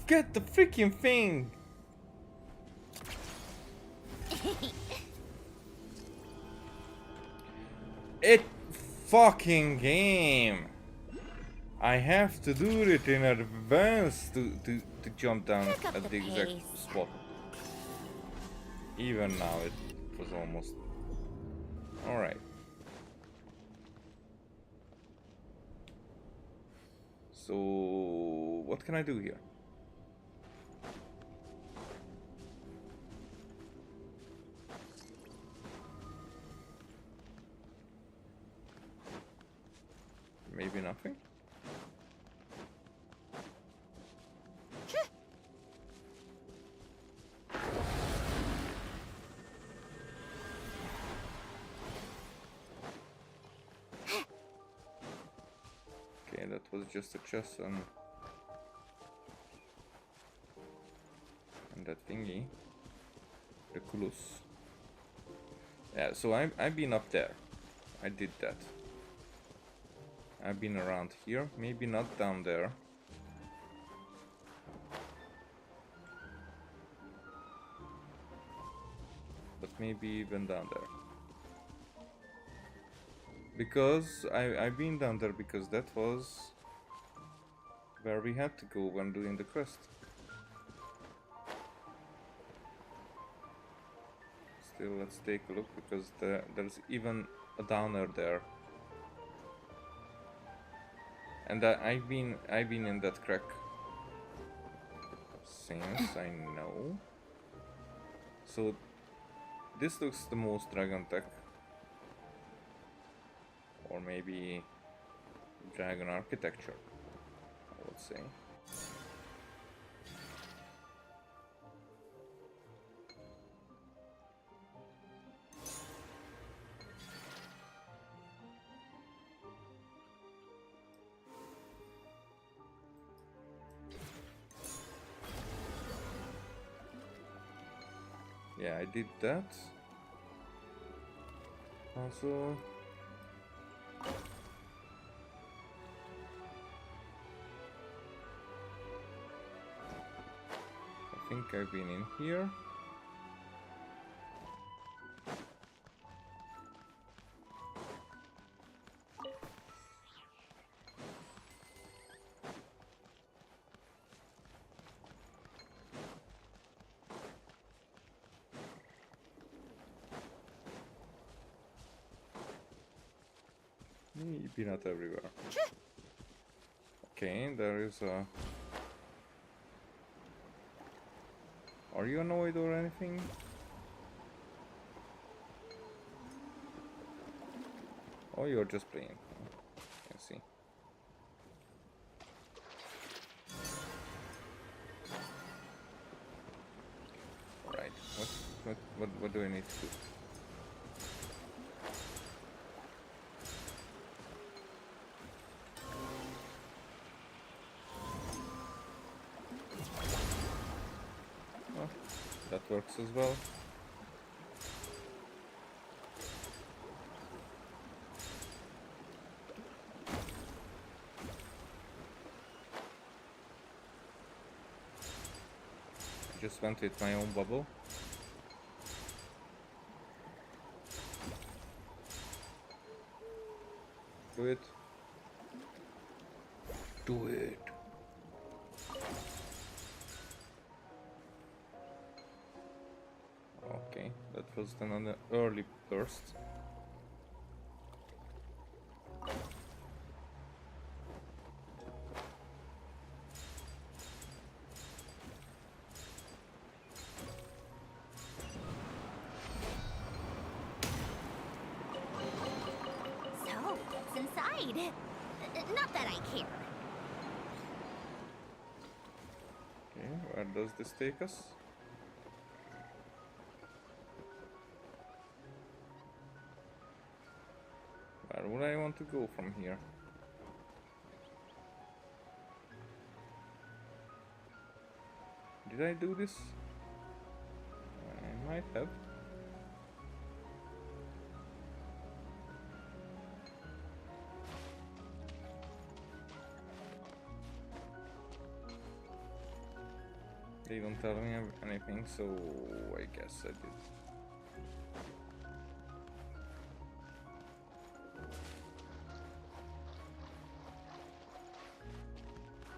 get the freaking thing. It fucking game. I have to do it in advance to jump down at the exact spot. Even now it was almost. Alright. So what can I do here? Maybe nothing? Okay, that was just a chest and that thingy. Reculus. Yeah, so I've been up there. I did that. I've been around here, maybe not down there. But maybe even down there. Because I've been down there because that was where we had to go when doing the quest. Still, let's take a look because there's even a downer there. And I've been in that crack since I know. So this looks the most dragon tech, or maybe dragon architecture, I would say. Yeah, I did that. Also, I think I've been in here. Maybe not everywhere. Okay, there is a... Are you annoyed or anything? Oh, you're just playing. I see. Right. What do I need to do? Oh, that works as well. Just went with my own bubble. Do it. Do it. Okay, that was then an early burst. So, what's inside? Not that I care. Okay, where does this take us? Where would I want to go from here? Did I do this? I might have. They don't tell me anything, so I guess I did.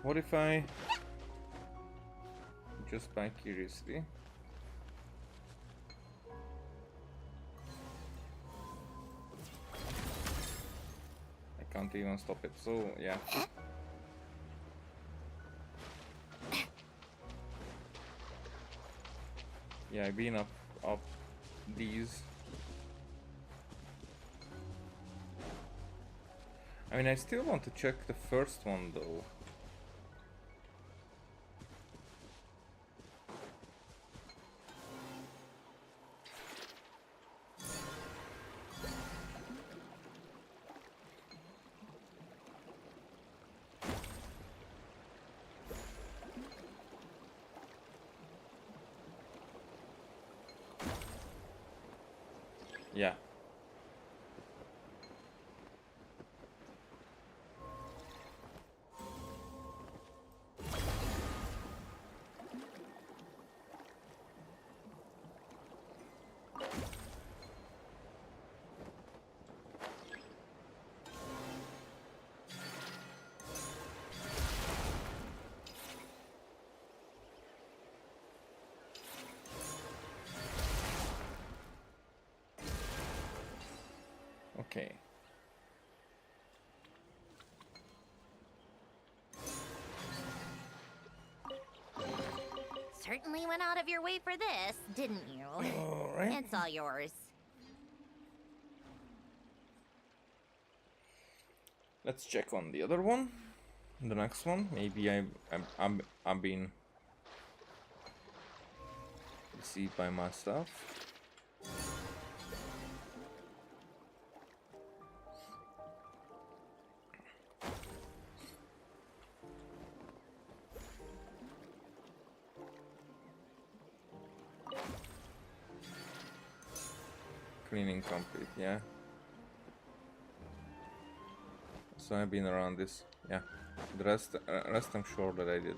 What if I just by curiosity I can't even stop it, so yeah. Yeah, I've been up these. I mean, I still want to check the first one though. Yeah. Okay. Certainly went out of your way for this, didn't you? All right. It's all yours. Let's check on the other one. The next one. Maybe I'm being deceived by my stuff. Cleaning complete, yeah. So I've been around this, yeah. The rest I'm sure that I did.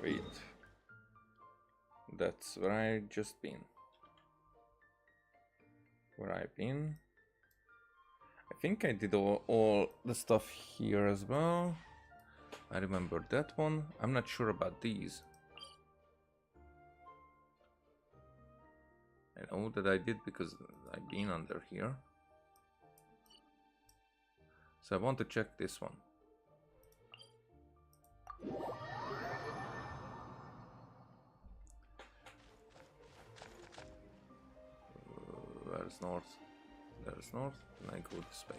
Wait. That's where I just been. Where I've been. I think I did all the stuff here as well. I remember that one. I'm not sure about these. I know that I did because I've been under here. So I want to check this one. There's north. There's north, and I go this way.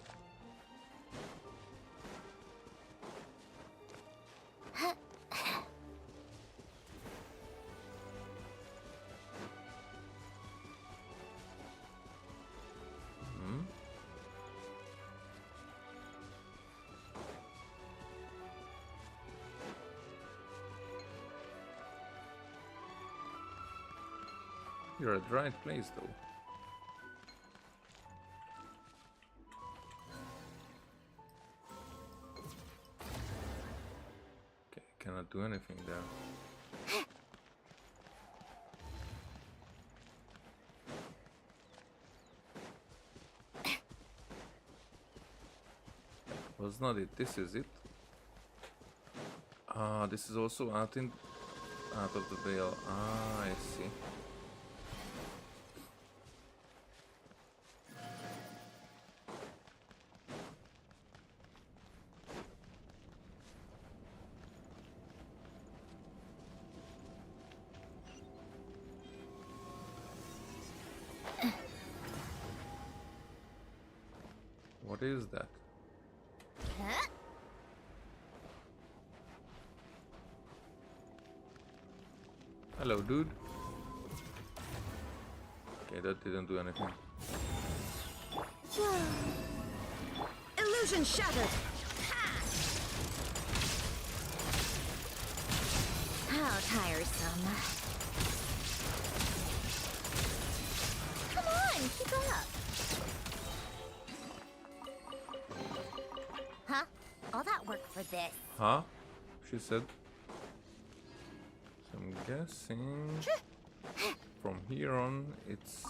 You're at the right place, though. Okay, cannot do anything there. Was not it. This is it. Ah, this is also out of the veil. Ah, I see. What is that? Hello, dude. Okay, that didn't do anything. Illusion shattered! How tiresome. Come on, keep up. Huh? All that work for this. Huh? She said. So I'm guessing from here on it's...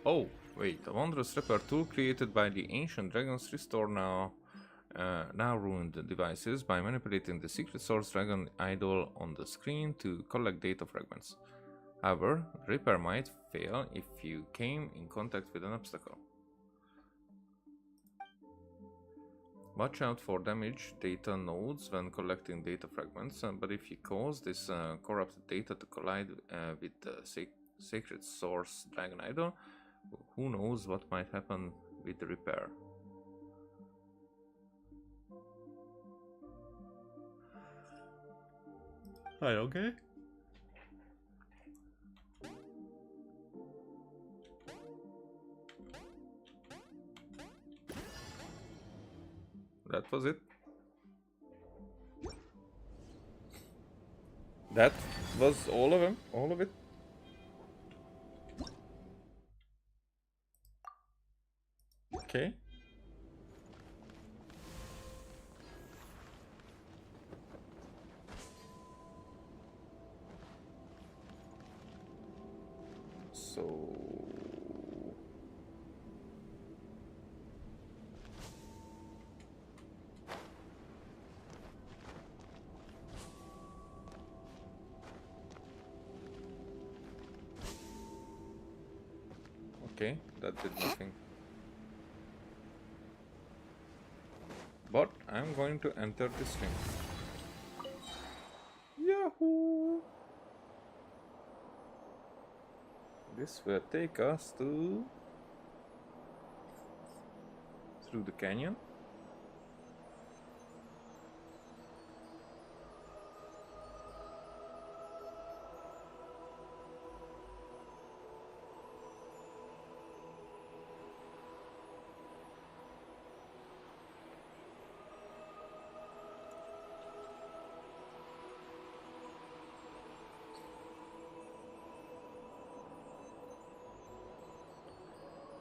Oh, wait. A wondrous repair tool created by the ancient dragons restore now ruined devices by manipulating the secret source dragon idol on the screen to collect data fragments. However, repair might fail if you came in contact with an obstacle. Watch out for damaged data nodes when collecting data fragments, but if you cause this corrupted data to collide with the sacred source dragon idol, who knows what might happen with the repair. Hi, okay? That was it. That was all of them? All of it? Okay. So... Okay, that did nothing. But I'm going to enter this ring. Yahoo! This will take us to... through the canyon.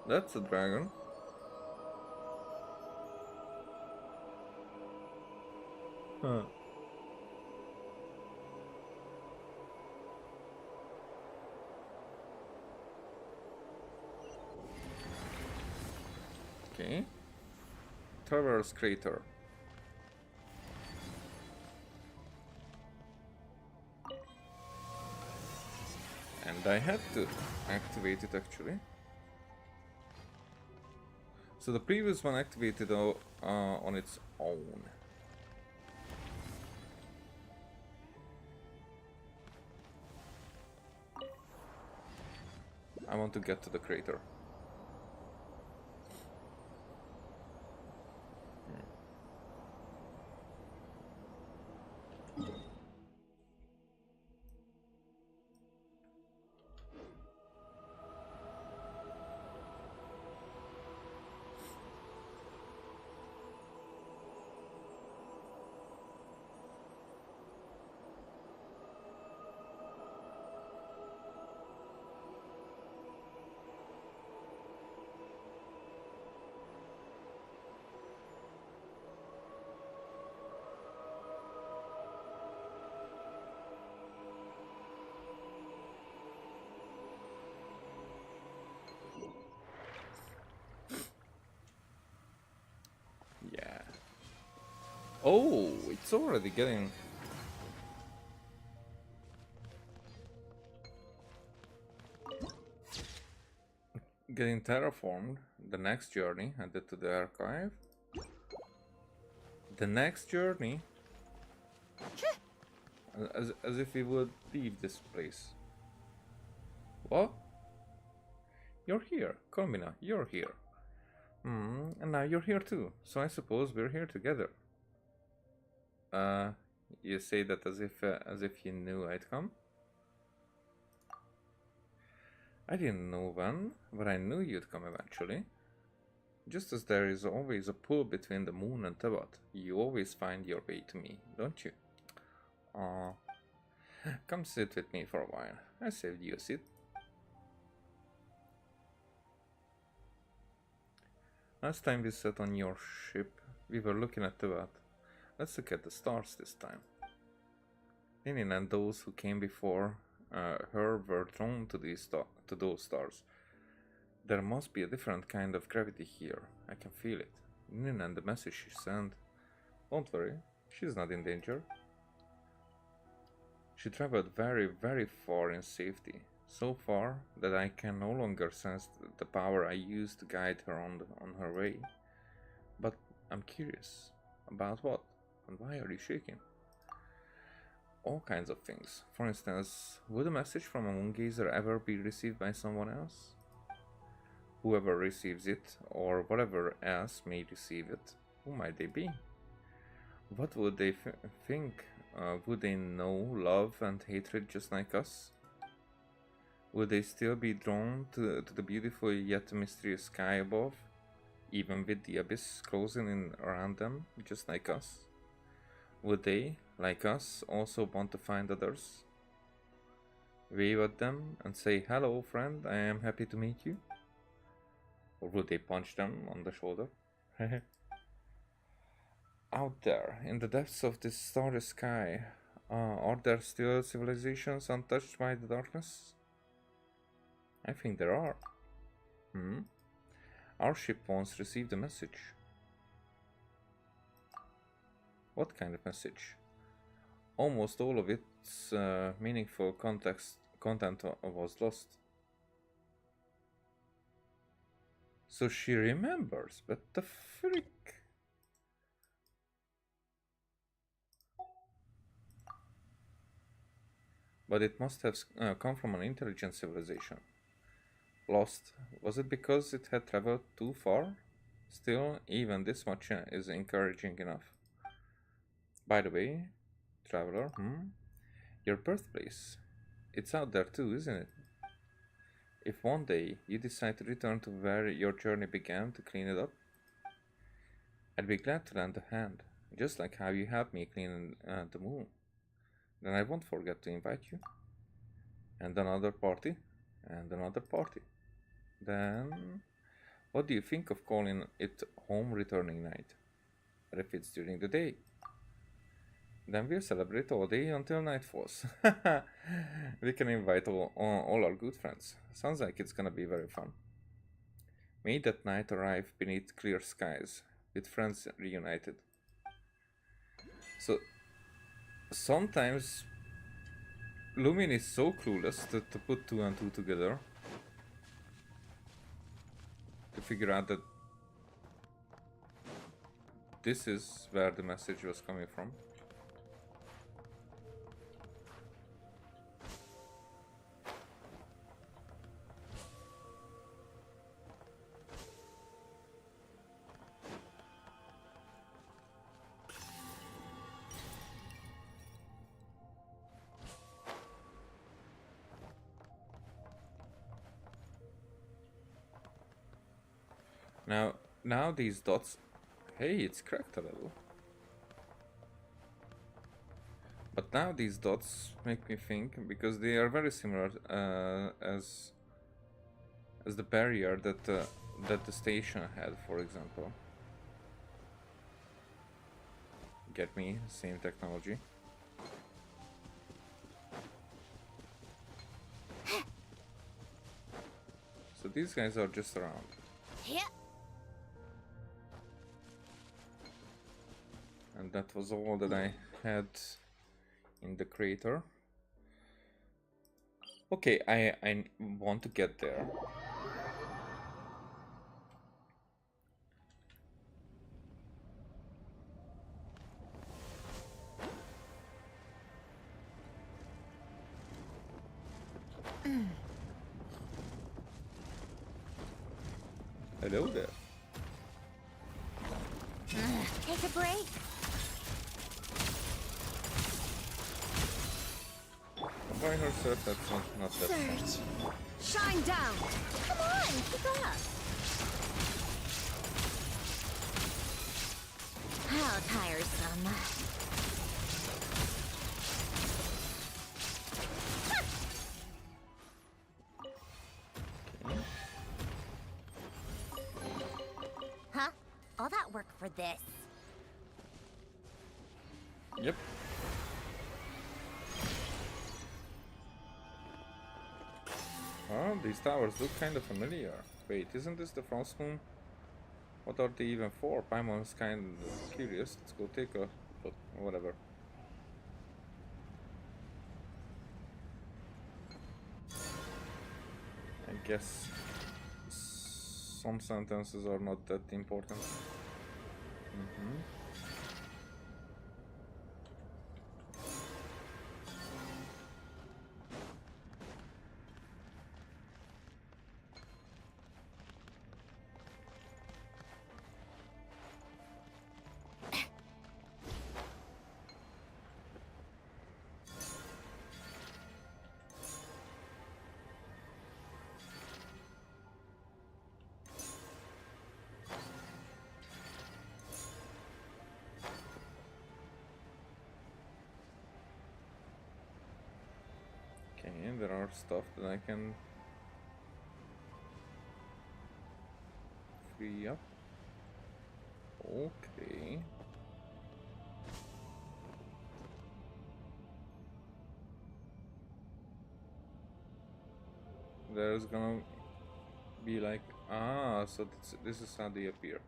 That's a dragon. Huh. Okay. Traverse crater. And I had to activate it actually. So the previous one activated on its own. I want to get to the crater. Yeah. Oh, it's already getting terraformed. The next journey added to the archive. The next journey, as if we would leave this place. What? You're here, Colmina. You're here. And now you're here too. So I suppose we're here together. You say that as if you knew I'd come. I didn't know when, but I knew you'd come eventually. Just as there is always a pull between the moon and Tebet, you always find your way to me, don't you? Aw. Come sit with me for a while. I saved you a seat. Last time we sat on your ship, we were looking at Tebet. Let's look at the stars this time. Linin and those who came before her were drawn to those stars. There must be a different kind of gravity here. I can feel it. Linin and the message she sent. Don't worry, she's not in danger. She traveled very, very far in safety. So far that I can no longer sense the power I used to guide her on her way. But I'm curious. About what? And why are you shaking? All kinds of things. For instance, would a message from a moongazer ever be received by someone else? Whoever receives it, or whatever else may receive it, who might they be? What would they think? Would they know love and hatred just like us? Would they still be drawn to the beautiful yet mysterious sky above, even with the abyss closing in around them, just like us? Would they, like us, also want to find others? Wave at them and say, "Hello, friend, I am happy to meet you"? Or would they punch them on the shoulder? Out there, in the depths of this starry sky, are there still civilizations untouched by the darkness? I think there are. Our ship once received a message. What kind of message? Almost all of its meaningful content was lost. So she remembers, but the frick? But it must have come from an intelligent civilization. Lost. Was it because it had traveled too far? Still, even this much is encouraging enough. By the way, traveler, your birthplace. It's out there too, isn't it? If one day you decide to return to where your journey began to clean it up, I'd be glad to lend a hand, just like how you helped me clean the moon. Then I won't forget to invite you. And another party, and another party. Then, what do you think of calling it home returning night? Or if it's during the day? Then we'll celebrate all day until night falls. We can invite all our good friends. Sounds like it's gonna be very fun. May that night arrive beneath clear skies, with friends reunited. So, sometimes Lumin is so clueless to put 2 and 2 together. To figure out that this is where the message was coming from. Now these dots. Hey, it's cracked a little. But now these dots make me think, because they are very similar as the barrier that the station had, for example. Get me? Same technology. So these guys are just around. Yeah. And that was all that I had in the crater. Okay, I want to get there. Hello there. Take a break. By herself, that's not that fun. Surge. Shine down. Come on, keep up. How tiresome. Huh? All that work for this? Yep. Oh, these towers look kind of familiar. Wait, isn't this the frost moon? What are they even for? Paimon's kind of curious. Let's go take a look. Whatever. I guess some sentences are not that important. Okay, there are stuff that I can free up. Okay. There's gonna be like, so this is how they appear.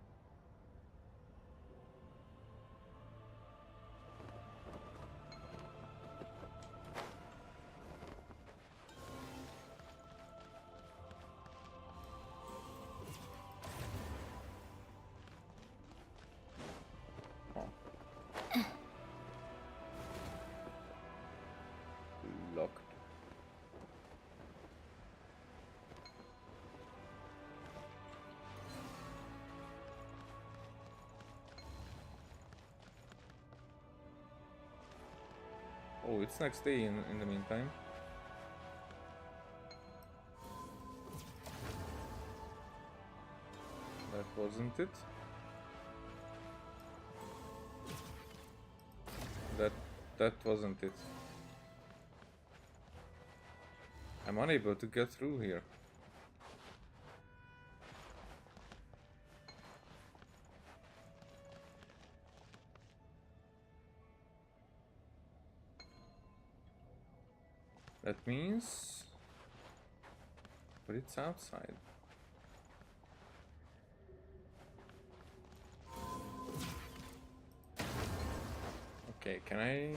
Locked. Oh, it's next day in the meantime. That wasn't it. That wasn't it. I'm unable to get through here. That means... But it's outside. Okay, can I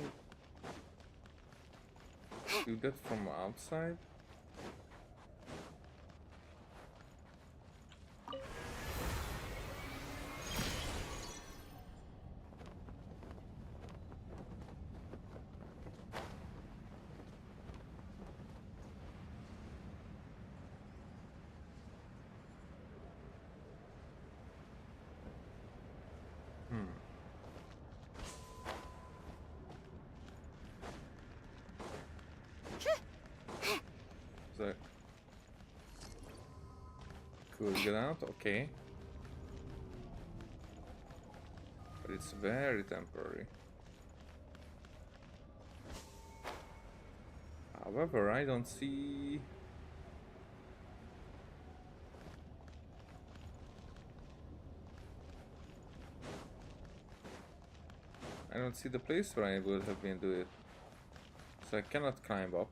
do that from outside? So, cool, get out, okay. it's very temporary. However, I don't see... I don't see the place where I would have been do it. So I cannot climb up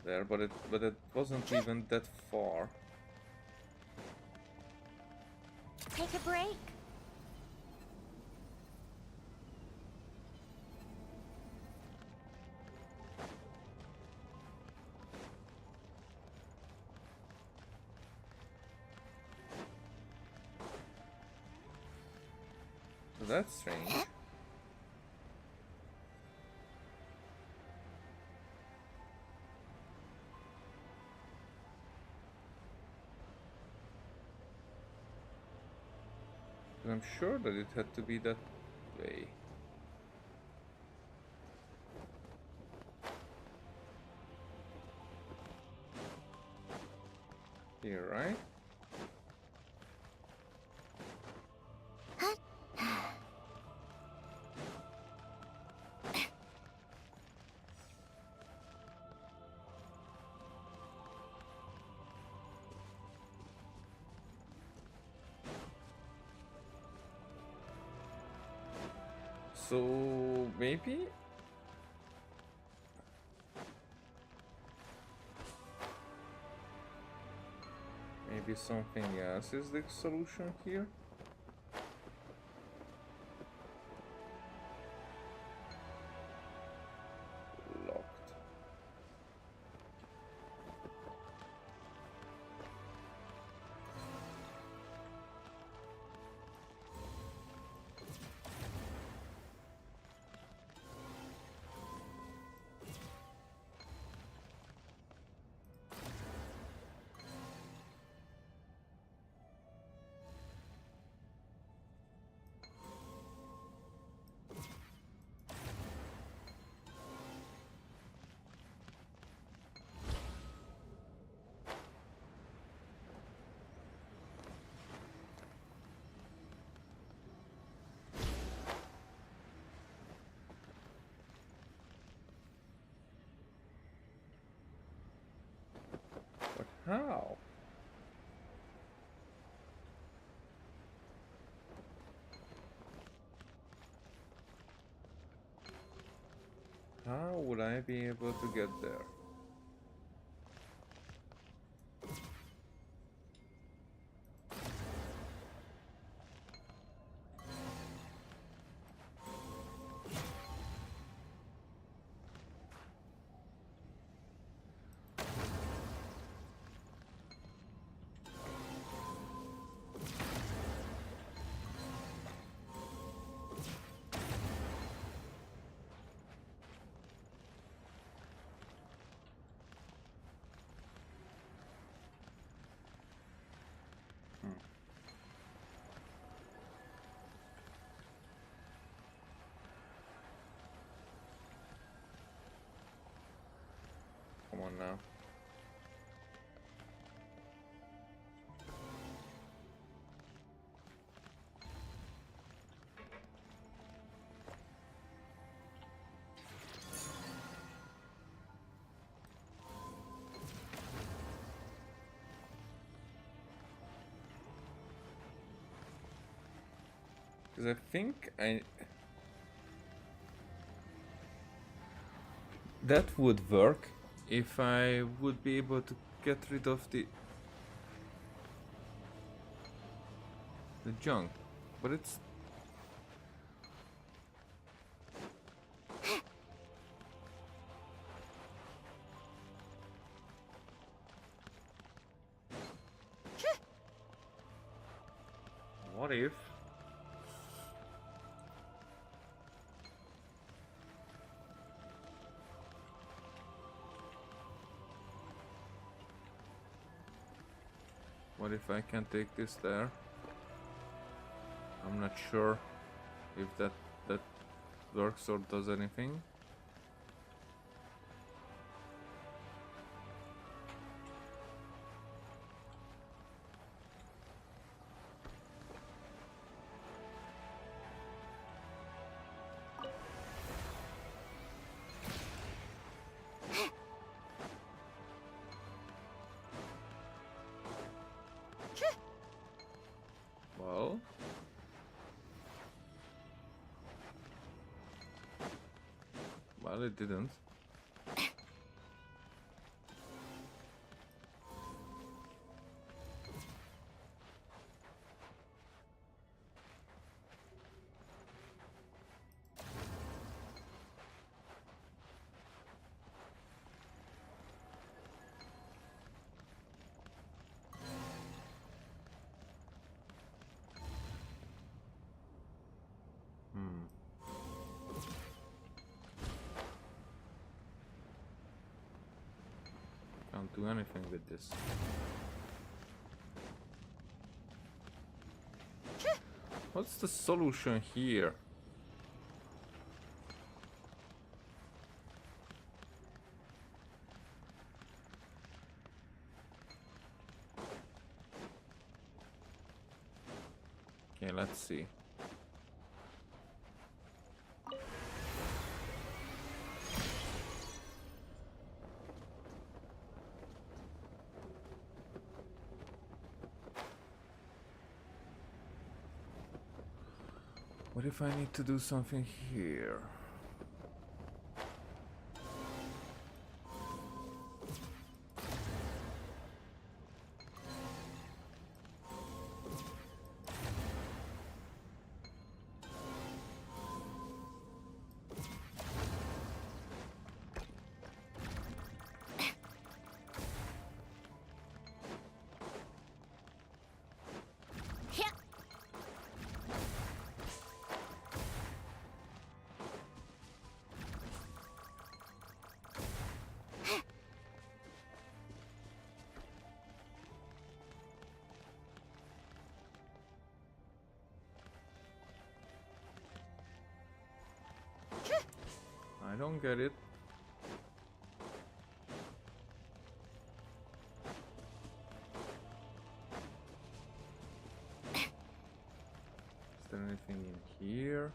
there, but it wasn't even that far. Take a break. So that's strange. But I'm sure that it had to be that way. Here, right? So maybe something else is the solution here. Locked. But how? How would I be able to get there? Come on now. Because I think that would work if I would be able to get rid of the junk, but it's what if I can take this there? I'm not sure if that works or does anything. Well, it didn't. Can't do anything with this. What's the solution here? Okay, let's see. What if I need to do something here? I don't get it. Is there anything in here?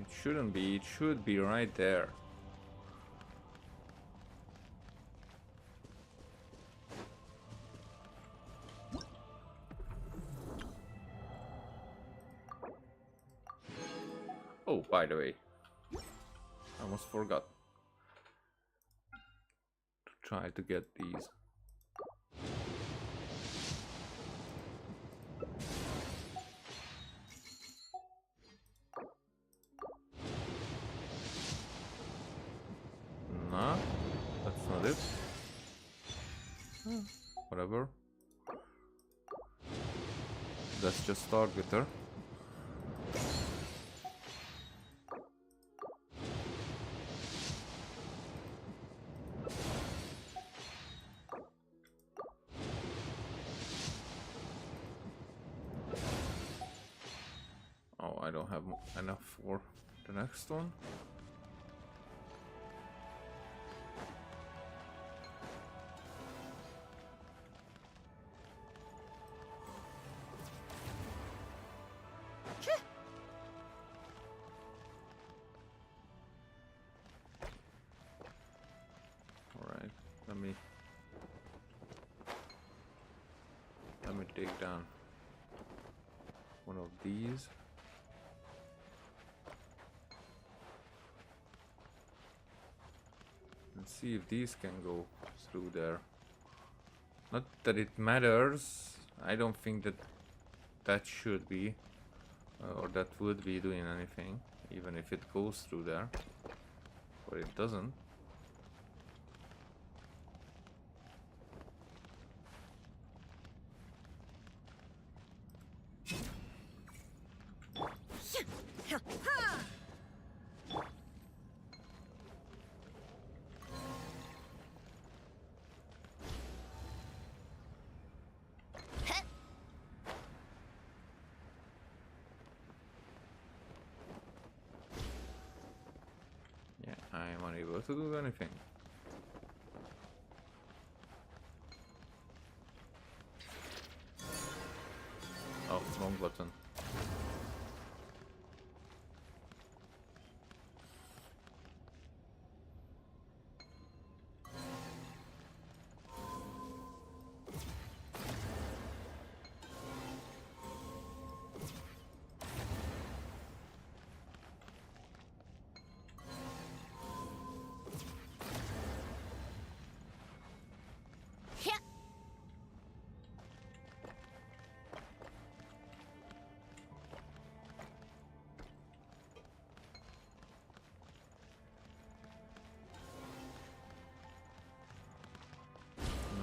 It shouldn't be. It should be right there. Oh, by the way, I almost forgot to try to get these. Nah, that's not it. Whatever. Let's just start with her. Oh, I don't have enough for the next one. Alright, let me take down one of these. And see if these can go through there. Not that it matters. I don't think that that should be or that would be doing anything, even if it goes through there, but it doesn't. Yeah, I am unable to do anything. Oh, wrong button.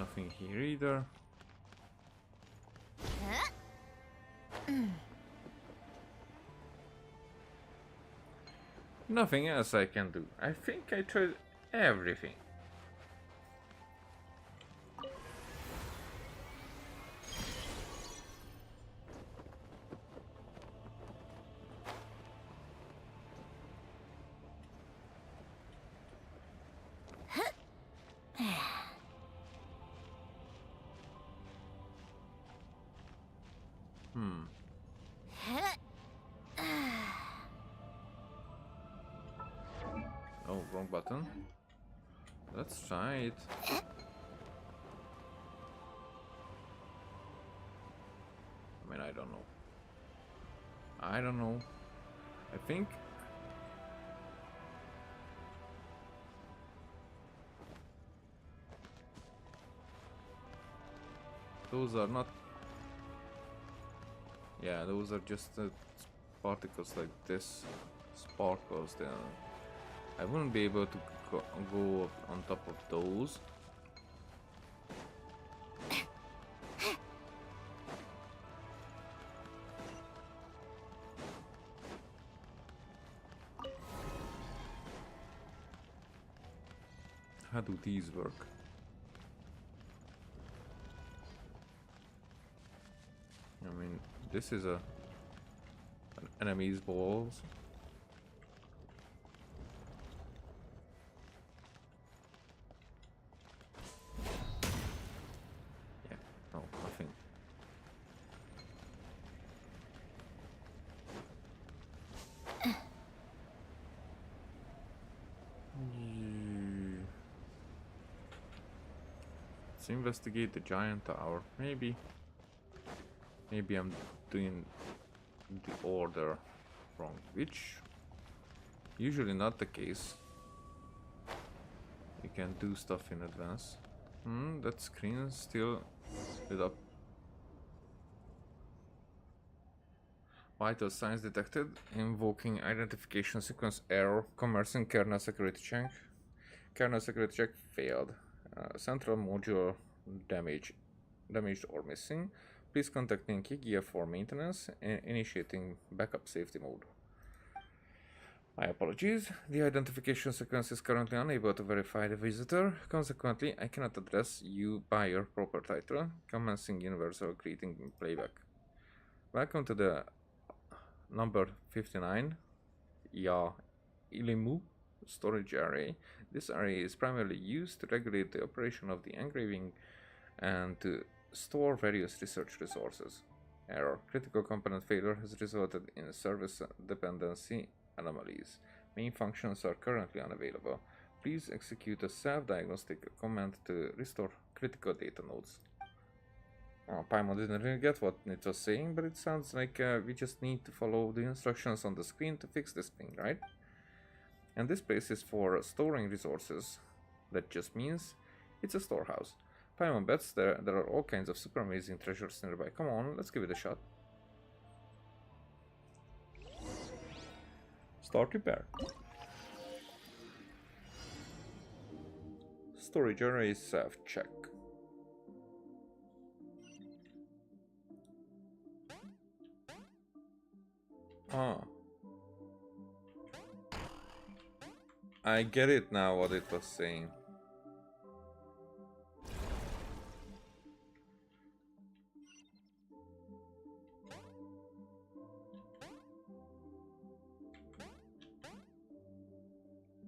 Nothing here either. Nothing else I can do. I think I tried everything. Oh, wrong button. Let's try it. I mean, I don't know. I don't know. I think... those are not... yeah, those are just particles like this. Sparkles there. I wouldn't be able to go up on top of those. How do these work? I mean, this is an enemy's balls. Yeah, no, nothing. Let's investigate the giant tower. Maybe I'm doing the order wrong, which usually not the case. You can do stuff in advance. That screen is still lit up. Vital signs detected. Invoking identification sequence error. Commerce kernel security check. Kernel security check failed. Central module damaged or missing. Please contact Ninky Gear for maintenance and initiating backup safety mode. My apologies. The identification sequence is currently unable to verify the visitor. Consequently, I cannot address you by your proper title. Commencing universal greeting playback. Welcome to the number 59 Ilimu storage array. This array is primarily used to regulate the operation of the engraving and to store various research resources. Error. Critical component failure has resulted in service dependency anomalies. Main functions are currently unavailable. Please execute a self-diagnostic command to restore critical data nodes. Paimon didn't really get what it was saying, but it sounds like we just need to follow the instructions on the screen to fix this thing, right? And this place is for storing resources. That just means it's a storehouse. Paimon bets there are all kinds of super amazing treasures nearby. Come on, let's give it a shot. Start repair. Storage array self-check. I get it now what it was saying.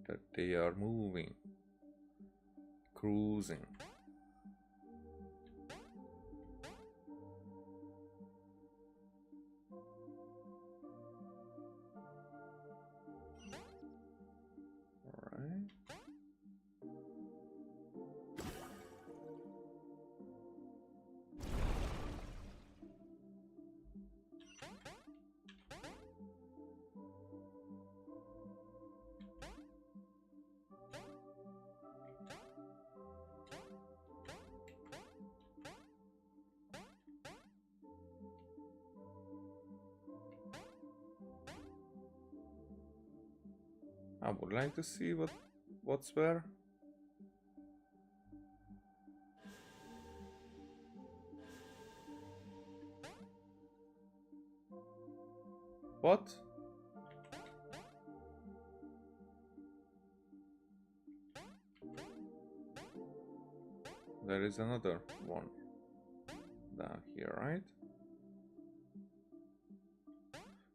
That they are moving, cruising. I would like to see what's where. What? There is another one down here, right?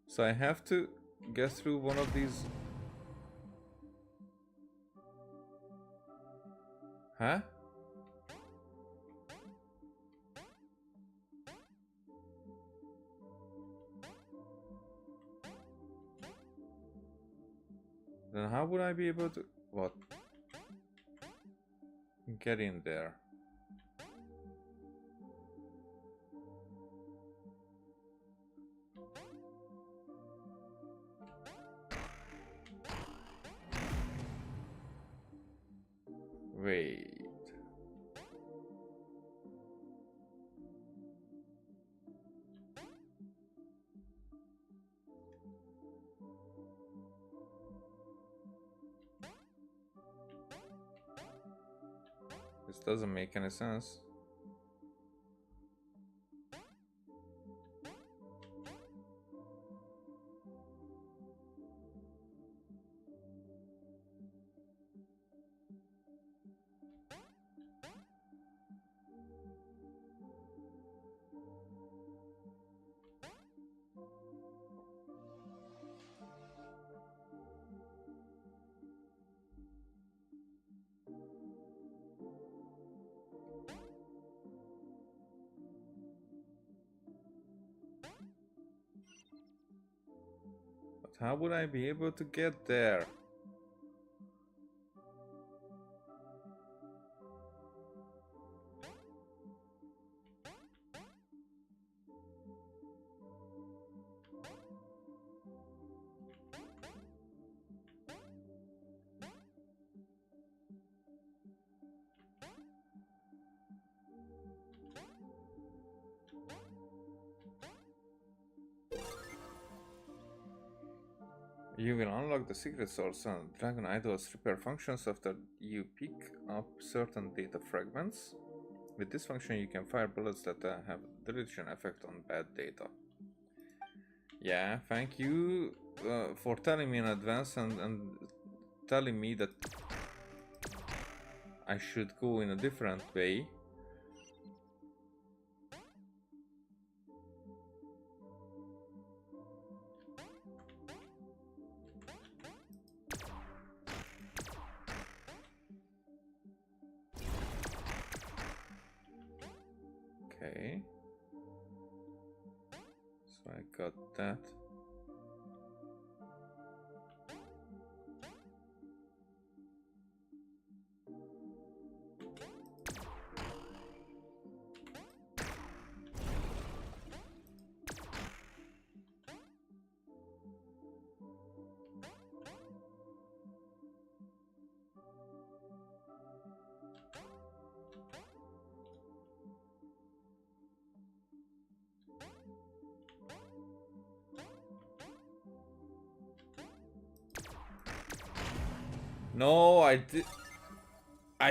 So I have to get through one of these. Huh? Then how would I be able to... What? Get in there. Wait. This doesn't make any sense. But how would I be able to get there? You will unlock the secret source and Dragon Idol's repair functions after you pick up certain data fragments. With this function you can fire bullets that have deletion effect on bad data. Yeah, thank you for telling me in advance and telling me that I should go in a different way. Okay. So I got that. No, I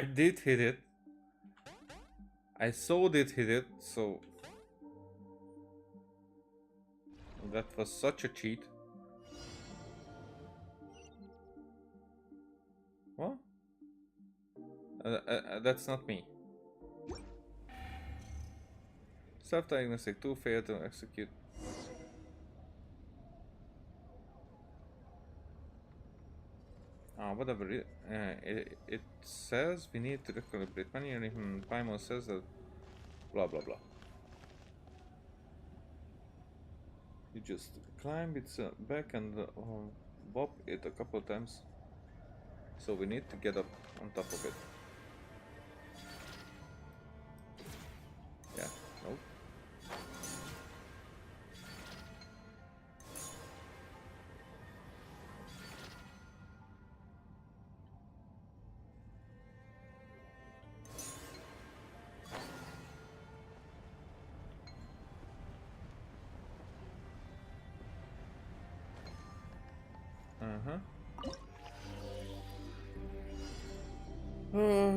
did hit it. I saw it hit it, so that was such a cheat. What? That's not me. Self-diagnostic 2 failed to execute. Whatever it says, we need to recalibrate manually. Paimon says that blah blah blah. You just climb its back and bop it a couple of times. So we need to get up on top of it. Yeah, nope.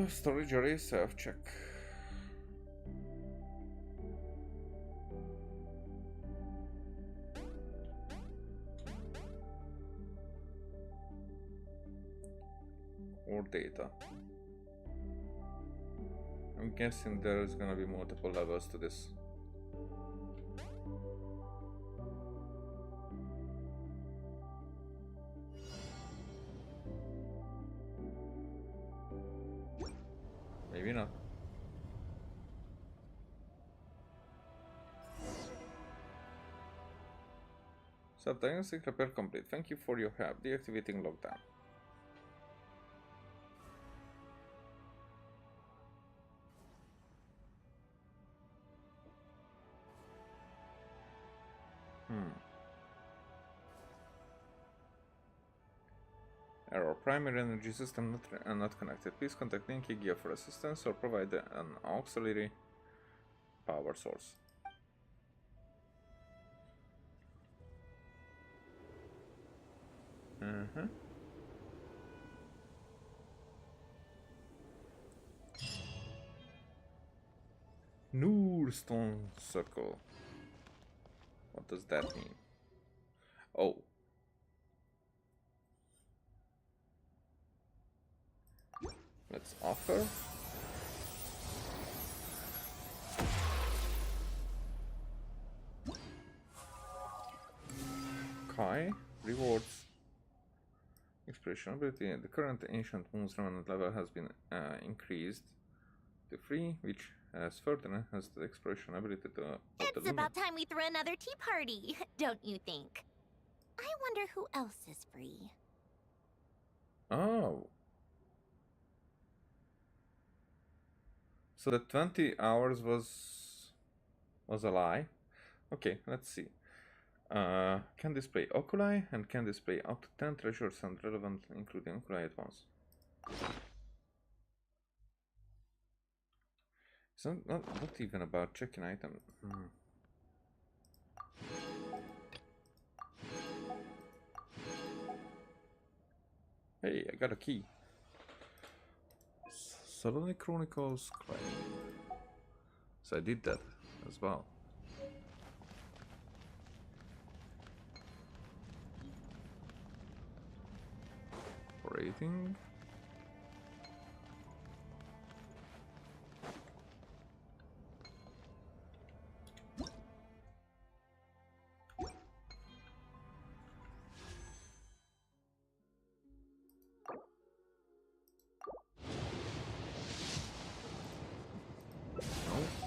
Storage array self check. or data. I'm guessing there's gonna be multiple levels to this. Maybe not. Sub-diagnostic repair complete. Thank you for your help. Deactivating lockdown. Error. Primary energy system not connected. Please contact Ninky Gear for assistance or provide an auxiliary power source. Noorstone Circle. What does that mean? Oh. Let's offer. Kai rewards expression ability. The current ancient moon's remnant level has been increased to 3, which has further enhanced the expression ability to. It's about time we threw another tea party, don't you think? I wonder who else is free. Oh. So the 20 hours was a lie. Okay, let's see. Can display oculi and can display up to 10 treasures and relevant, including oculi at once. It's not even about checking item. Hey, I got a key. Suddenly Chronicles claim. So I did that as well. Rating.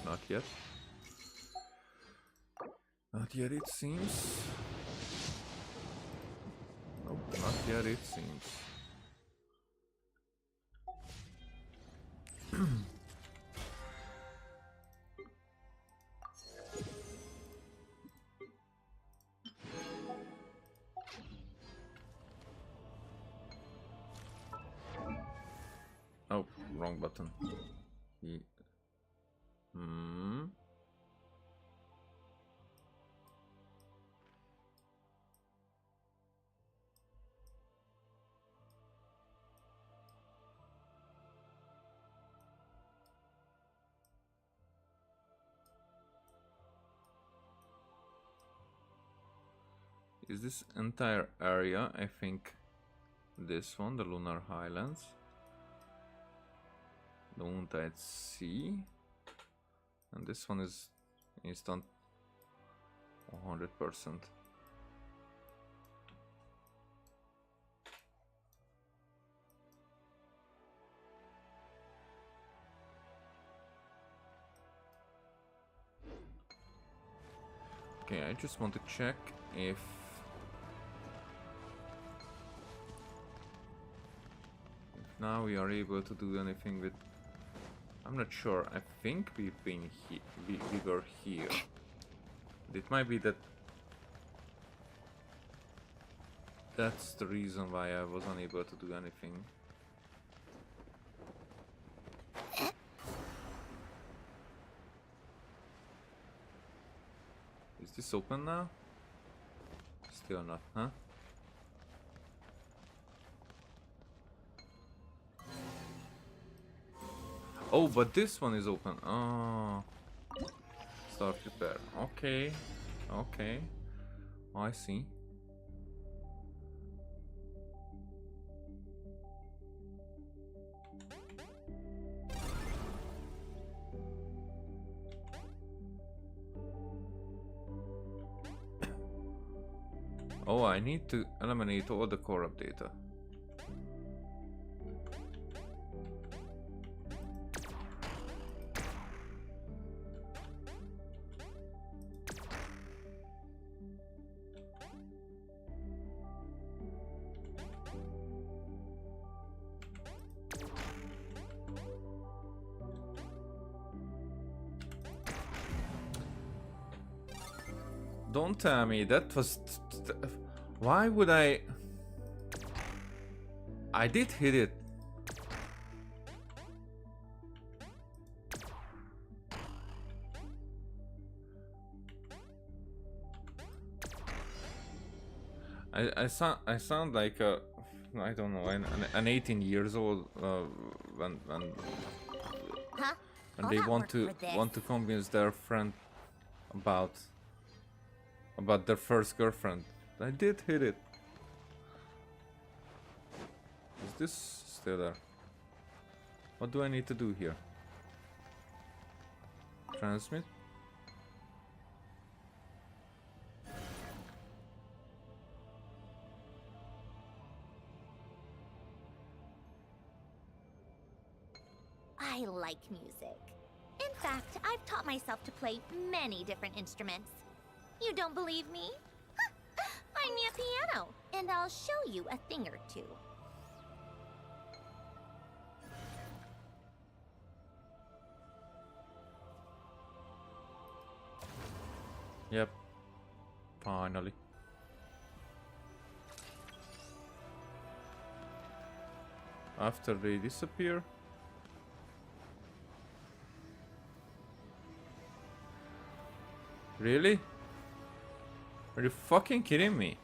Not yet. Not yet, it seems. Nope, not yet, it seems. Oh, wrong button. Is this entire area? I think this one, the Lunar Highlands, the Moontide Sea, and this one is instant 100%. Okay, I just want to check if now we are able to do anything with. I'm not sure. I think we've been here. We were here. It might be that that's the reason why I was unable to do anything. Is this open now? Still not, huh? Oh, but this one is open. Oh. Start repair. Okay. Okay. I see. Oh, I need to eliminate all the corrupt data. Don't tell me that was... Why would I... I did hit it. I sound like a... I don't know, an 18 years old when Huh? and All they that want work to for this? convince their friend about their first girlfriend. I did hit it. Is this still there? What do I need to do here? Transmit? I like music. In fact, I've taught myself to play many different instruments. You don't believe me? Find me a piano, and I'll show you a thing or two. Yep. Finally. After they disappear. Really? Are you fucking kidding me?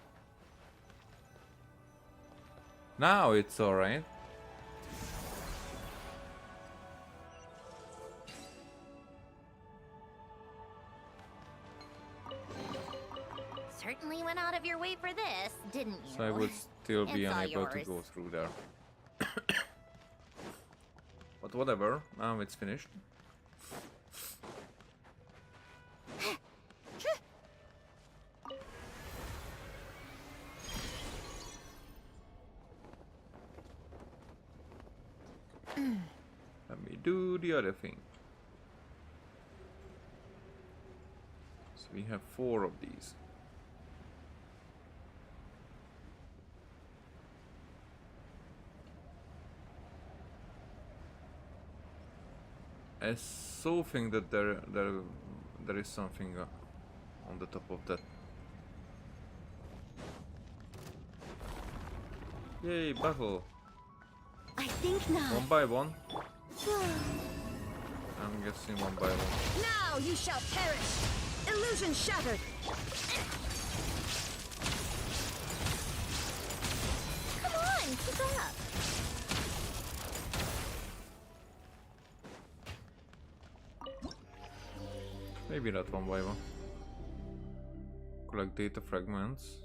Now it's alright. Certainly went out of your way for this, didn't you? So I would still be It's all unable to yours. go through there. But whatever, now it's finished. Let me do the other thing. So we have 4 of these. I so think that there is something on the top of that. Yay, battle! I think not. One by one. I'm guessing one by one. Now you shall perish! Illusion shattered! Come on, keep up. Maybe not one by one. Collect data fragments.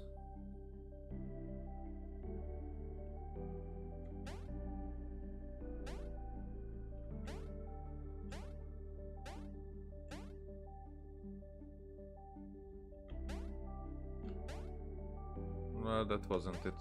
No, that wasn't it.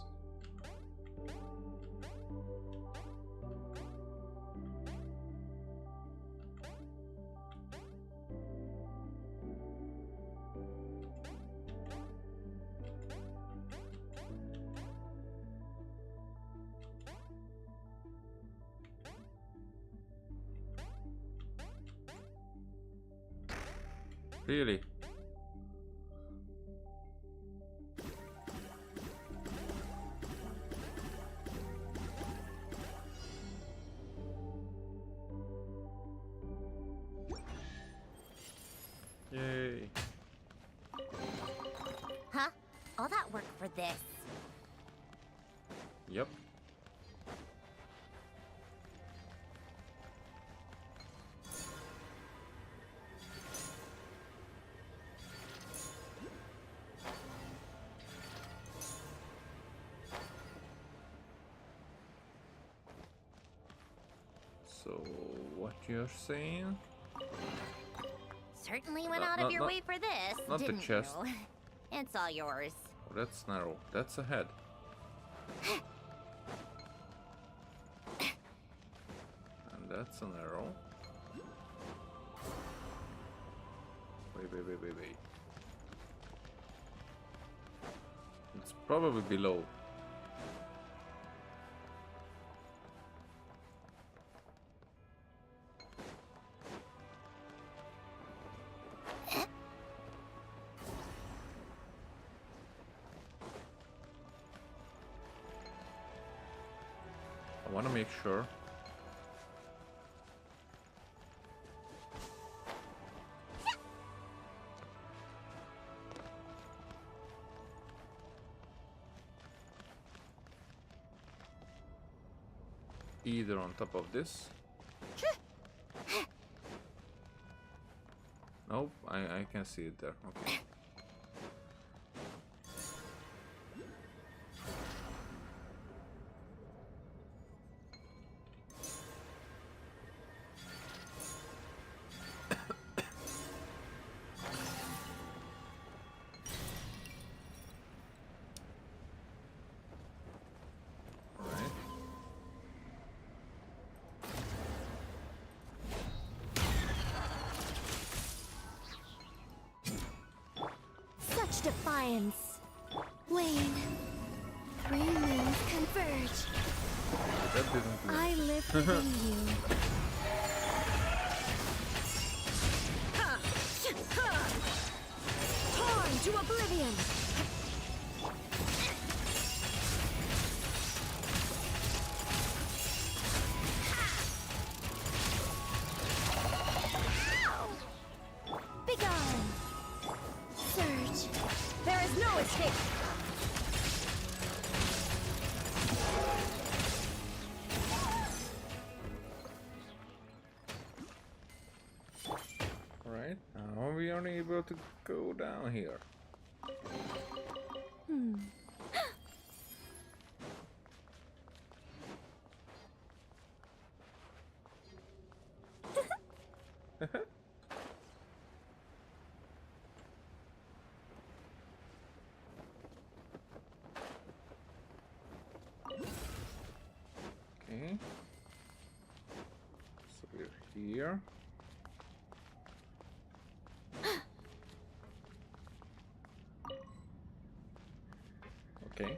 Really? Yay. Huh? All that work for this? Yep. So, what you're saying? Certainly went No, out no, of your not- way for this, not the didn't chest. you? It's all yours. That's narrow. That's ahead. And that's an arrow. Wait. It's probably below. I want to make sure. Either on top of this. Nope, I can see it there. Okay. Defiance. Wayne. 3 moons converge. That didn't do. I live within you. Torn to oblivion. Begone. Surge. There is no escape. Alright, now we are able to go down here. Okay. So we're here. Okay.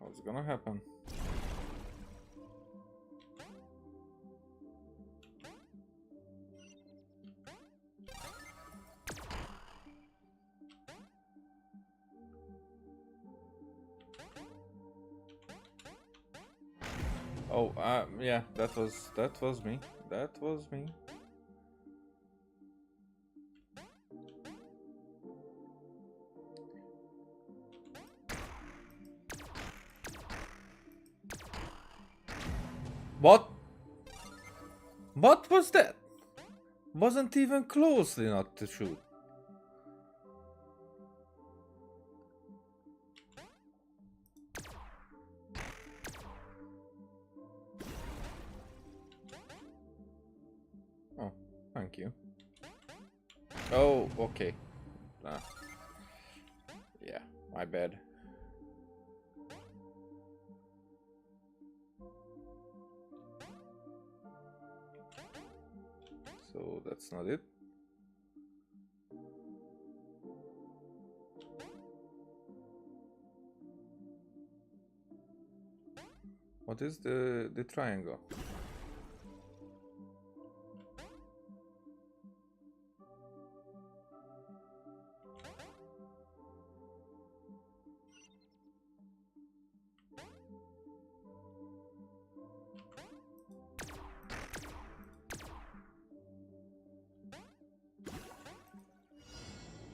What's gonna happen? Oh, yeah, that was me. That was me. What? What was that? Wasn't even close enough to shoot. Oh, thank you. Oh, okay. Yeah, my bad. So that's not it. What is the triangle?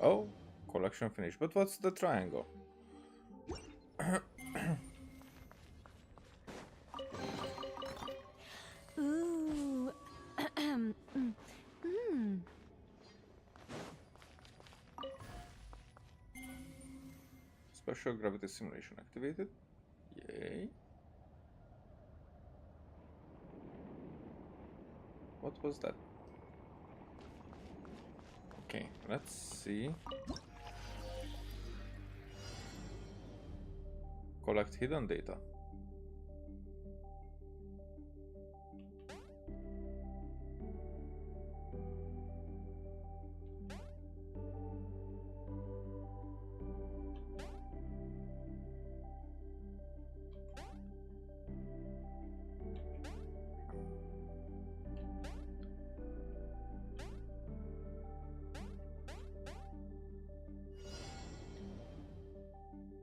Oh, collection finished. But what's the triangle? Ooh. Special gravity simulation activated. Yay. What was that? Okay, let's see. Collect hidden data.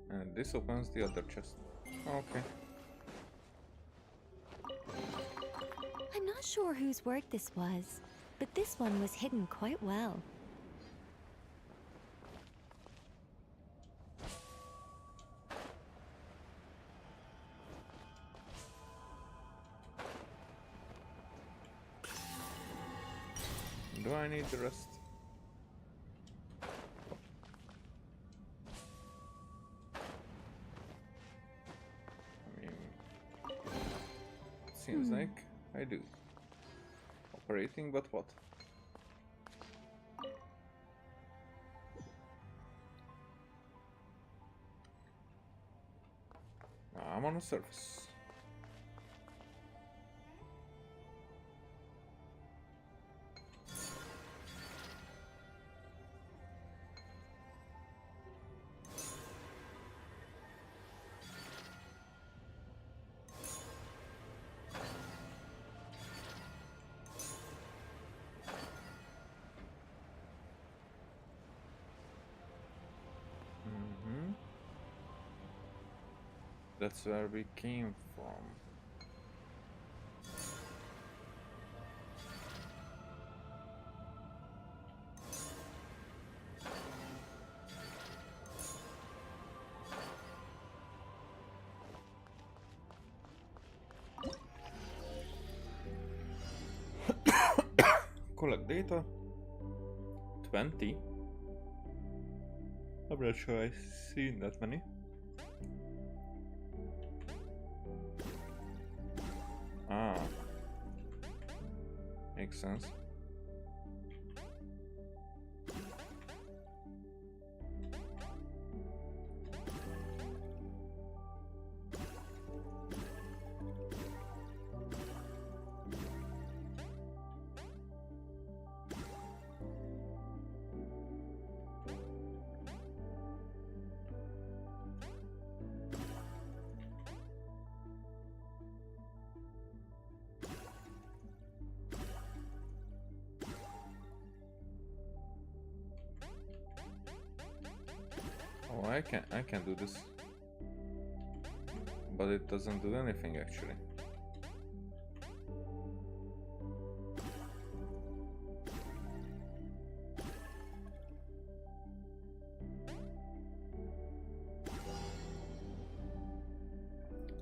And this opens the other chest. Okay. I'm not sure whose work this was, but this one was hidden quite well. Do I need the rest? I mean, it seems like I do. Operating, but what? I'm on the surface. That's where we came from. Collect data. 20. I'm not sure I've seen that many. Ah, makes sense. Oh, I can do this. But it doesn't do anything actually.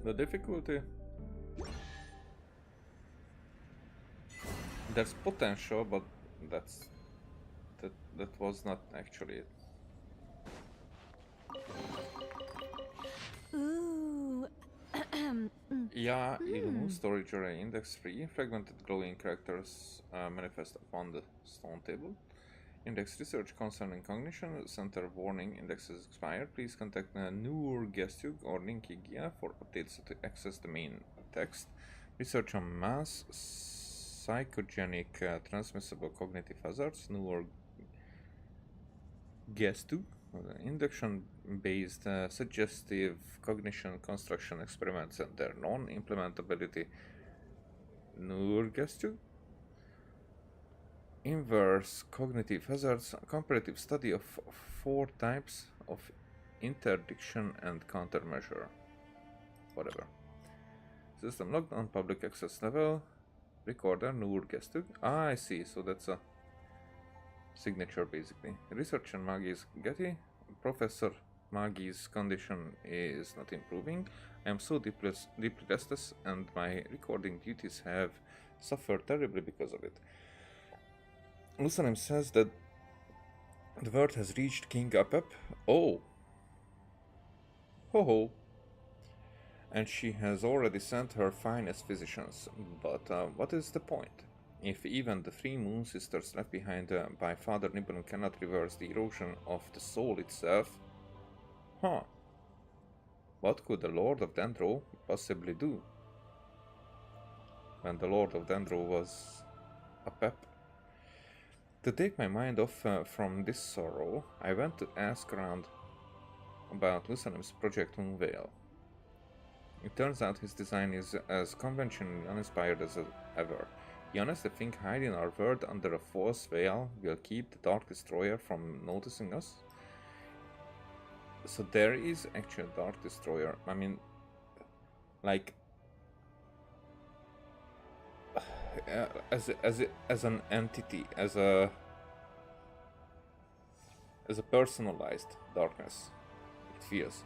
The difficulty, there's potential, but that was not actually it. Ooh. Yeah, Illumu, storage array, index 3, fragmented glowing characters manifest upon the stone table. Index research concerning cognition, center warning, indexes expired. Please contact Nur Gestug or Linky Gia for updates to access the main text. Research on mass, psychogenic, transmissible cognitive hazards, Nur Gestug. Induction-based suggestive cognition construction experiments and their non-implementability. Nurgestu. Inverse cognitive hazards, comparative study of 4 types of interdiction and countermeasure. Whatever. System logged on public access level. Recorder Nurgestu. Ah, I see. So that's a signature basically. Research on Magi's Getty. Professor Magi's condition is not improving. I am so deeply restless and my recording duties have suffered terribly because of it. Lusanem says that the word has reached King Apep. Oh. Ho ho. And she has already sent her finest physicians. But what is the point? if even the three Moon Sisters left behind by Father Nibelung cannot reverse the erosion of the soul itself, huh? What could the Lord of Dendro possibly do? When the Lord of Dendro was a pep. To take my mind off from this sorrow, I went to ask around about Lusanem's Project Moonveil. It turns out his design is as conventionally uninspired as ever. He honestly think hiding our world under a false veil will keep the Dark Destroyer from noticing us? So there is actually a Dark Destroyer. I mean, like, as an entity, as a personalized darkness, it feels.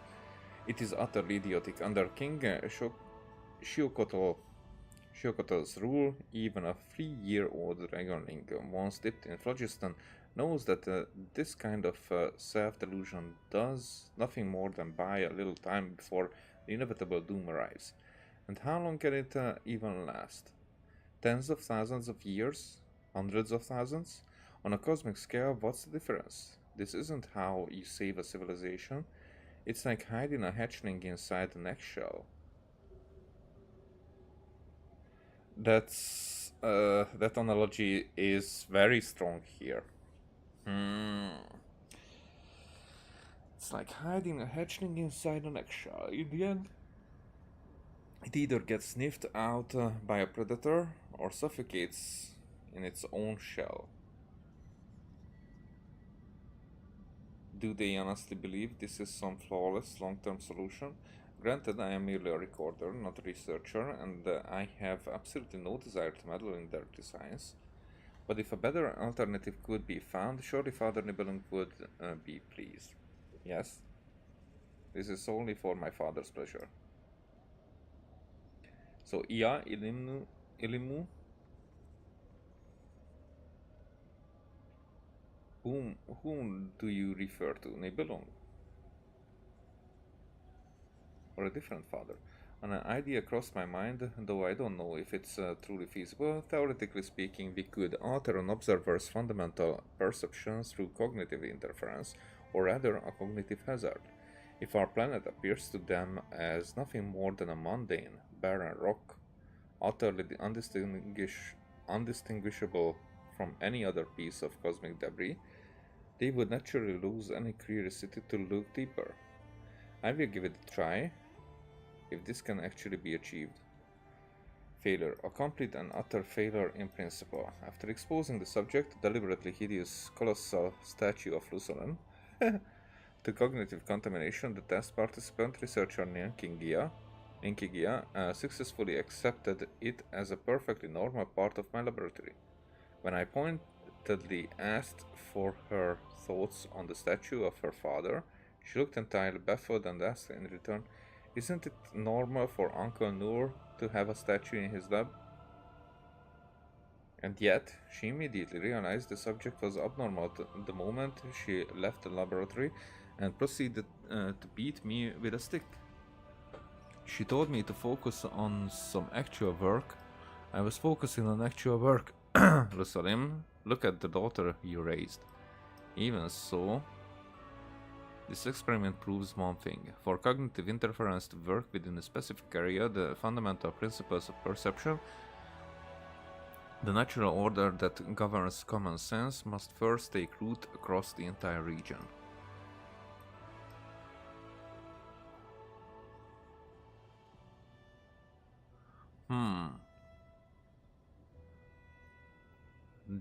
It is utterly idiotic. Under King Shiokoto's rule, even a 3-year-old dragonling once dipped in phlogiston knows that this kind of self-delusion does nothing more than buy a little time before the inevitable doom arrives. And how long can it even last? Tens of thousands of years? Hundreds of thousands? On a cosmic scale, what's the difference? This isn't how you save a civilization. It's like hiding a hatchling inside an eggshell. That analogy is very strong here. It's like hiding a hatchling inside an eggshell. In the end, it either gets sniffed out by a predator or suffocates in its own shell. Do they honestly believe this is some flawless long-term solution? Granted, I am merely a recorder, not a researcher, and I have absolutely no desire to meddle in their designs. But if a better alternative could be found, surely Father Nibelung would be pleased. Yes? This is solely for my father's pleasure. So, Ia Ilimu? Whom do you refer to? Nibelung? Or a different father? An idea crossed my mind, though I don't know if it's truly feasible. Theoretically speaking, we could alter an observer's fundamental perception through cognitive interference, or rather a cognitive hazard. If our planet appears to them as nothing more than a mundane, barren rock, utterly undistinguishable from any other piece of cosmic debris, they would naturally lose any curiosity to look deeper. I will give it a try, if this can actually be achieved. Failure. A complete and utter failure in principle. After exposing the subject, a deliberately hideous, colossal statue of Lusolen, to cognitive contamination, the test participant, researcher Ninkigia, successfully accepted it as a perfectly normal part of my laboratory. When I pointedly asked for her thoughts on the statue of her father, she looked entirely baffled and asked in return, "Isn't it normal for Uncle Noor to have a statue in his lab?" And yet, she immediately realized the subject was abnormal the moment she left the laboratory and proceeded to beat me with a stick. She told me to focus on some actual work. I was focusing on actual work. Lusalim, look at the daughter you raised. Even so, this experiment proves one thing. For cognitive interference to work within a specific area, the fundamental principles of perception, the natural order that governs common sense, must first take root across the entire region.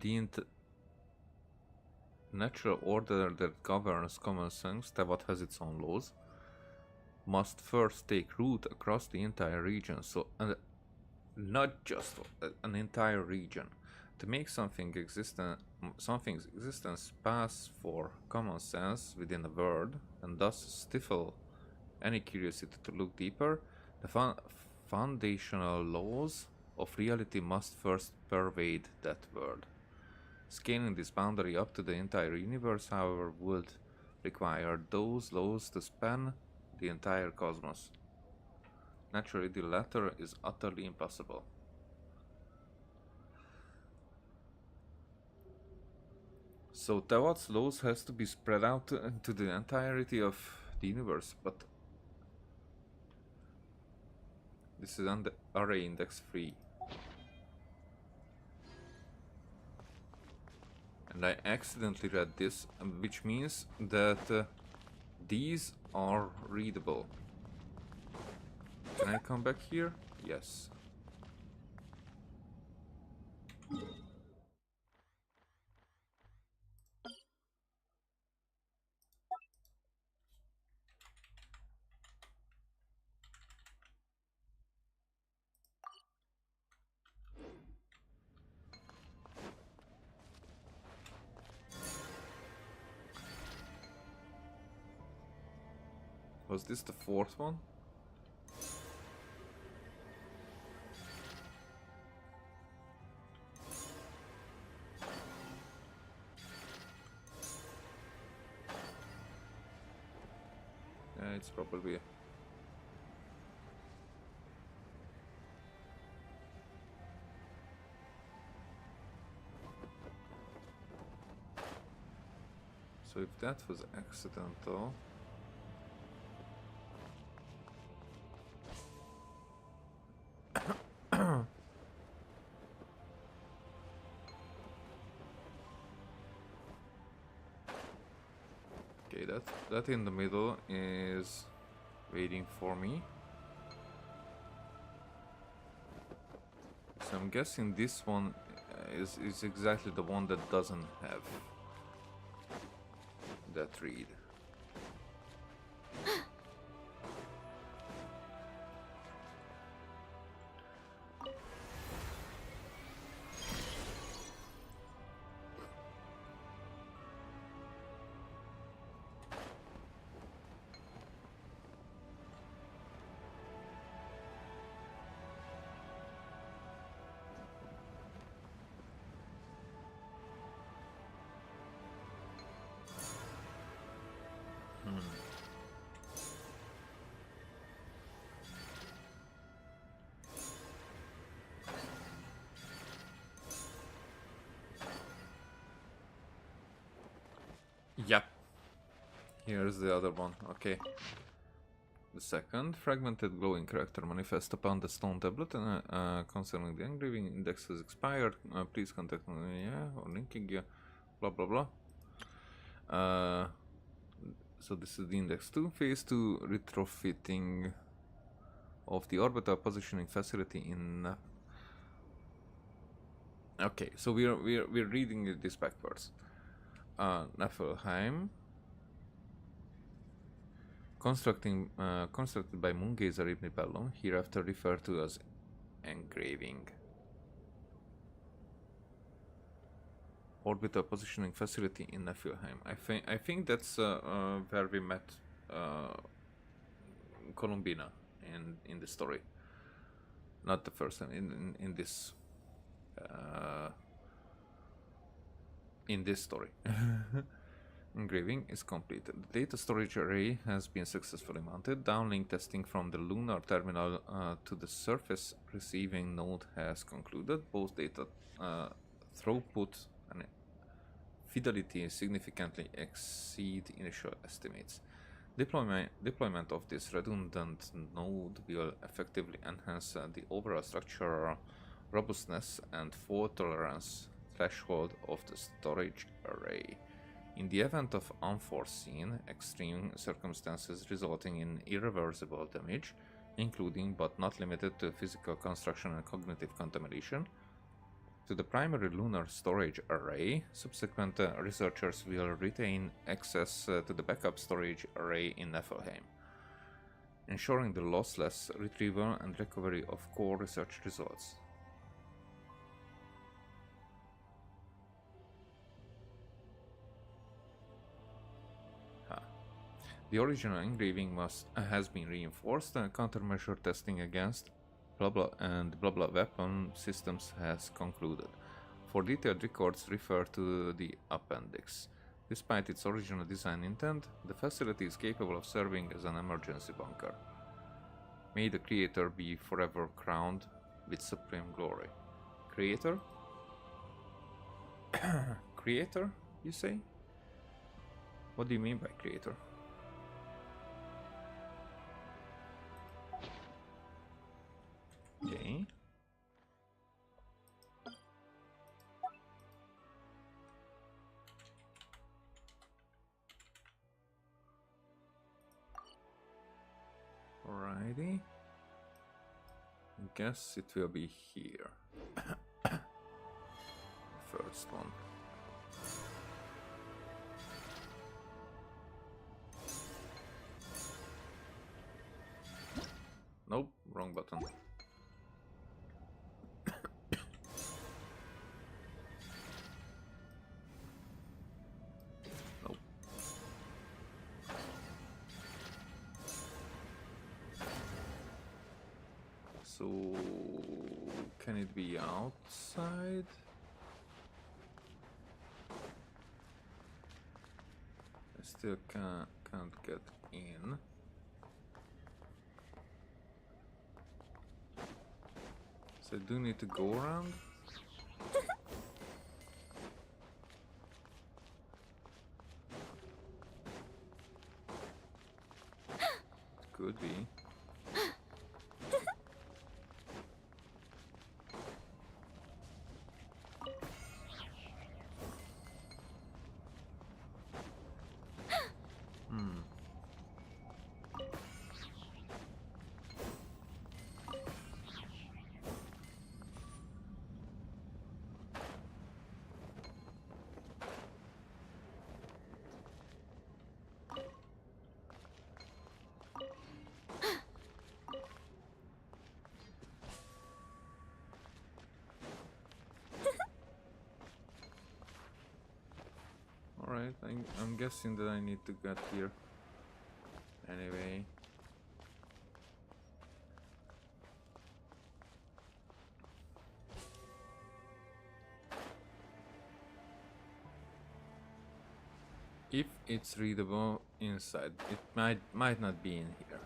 The natural order that governs common sense, that what has its own laws, must first take root across the entire region. So, not just an entire region. To make something's existence pass for common sense within a world, and thus stifle any curiosity to look deeper, the foundational laws of reality must first pervade that world. Scaling this boundary up to the entire universe, however, would require those laws to span the entire cosmos. Naturally, the latter is utterly impossible. So Tawat's laws has to be spread out to the entirety of the universe, but this is array index 3. And I accidentally read this, which means that these are readable. Can I come back here? Yes. Was this the fourth one? Yeah, it's probably. So if that was accidental. Okay, that in the middle is waiting for me. So I'm guessing this one is exactly the one that doesn't have that read. Yep. Here's the other one. Okay. The second fragmented glowing character manifest upon the stone tablet and concerning the engraving index has expired. Please contact me. Yeah, or linking. Yeah. Blah blah blah. So this is the index 2 phase 2 retrofitting of the orbital positioning facility in. Okay, so we're reading this backwards. Niflheim. Constructed by Moongazer Ibn Bellum, hereafter referred to as engraving. Orbital positioning facility in Niflheim. I think that's where we met Columbina in the story. Not the first time in this story. Engraving is completed. The data storage array has been successfully mounted. Downlink testing from the lunar terminal to the surface receiving node has concluded. Both data throughput and fidelity significantly exceed initial estimates. Deployment of this redundant node will effectively enhance the overall structural robustness and fault tolerance threshold of the storage array. In the event of unforeseen extreme circumstances resulting in irreversible damage, including but not limited to physical construction and cognitive contamination, to the primary lunar storage array, subsequent researchers will retain access to the backup storage array in Niflheim, ensuring the lossless retrieval and recovery of core research results. The original engraving has been reinforced, and countermeasure testing against blah blah and blah blah weapon systems has concluded. For detailed records, refer to the appendix. Despite its original design intent, the facility is capable of serving as an emergency bunker. May the Creator be forever crowned with supreme glory. Creator? Creator, you say? What do you mean by creator? Okay. Alrighty. I guess it will be here. First one. Nope, wrong button. Nope. So, can it be outside? I still can't get in. So I do need to go around. Could be. Alright, I'm guessing that I need to get here. Anyway. If it's readable inside, it might not be in here.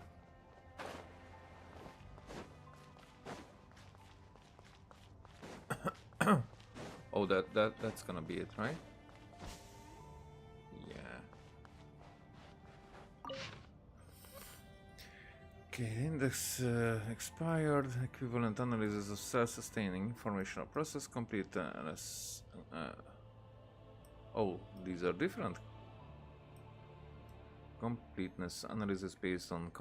Oh, that's gonna be it, right? Okay, index expired. Equivalent analysis of self-sustaining informational process complete. Oh, these are different. Completeness analysis based on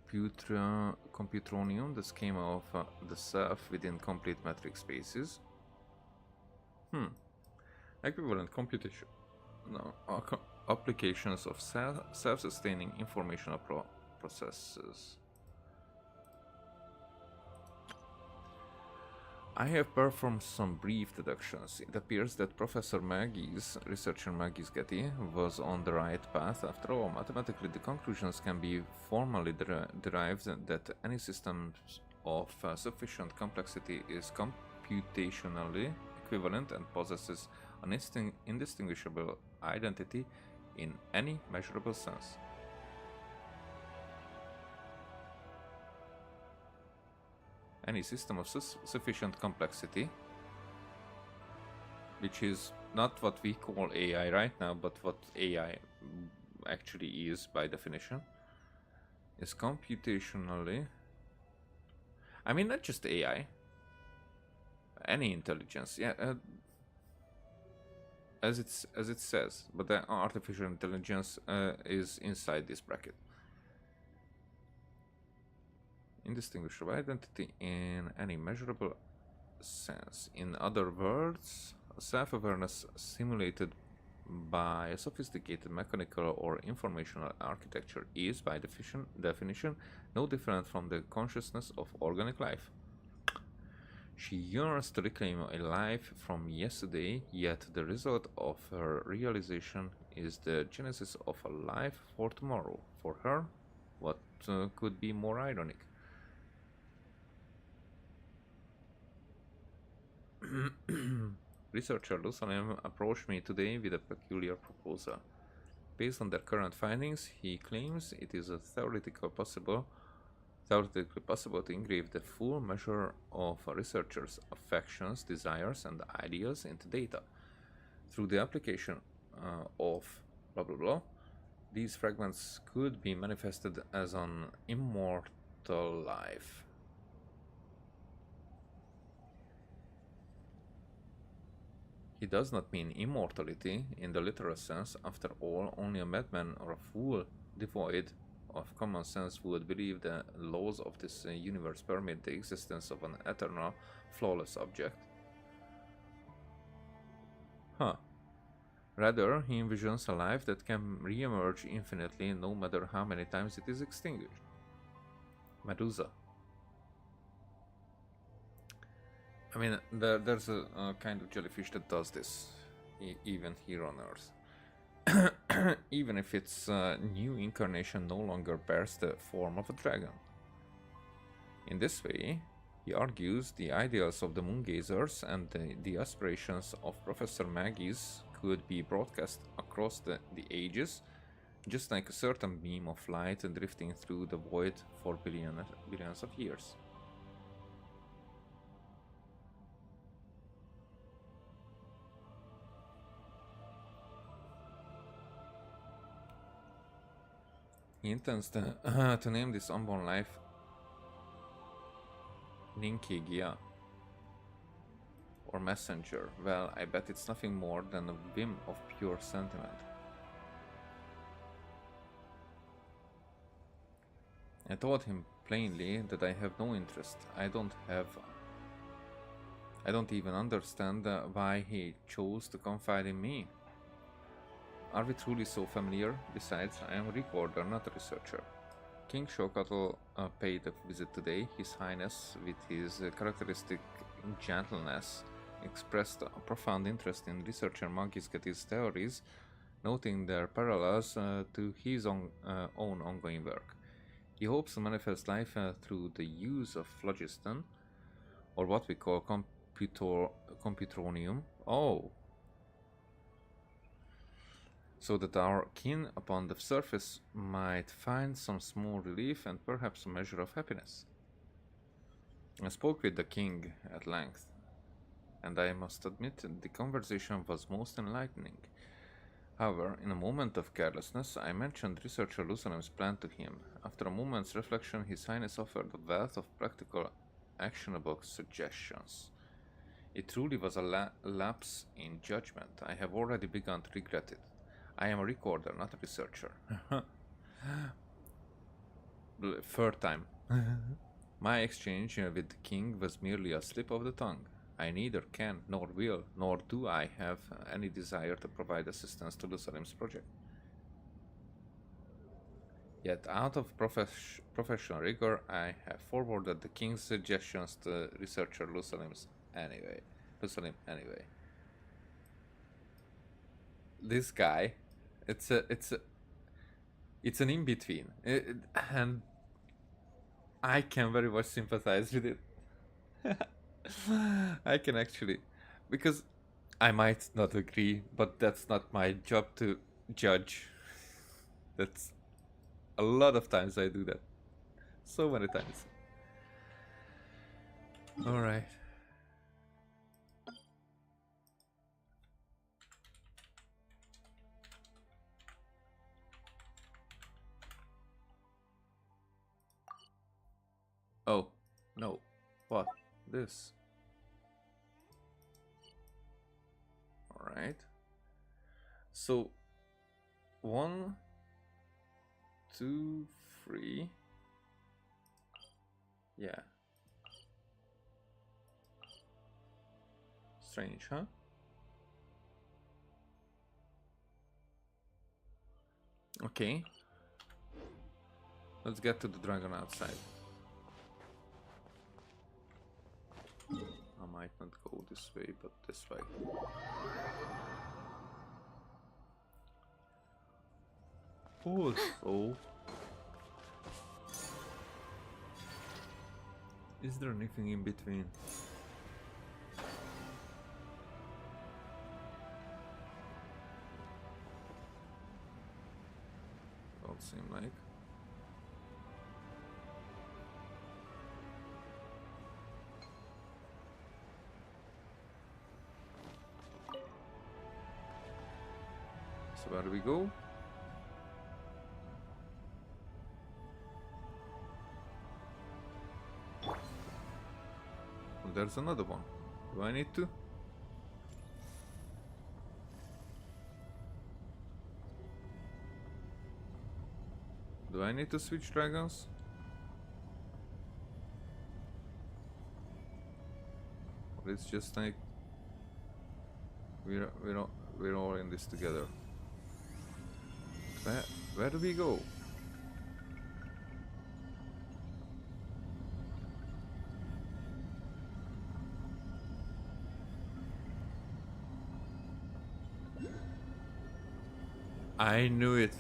computronium, the schema of the self within complete metric spaces. Equivalent computation. No, applications of self-sustaining informational processes. I have performed some brief deductions. It appears that researcher Maggie's Getty, was on the right path after all. Mathematically, the conclusions can be formally derived that any system of sufficient complexity is computationally equivalent and possesses an indistinguishable identity in any measurable sense. Any system of sufficient complexity, which is not what we call AI right now, but what AI actually is by definition, is computationally. I mean, not just AI. Any intelligence, yeah. As it says, but the artificial intelligence is inside this bracket. Indistinguishable identity in any measurable sense. In other words, self-awareness simulated by a sophisticated mechanical or informational architecture is, by definition, no different from the consciousness of organic life. She yearns to reclaim a life from yesterday, yet the result of her realization is the genesis of a life for tomorrow. For her, what could be more ironic? Researcher Lusalem approached me today with a peculiar proposal. Based on their current findings, he claims it is theoretically possible to engrave the full measure of a researcher's affections, desires, and ideas into data. Through the application of blah blah blah. These fragments could be manifested as an immortal life. He does not mean immortality in the literal sense. After all, only a madman or a fool devoid of common sense would believe the laws of this universe permit the existence of an eternal, flawless object. Huh. Rather, he envisions a life that can re-emerge infinitely no matter how many times it is extinguished. Medusa. I mean, there's a kind of jellyfish that does this, even here on Earth. Even if its new incarnation no longer bears the form of a dragon. In this way, he argues the ideals of the Moongazers and the aspirations of Professor Maggie's could be broadcast across the ages, just like a certain beam of light drifting through the void for billions of years. He intends to name this unborn life Ninkigia, or messenger. Well, I bet it's nothing more than a whim of pure sentiment. I told him plainly that I have no interest. I don't even understand why he chose to confide in me. Are we truly so familiar? Besides, I am a recorder, not a researcher. King Shokatl paid a visit today. His Highness, with his characteristic gentleness, expressed a profound interest in researcher Mankisketi's theories, noting their parallels to his own ongoing work. He hopes to manifest life through the use of phlogiston, or what we call computronium. Oh! So that our kin upon the surface might find some small relief and perhaps a measure of happiness. I spoke with the king at length, and I must admit the conversation was most enlightening. However, in a moment of carelessness, I mentioned researcher Lusanem's plan to him. After a moment's reflection, His Highness offered a wealth of practical, actionable suggestions. It truly was a lapse in judgment. I have already begun to regret it. I am a recorder, not a researcher. Third time. My exchange with the king was merely a slip of the tongue. I neither can, nor will, nor do I have any desire to provide assistance to Lusalim's project. Yet, out of professional rigor, I have forwarded the king's suggestions to researcher Lusalim anyway. This guy, it's an in-between, and I can very much sympathize with it. I can actually, because I might not agree, but that's not my job to judge. That's a lot of times I do that. So many times. Alright. Oh, no. What? This. Alright. So, 1, 2, 3. Yeah. Strange, huh? Okay. Let's get to the dragon outside. I might not go this way, but this way. Also, is there anything in between? Don't seem like. So where do we go? Oh, there's another one. Do I need to? Do I need to switch dragons? Or it's just like we're all in this together. Where do we go? I knew it.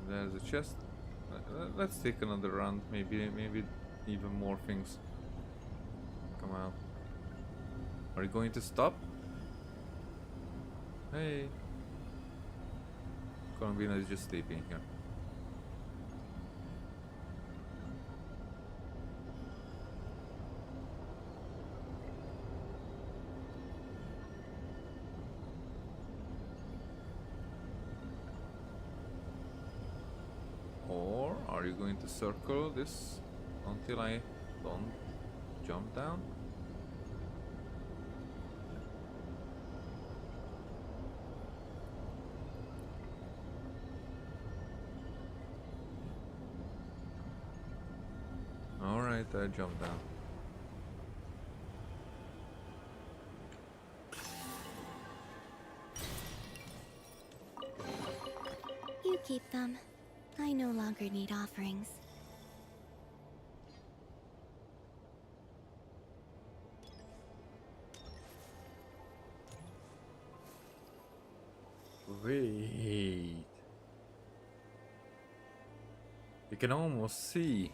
There's a chest. Let's take another round. Maybe even more things come out. Are you going to stop? Hey. Colombina is just sleeping here. Or are you going to circle this until I don't jump down? Alright, I jumped down. You keep them. I no longer need offerings. Wait. You can almost see.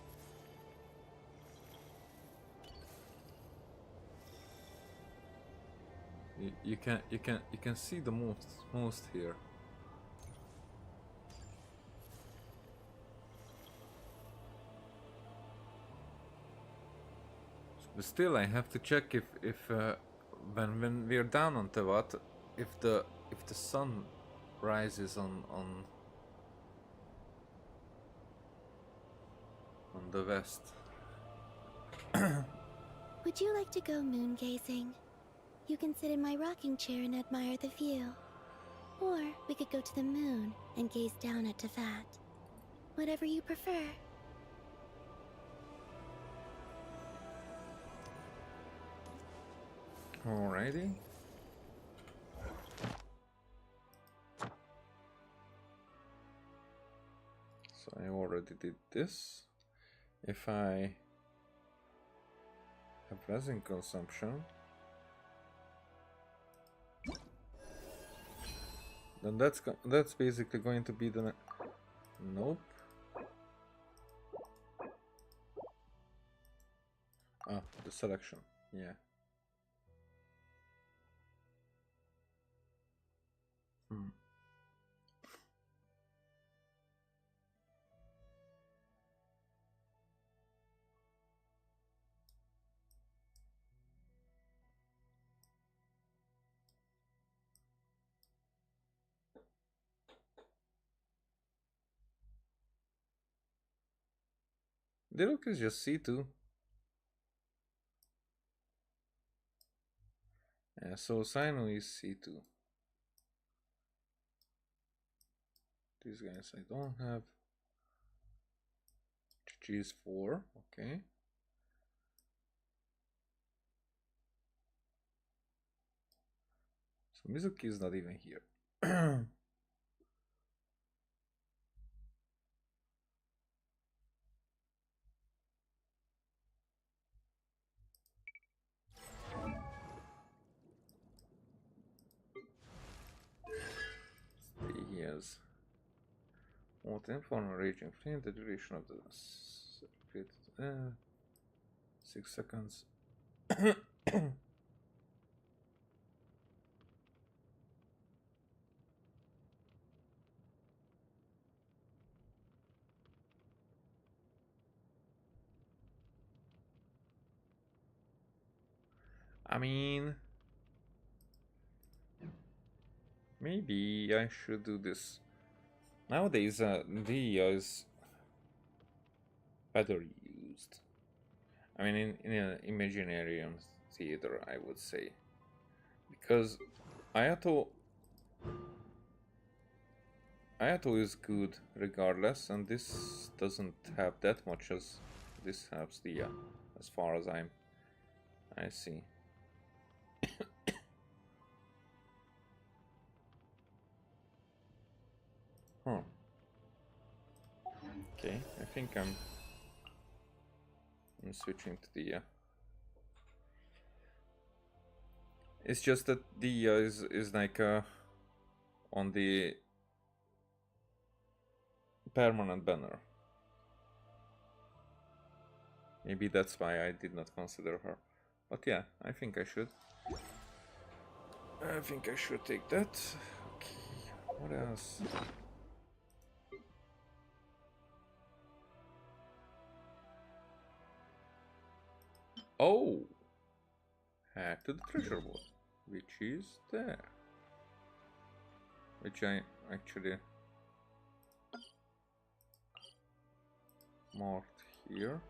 You can see the most here. But still, I have to check if when we're down on Tevat, if the sun rises on the west. Would you like to go moon gazing? You can sit in my rocking chair and admire the view. Or we could go to the moon and gaze down at Tevat. Whatever you prefer. Alrighty. So I already did this. If I have resin consumption, then that's basically going to be the nope. Ah, the selection. Yeah. Hmm. The look is just C2. Yeah, so Sino is C2. These guys I don't have. G is 4, okay. So Mizuki is not even here. He has what informal raging flame, the duration of the 6 seconds. I mean, Maybe I should do this. Nowadays, the is better used. I mean, in an Imaginarium theater, I would say. Because Ayato is good regardless, and this doesn't have that much as this has the as far as I see. Huh. Okay, I think I'm switching to the it's just that the is like on the permanent banner. Maybe that's why I did not consider her. But yeah, I think I should. I think I should take that. Okay, what else? Oh! Head to the treasure vault, which is there. Which I actually marked here.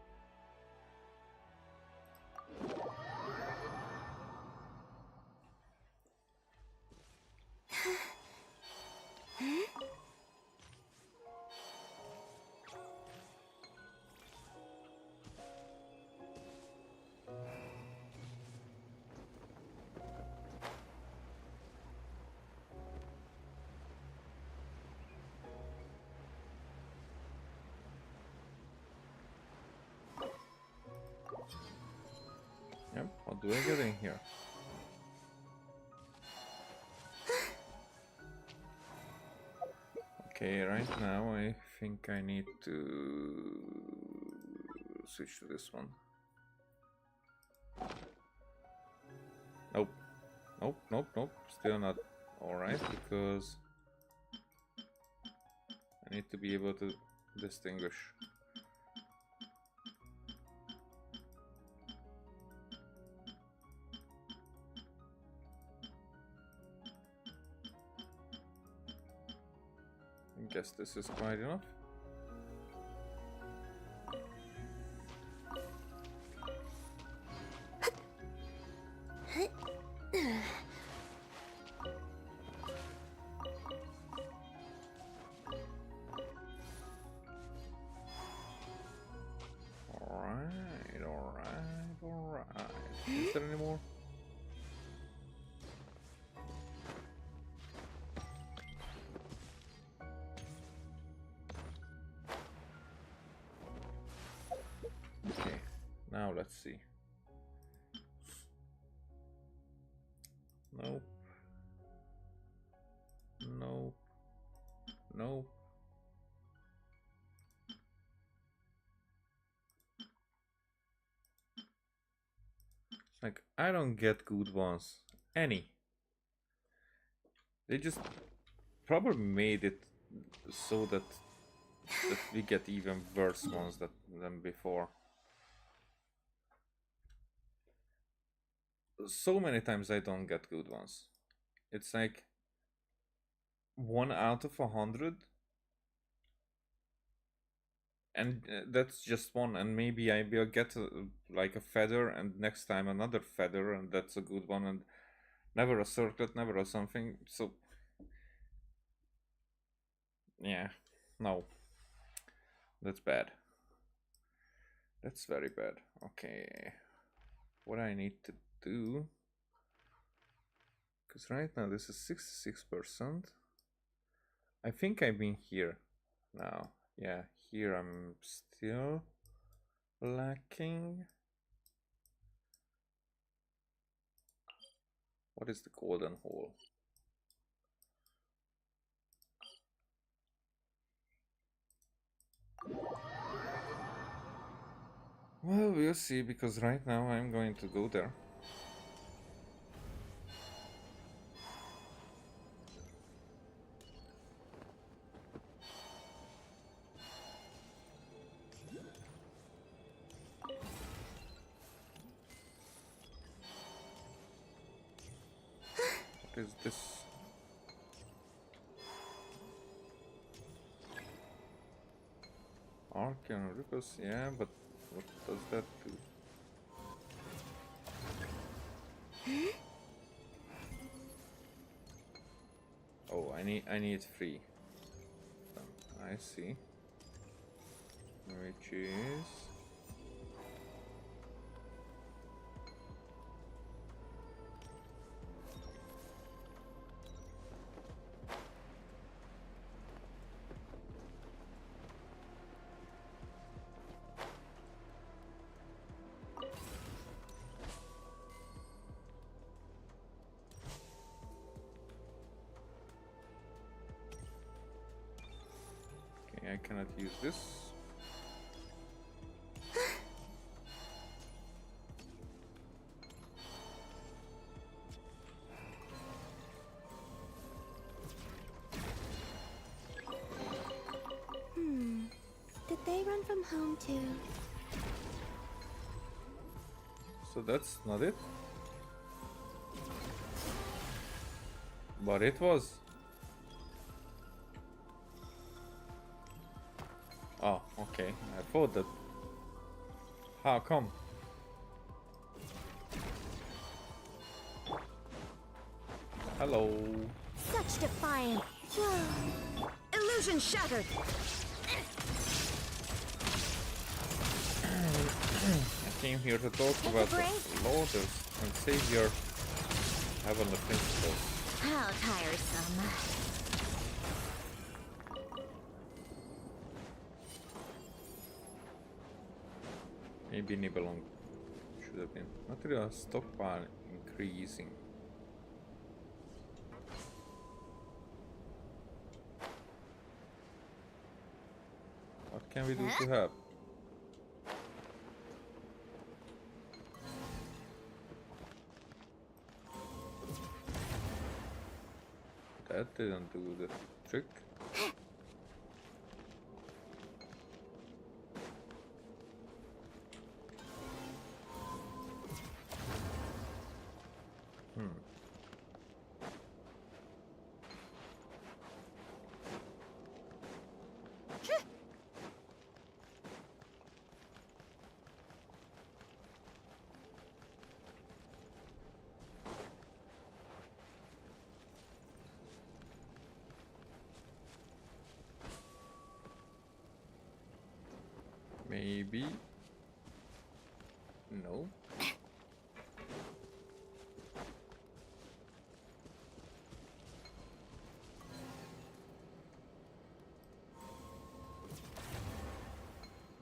Yep, what do I get in here? Okay, right now I think I need to switch to this one. Nope. Nope, nope, nope. Still not alright, because I need to be able to distinguish. I guess this is quite enough. Alright. Is there any more? Okay, now let's see. Nope. Nope. Nope. It's like, I don't get good ones. Any. They just probably made it so that we get even worse ones than before. So many times I don't get good ones. It's like 1 out of 100, and that's just one. And maybe I will get like a feather, and next time another feather, and that's a good one, and never a circlet, never a something. So yeah, no, that's bad. That's very bad. Okay, what I need to do, because right now this is 66%. I think I've been here now. Yeah, here I'm still lacking. What is the golden hole? Well, we'll see, because right now I'm going to go there. What is this? Arcane ripples, yeah, but what does that do? Oh, I need 3. I see. Which is okay, I cannot use this. Did they run from home too? So that's not it. But it was. Oh, okay. I thought that. How come? Hello. Such defiance. Illusion shattered. I came here to talk about the Lorders and Savior Heavenly Principles. How tiresome. Maybe Nibelung should have been. Material stockpile increasing. What can we do to help? That didn't do the trick. Maybe. No.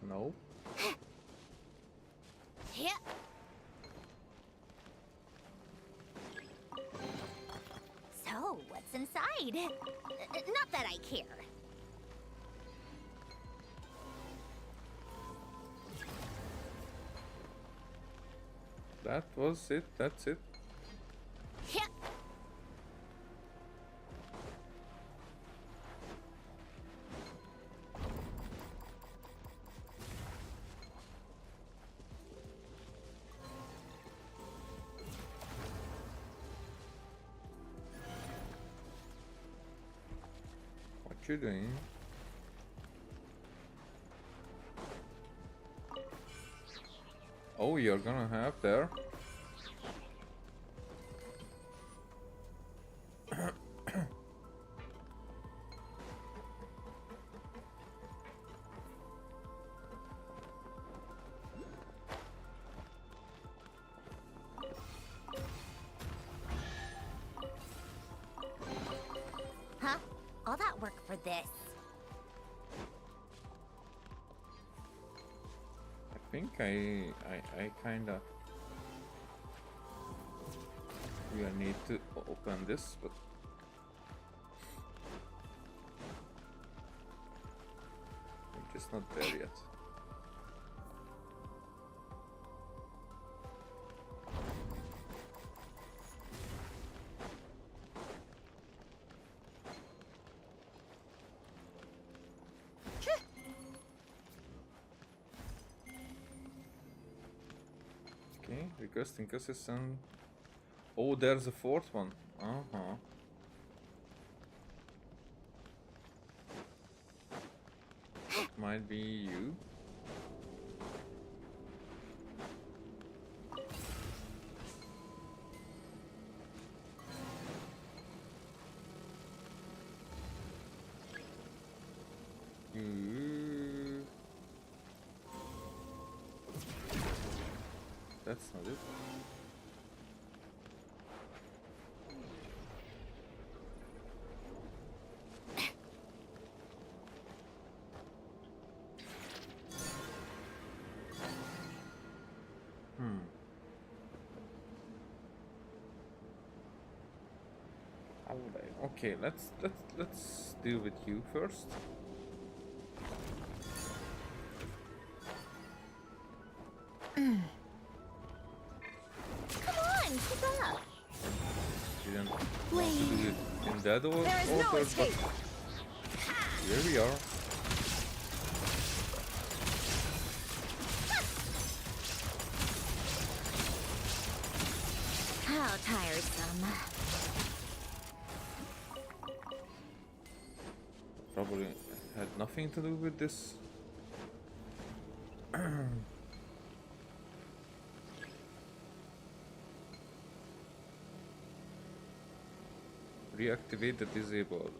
No. Yeah. So, what's inside? Not that I care. That was it. That's it. Yeah. What you doing? Oh, you're gonna have there. Huh? All that work for this? I think I kinda will need to open this, but I'm just not there yet. Okay, requesting assistant. Oh, there's a fourth one. Uh-huh. might be you. That's not it. How would I? Okay, let's deal with you first. Come on, keep up. Didn't want to do it in that order, There is no but escape. here we are. How tiresome. Probably had nothing to do with this. Reactivate the disabled.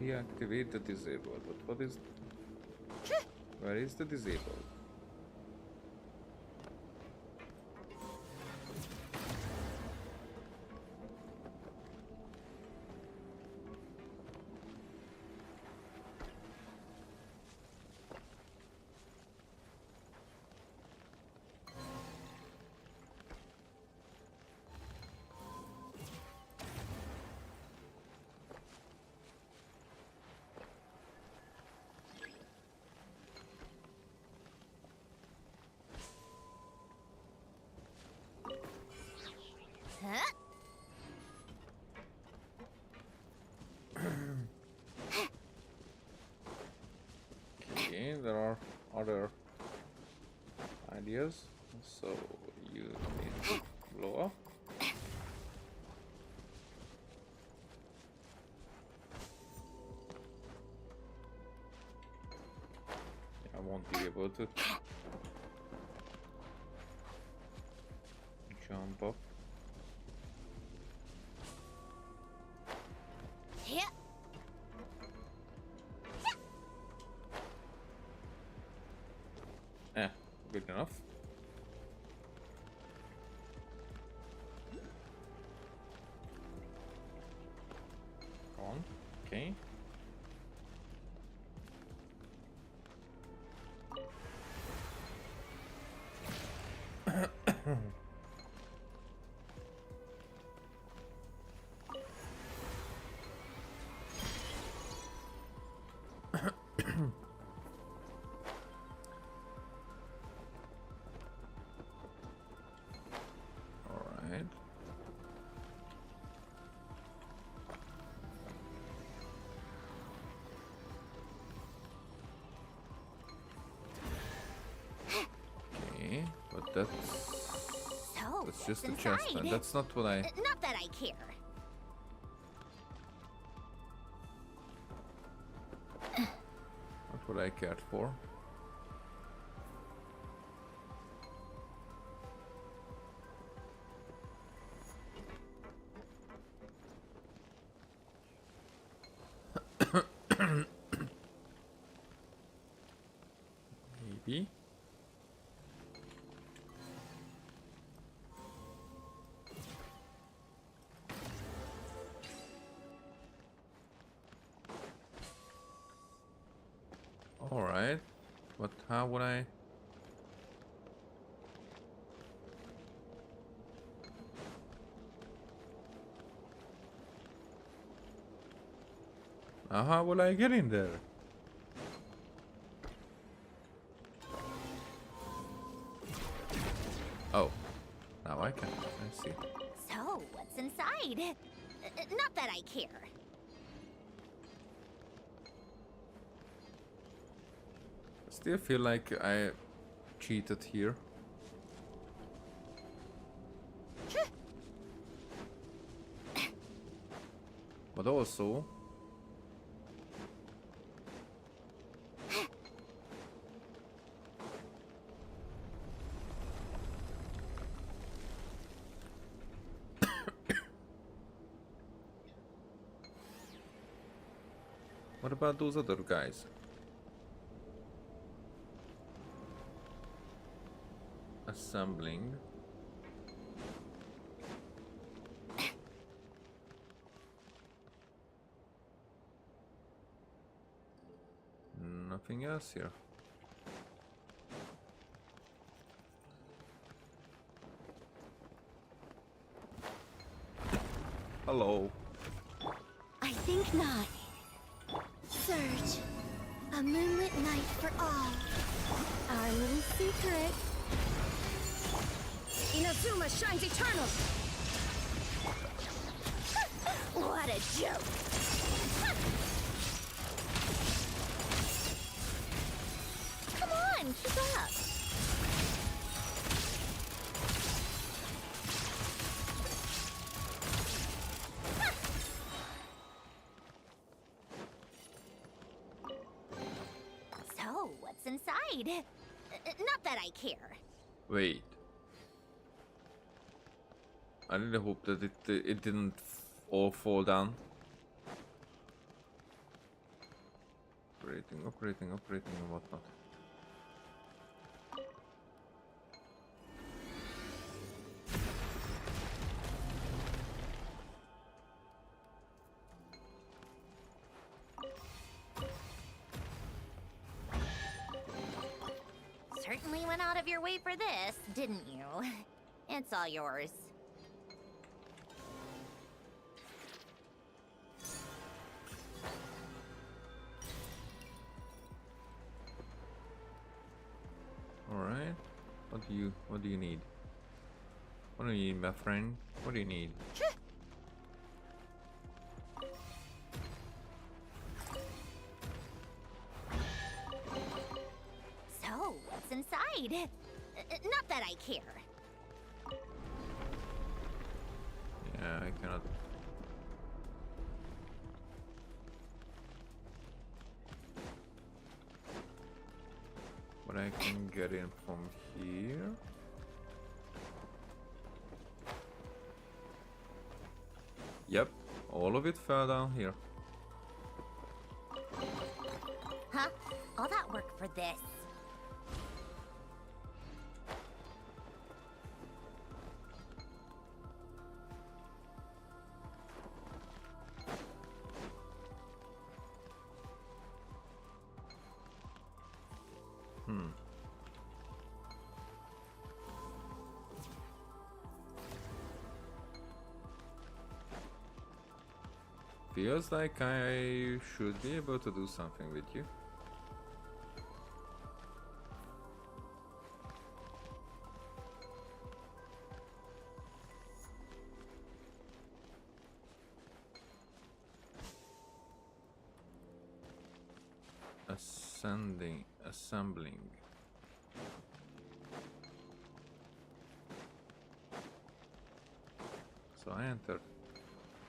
Reactivate the disabled. But what is... Where is the disabled? Okay, there are other ideas. So you need to blow up. I won't be able to jump up. Yeah. Good enough. Come on. Okay. Alright. Okay, but that's just a chest, and that's not what I... Not that I care. Not what I cared for. Maybe. Alright, but how would I... Now how will I get in there? Oh, now I can. I see. So, what's inside? Not that I care. I still feel like I cheated here. But also, what about those other guys? Assembling. Nothing else here. Hello. I think not. Surge. A moonlit night for all. Our little secret. Inazuma shines eternal. What a joke. Come on, keep up. So, what's inside? Not that I care. Wait. I really hope that it didn't all fall down. Operating, and whatnot. Certainly went out of your way for this, didn't you? It's all yours. Alright. What do you need? What do you need, my friend? What do you need? So, what's inside? Not that I care. Yeah, I cannot. But I can get in from here. Yep, all of it fell down here. Huh? All that work for this? Feels like I should be able to do something with you. Assembling. So I enter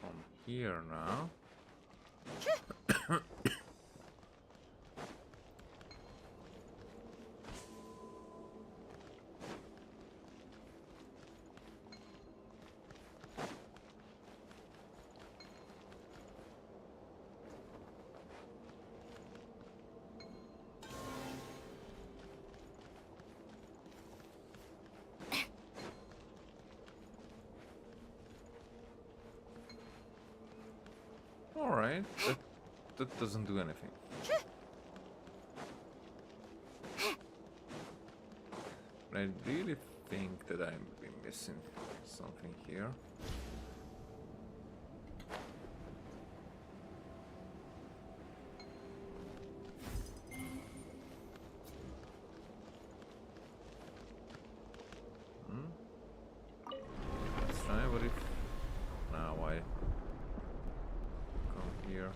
from here now. Alright, that doesn't do anything. But I really think that I'm missing something here. Let's try, what if... Now I come here.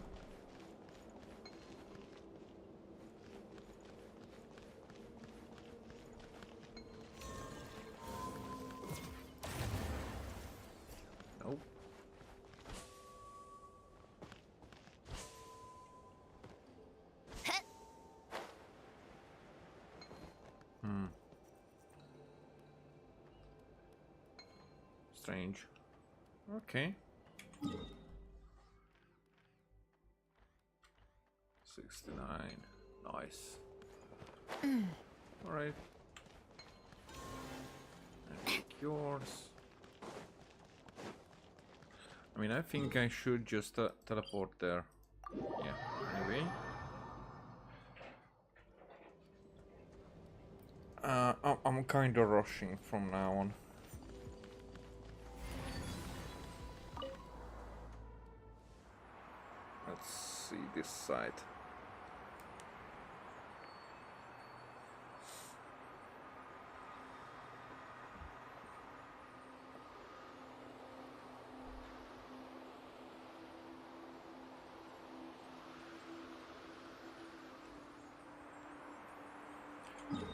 strange. Okay. 69. Nice. Alright. I take yours. I mean, I think I should just teleport there. Yeah, anyway. I'm kinda rushing from now on. Let's see this side.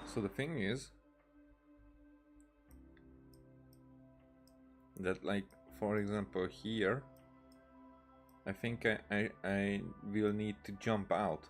So the thing is that, like, for example, here, I think I will need to jump out.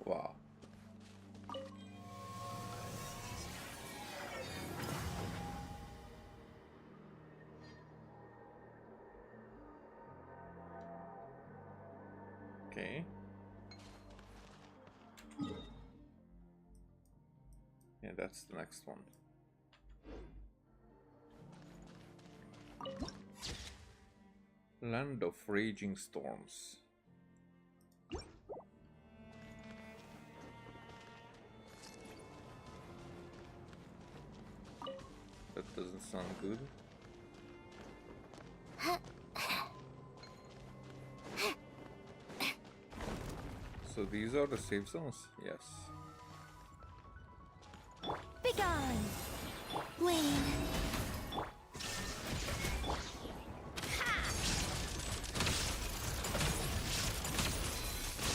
Wow. Okay. Yeah, that's the next one. Land of Raging Storms. That doesn't sound good. So these are the safe zones? Yes. Begone! Lane!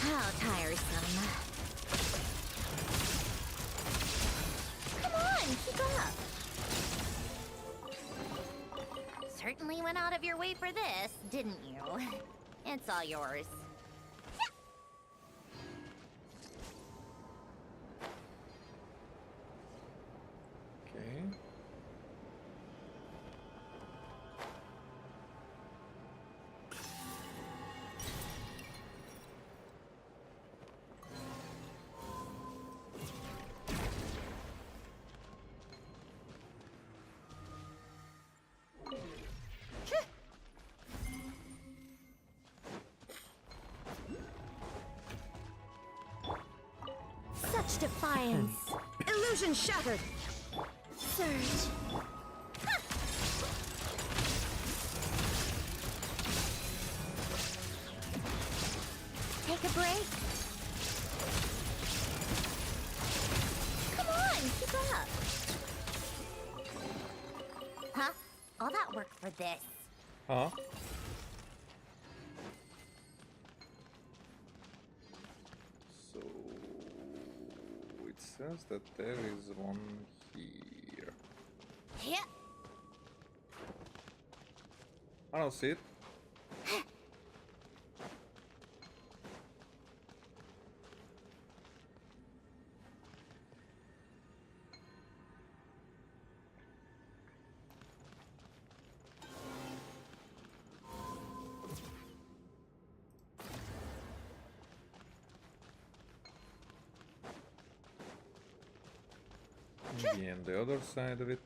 How tiresome. Come on, keep up! Certainly went out of your way for this, didn't you? It's all yours. Okay. Such defiance! Illusion shattered! Surge! Take a break? Come on, keep up! Huh? All that work for this? Huh? So it says that there is one here. Yeah. I don't see it. Maybe on the other side of it.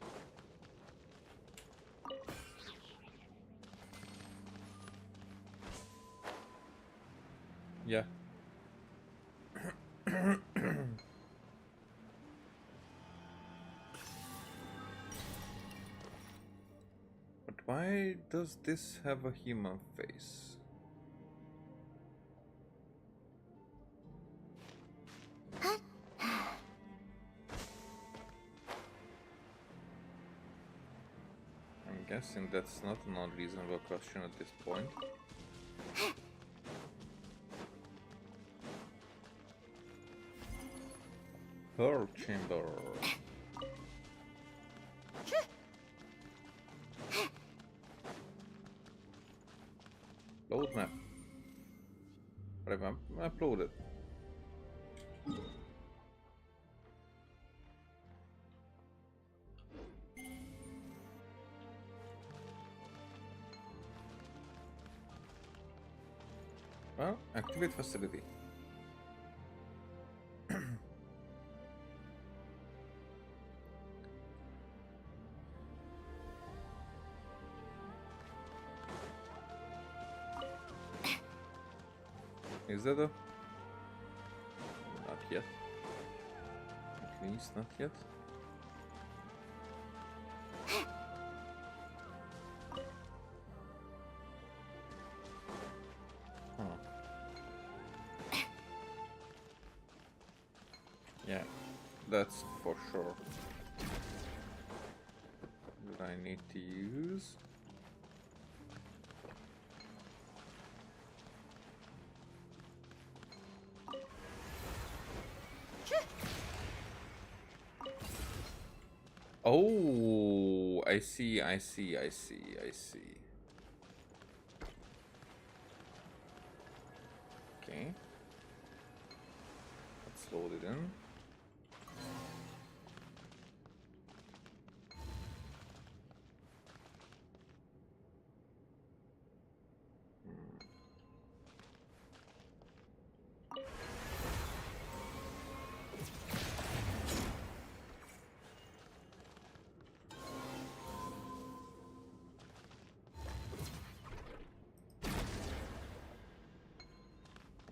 Yeah. Why does this have a human face? I'm guessing that's not an unreasonable question at this point. Pearl chamber. Load map. But I've uploaded. Well, activate facility. Is that a... Not yet. At least not yet. Yeah, that's for sure. That I need to use. Oh, I see. Okay. Let's load it in.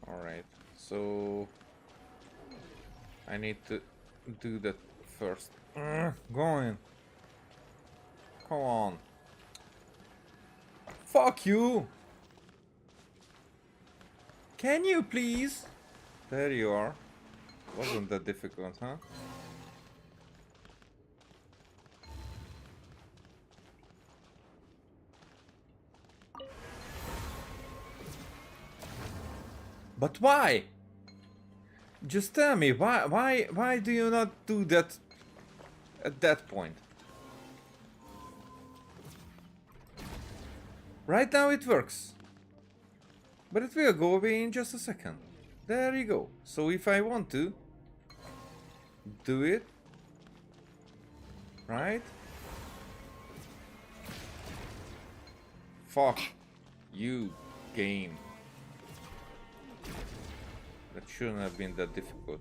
Alright, so I need to do that first. Go on. Come on. Fuck you! Can you please? There you are. Wasn't that difficult, huh? But why? Just tell me, why do you not do that at that point? Right now it works. But it will go away in just a second. There you go. So if I want to do it, right? Fuck you, game. That shouldn't have been that difficult.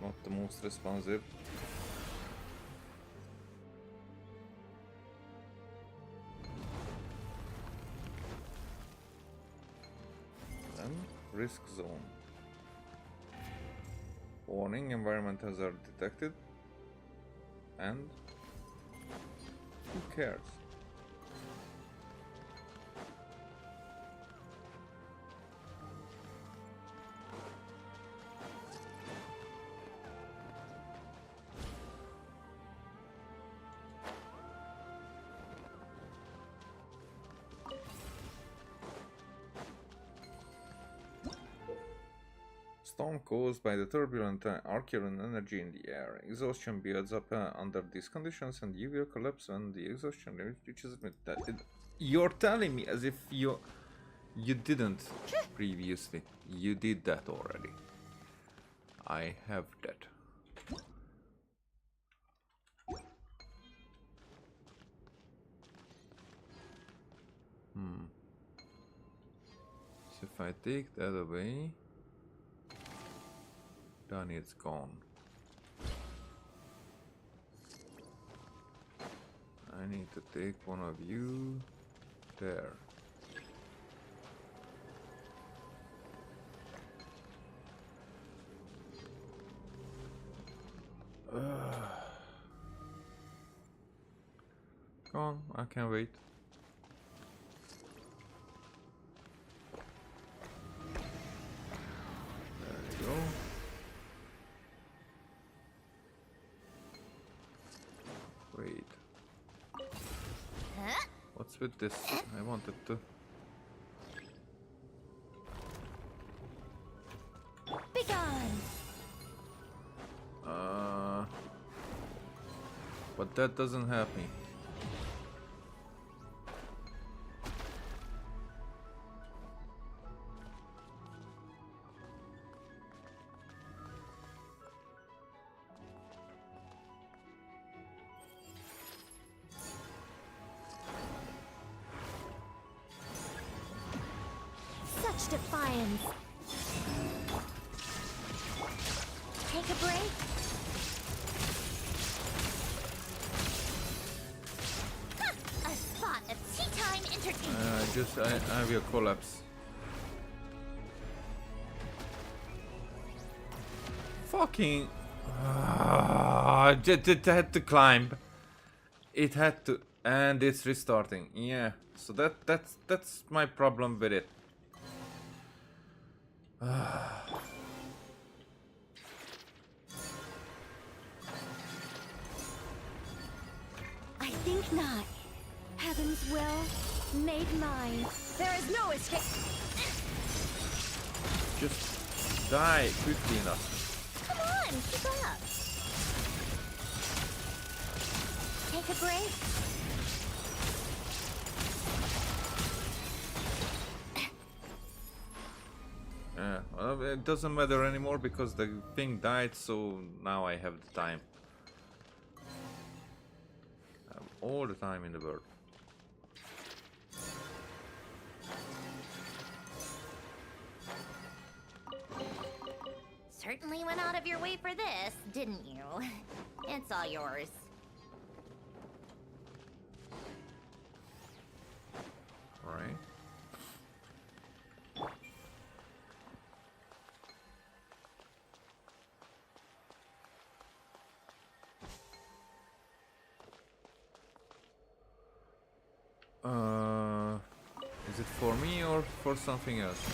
Not the most responsive. Then risk zone. Warning, environment hazard detected. And who cares? Storm caused by the turbulent Archeron energy in the air. Exhaustion builds up under these conditions and you will collapse when the exhaustion reaches that. You're telling me as if you didn't previously. You did that already. I have that. So if I take that away, then it's gone. I need to take one of you there. Come on, I can wait. There you go. Wait. Huh? What's with this? I wanted to. Begone! But that doesn't help me. Such defiance! Take a break? A spot of tea time entertainment! I have your collapse. Fucking... it had to climb. It had to... And it's restarting. Yeah. So that's my problem with it. I think not. Heaven's will, made mine. There is no escape. Just die quickly enough. Come on, keep up. Take a break. Yeah, well, it doesn't matter anymore because the thing died, so now I have the time. I have all the time in the world. Certainly went out of your way for this, didn't you? It's all yours. All right. Is it for me or for something else?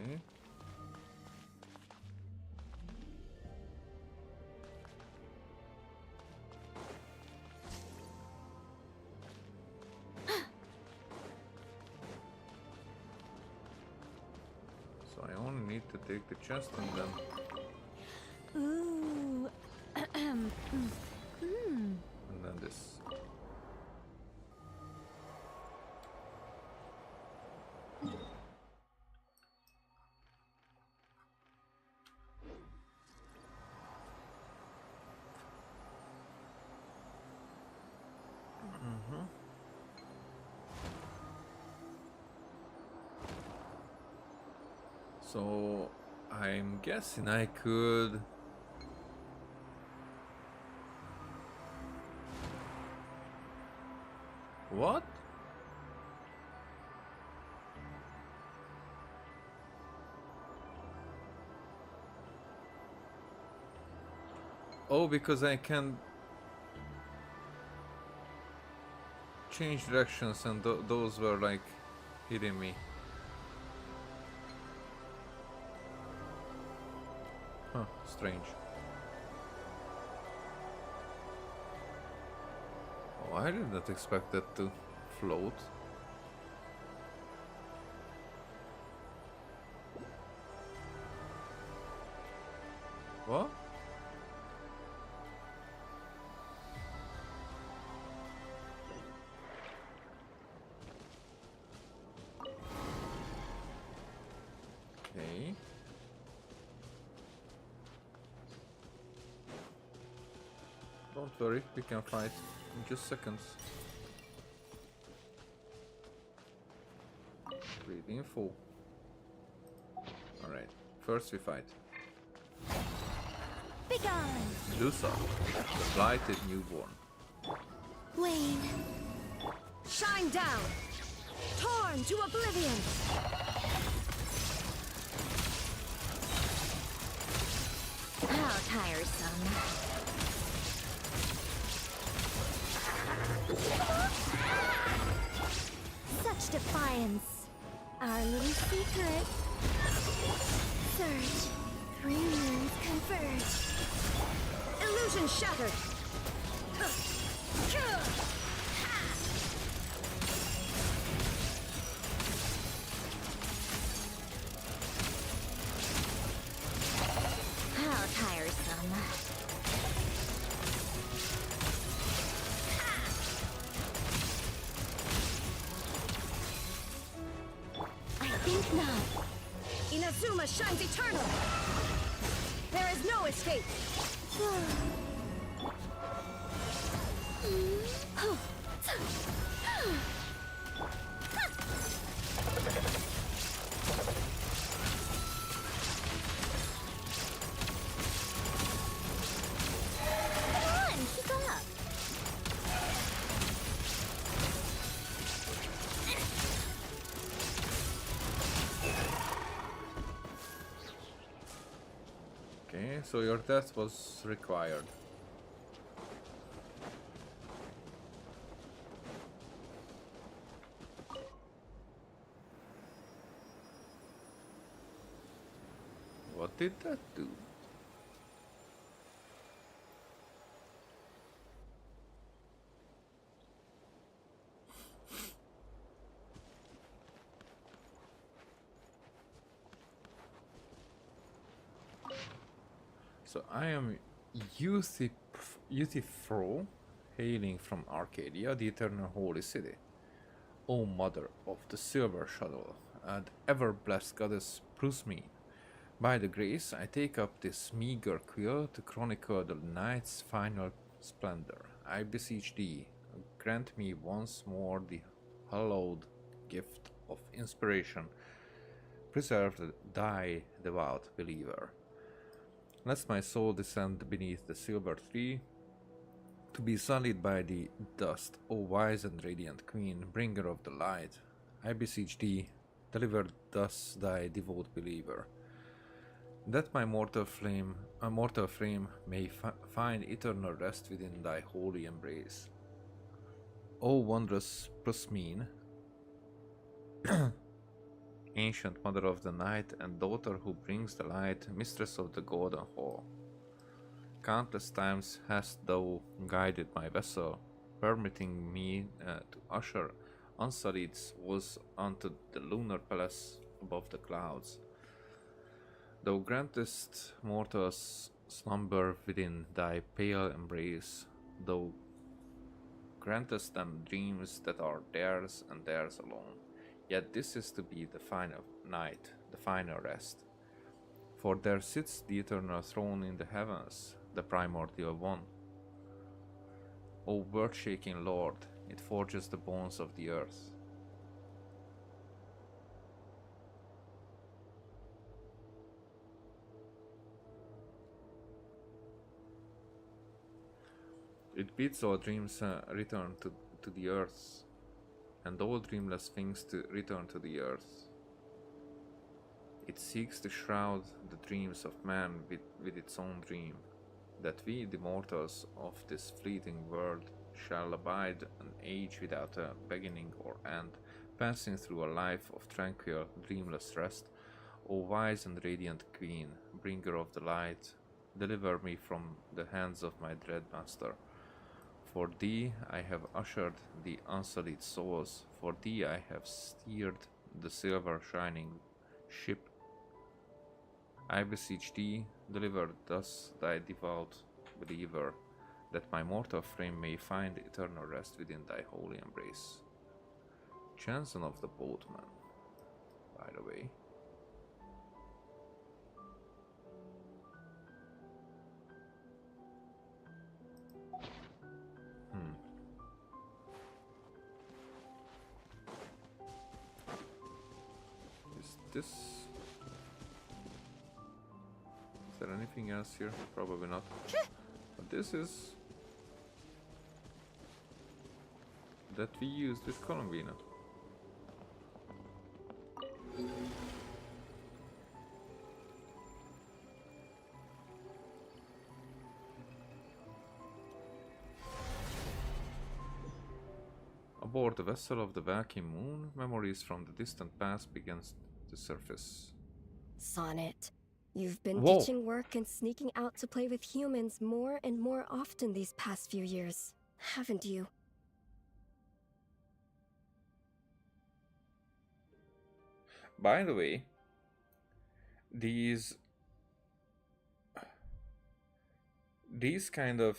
Okay. So I only need to take the chest and then... Ooh. And then this. So I'm guessing I could... What? Oh, because I can change directions and those were like hitting me. Huh, strange. Oh, I did not expect that to float. What? Okay. Don't worry, we can fight in just seconds. Read info. Alright, first we fight. Begone! Medusa, the blighted newborn. Wayne. Shine down! Torn to oblivion! How tiresome. Such defiance. Our little secret. Surge. 3 moons converge. Illusion shattered. How tiresome. I think not. Inazuma shines eternal. There is no escape. Come on, keep up. Okay, so your death was required. What did that do? So I am Euthyphro, hailing from Arcadia, the eternal holy city. O mother of the silver shuttle, and ever-blessed goddess Prusmine, by the grace I take up this meager quill to chronicle the night's final splendor. I beseech thee, grant me once more the hallowed gift of inspiration. Preserve thy devout believer. Let my soul descend beneath the silver tree, to be sullied by the dust, O wise and radiant queen, bringer of the light. I beseech thee, deliver thus thy devout believer, that my mortal frame may find eternal rest within thy holy embrace. O wondrous Prusmine, ancient mother of the night and daughter who brings the light, mistress of the golden hall. Countless times hast thou guided my vessel, permitting me to usher unsullied souls unto the lunar palace above the clouds. Thou grantest mortals slumber within thy pale embrace, thou grantest them dreams that are theirs and theirs alone. Yet this is to be the final night, the final rest. For there sits the eternal throne in the heavens, the primordial one. O word-shaking Lord, it forges the bones of the earth. It bids all dreams return to the earth, and all dreamless things to return to the earth. It seeks to shroud the dreams of man with its own dream, that we, the mortals of this fleeting world, shall abide an age without a beginning or end, passing through a life of tranquil, dreamless rest. O wise and radiant queen, bringer of the light, deliver me from the hands of my dread master. For thee I have ushered the unsullied souls. For thee I have steered the silver shining ship. I beseech thee, deliver thus thy devout believer, that my mortal frame may find eternal rest within thy holy embrace. Chanson of the Boatman, by the way. Is this... Is there anything else here? Probably not. But this is... that we used with Columbina. Aboard the vessel of the Vacuum Moon, memories from the distant past begins to surface. Sonnet, you've been Whoa. ditching work and sneaking out to play with humans more and more often these past few years, haven't you? By the way, these kind of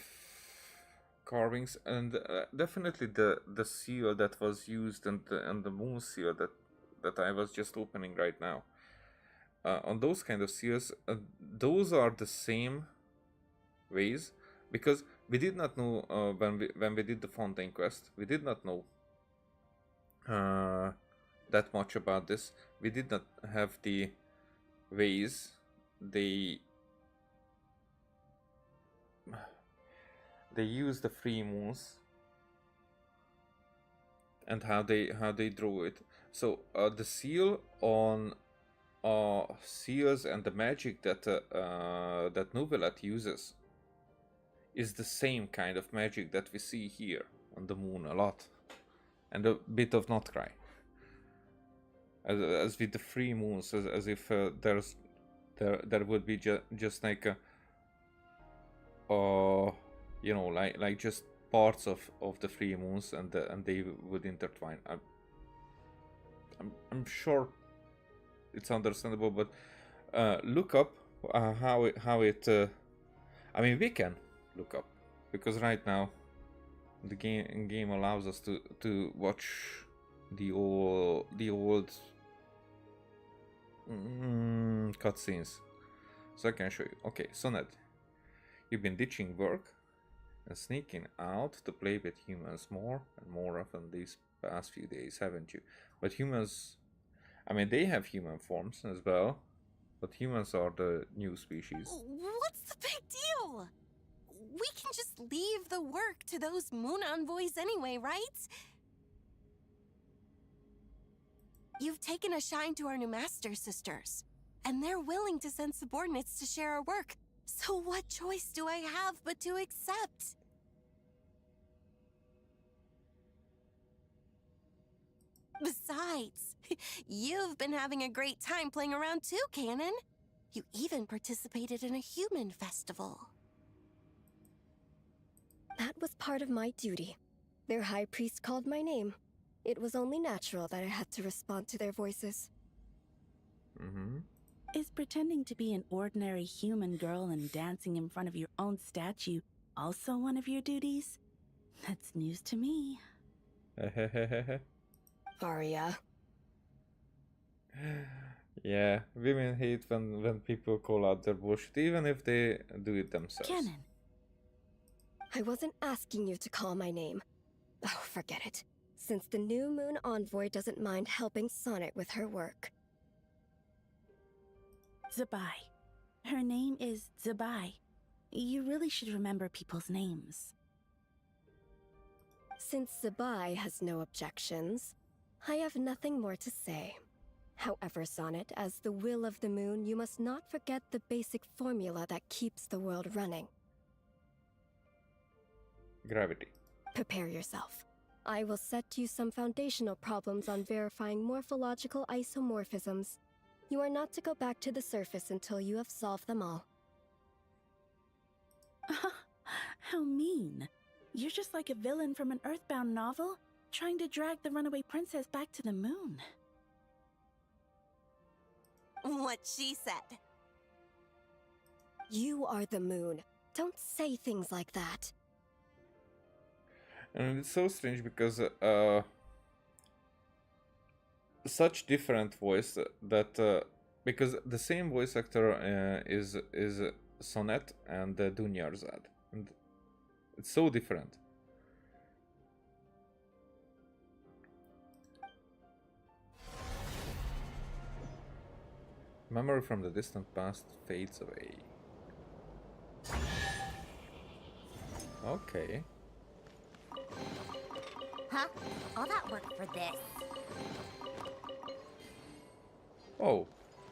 carvings, and definitely the seal that was used, and the moon seal that I was just opening right now, on those kind of seals, those are the same ways, because we did not know when we did the Fontaine quest, we did not know that much about this. We did not have the ways they use the free moons and how they draw it. So the seal on seals and the magic that that Novelat uses is the same kind of magic that we see here on the moon a lot, and a bit of Notcry. As with the free moons, as if there would be just like a you know, like just parts of the free moons, and they would intertwine. I'm sure it's understandable, but look up how it I mean, we can look up, because right now the game allows us to watch the old cutscenes, so I can show you. Okay, Sonnet, you've been ditching work and sneaking out to play with humans more and more often these past few days, haven't you? But humans, I mean, they have human forms as well, but humans are the new species. What's the big deal? We can just leave the work to those moon envoys anyway, right? You've taken a shine to our new master sisters, and they're willing to send subordinates to share our work. So what choice do I have but to accept? Besides, you've been having a great time playing around too, Canon. You even participated in a human festival. That was part of my duty. Their high priest called my name. It was only natural that I had to respond to their voices. Is pretending to be an ordinary human girl and dancing in front of your own statue also one of your duties? That's news to me. Aria. Yeah, women hate when people call out their bullshit, even if they do it themselves. Canon. I wasn't asking you to call my name. Oh, forget it. Since the new moon envoy doesn't mind helping Sonnet with her work. Zabai. Her name is Zabai. You really should remember people's names. Since Zabai has no objections, I have nothing more to say. However, Sonnet, as the will of the moon, you must not forget the basic formula that keeps the world running. Gravity. Prepare yourself. I will set you some foundational problems on verifying morphological isomorphisms. You are not to go back to the surface until you have solved them all. How mean. You're just like a villain from an Earthbound novel, trying to drag the runaway princess back to the moon. What she said. You are the moon. Don't say things like that. And it's so strange because such different voice that because the same voice actor is Sonnet and Dunyarzad, and it's so different. Memory from the distant past fades away. Okay. Huh? All that work for this? Oh,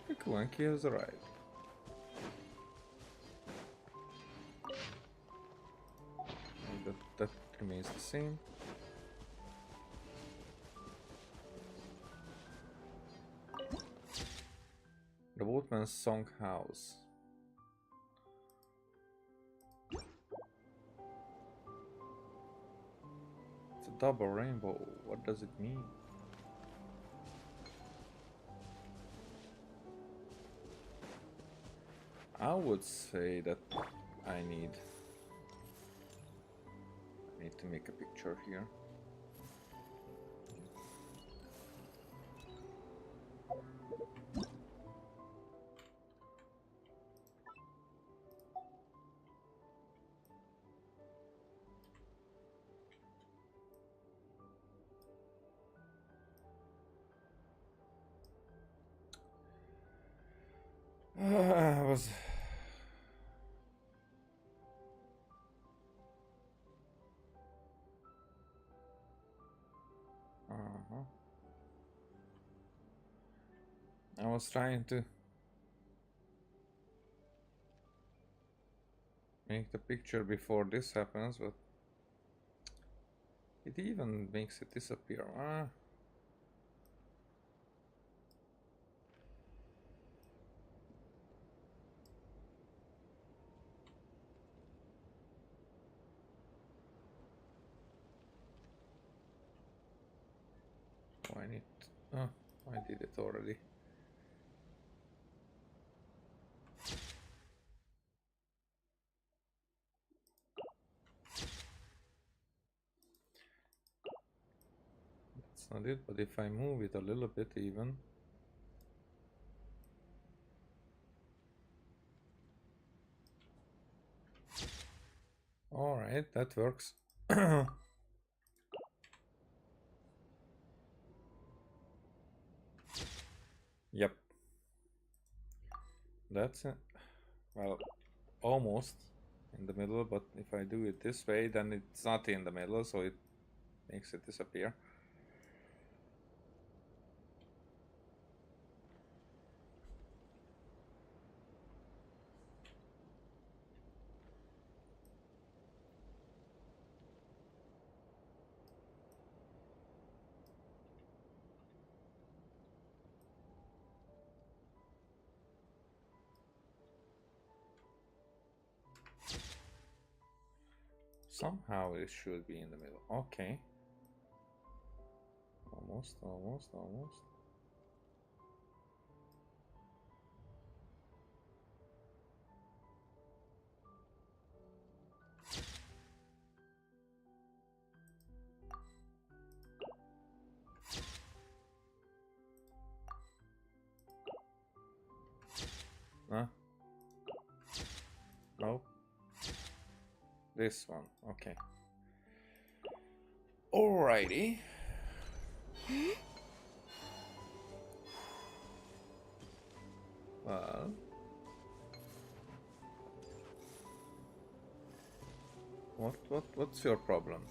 Kuanki has arrived. And that remains the same. The Boatman's Song House. It's a double rainbow. What does it mean? I would say that I need to make a picture here. I was I was trying to make the picture before this happens, but it even makes it disappear. Oh, I need. Oh, I did it already. That's not it, but if I move it a little bit even. Alright, that works. Yep. That's it. Well, almost in the middle, but if I do it this way, then it's not in the middle, so it makes it disappear. Somehow it should be in the middle. Okay. Almost, almost, almost. Huh? No. This one. Okay. Alrighty. Well. What's your problem?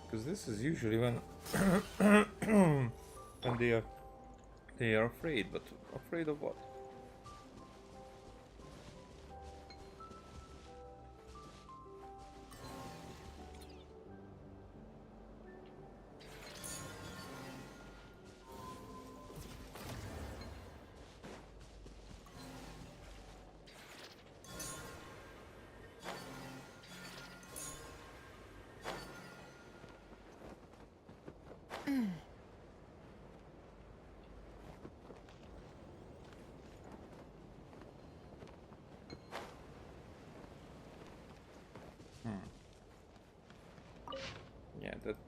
Because this is usually when when they are afraid, but afraid of what?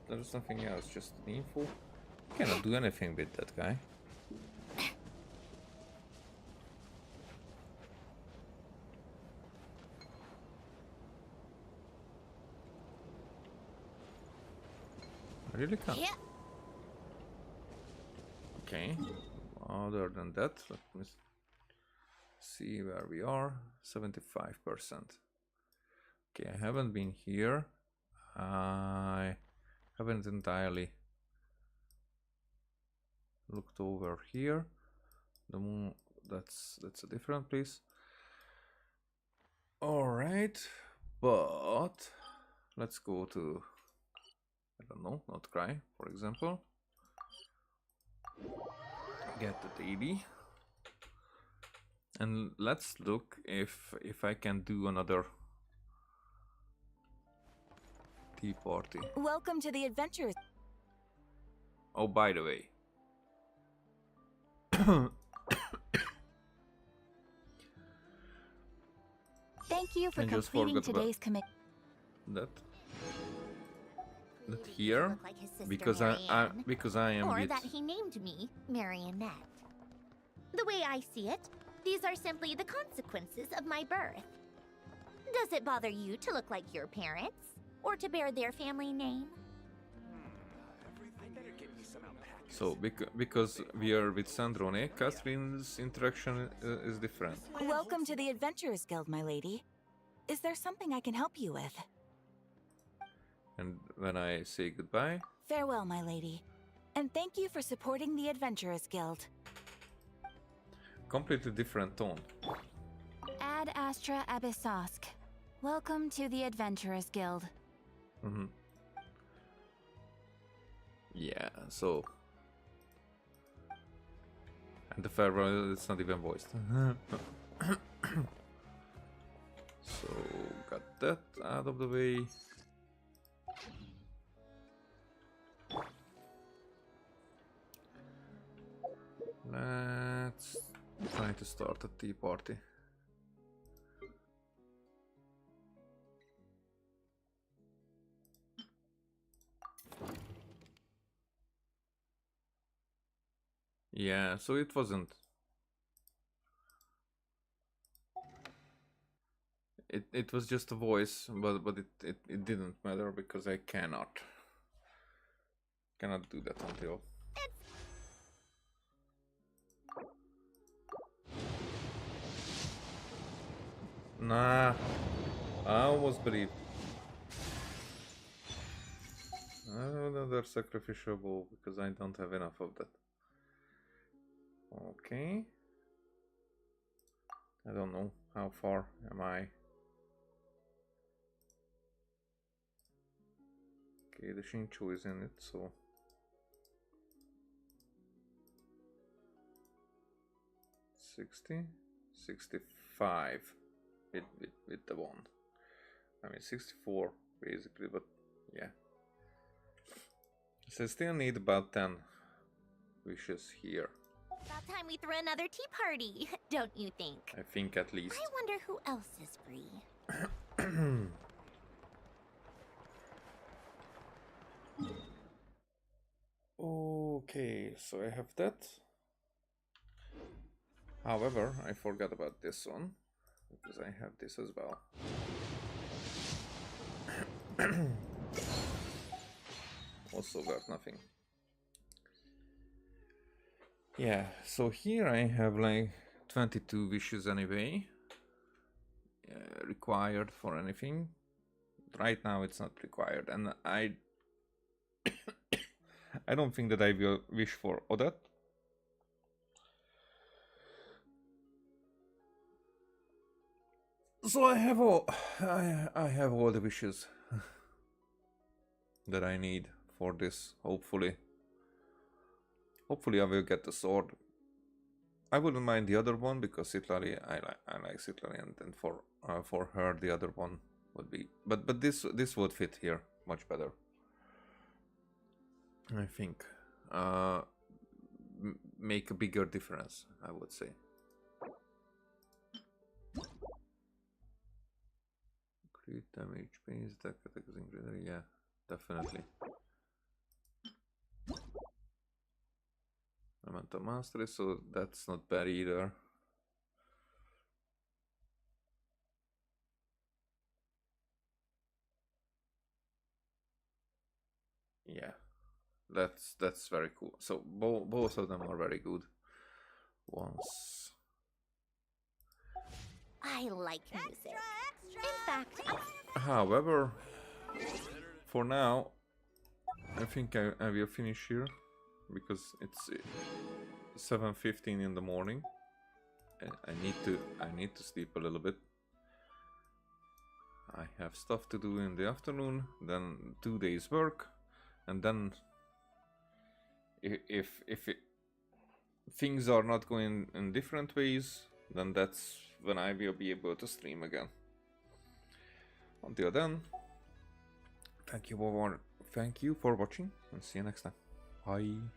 there's nothing else, just an info. Cannot do anything with that guy. I really can't. Yeah. Okay. Other than that, let me see where we are. 75%. Okay, I haven't been here. I haven't entirely looked over here. The moon, that's a different place. All right, but let's go to, I don't know, not cry, for example. Get the daily. And let's look if I can do another tea party. Welcome to the adventures. Oh, by the way. Thank you for I just completing forgot about today's commit. that here Look like his sister because I am or with that he named me Marionette. The way I see it, these are simply the consequences of my birth. Does it bother you to look like your parents? Or to bear their family name? so because we are with Sandrone, Catherine's interaction is different. Welcome to the Adventurers Guild, my lady. Is there something I can help you with? And when I say goodbye, Farewell, my lady. And thank you for supporting the Adventurers Guild. completely different tone. Ad Astra Abyssosk. Welcome to the Adventurers Guild. Yeah, so and the farewell, it's not even voiced. So got that out of the way. Let's try to start a tea party. Yeah, so it wasn't. It was just a voice, but it didn't matter because I cannot do that until. Nah, I almost believe. Another sacrificial bowl because I don't have enough of that. Okay. I don't know how far am I. Okay, the Shincho is in it, so 60, 65 with the one. I mean 64 basically, but yeah. So I still need about 10 wishes here. About time we threw another tea party, don't you think? I think at least. I wonder who else is free. Okay, so I have that. However, I forgot about this one because I have this as well. Also got nothing. Yeah, so here I have like 22 wishes anyway, required for anything. Right now it's not required, and I don't think that I will wish for Odette. So I have all the wishes that I need for this. Hopefully I will get the sword. I wouldn't mind the other one because Citlali, I like Citlali, and for her the other one would be. But this would fit here much better. I think make a bigger difference, I would say. Crit damage, pains, attack, increase. Yeah, definitely. Elemental Mastery, so that's not bad either. Yeah, that's very cool. So both of them are very good ones. I like music. In fact, However, for now, I think I will finish here because it's 7:15 in the morning. And I need to sleep a little bit. I have stuff to do in the afternoon, then 2 days work, and then if things are not going in different ways, then that's when I will be able to stream again. Until then, thank you for watching, and see you next time. Bye.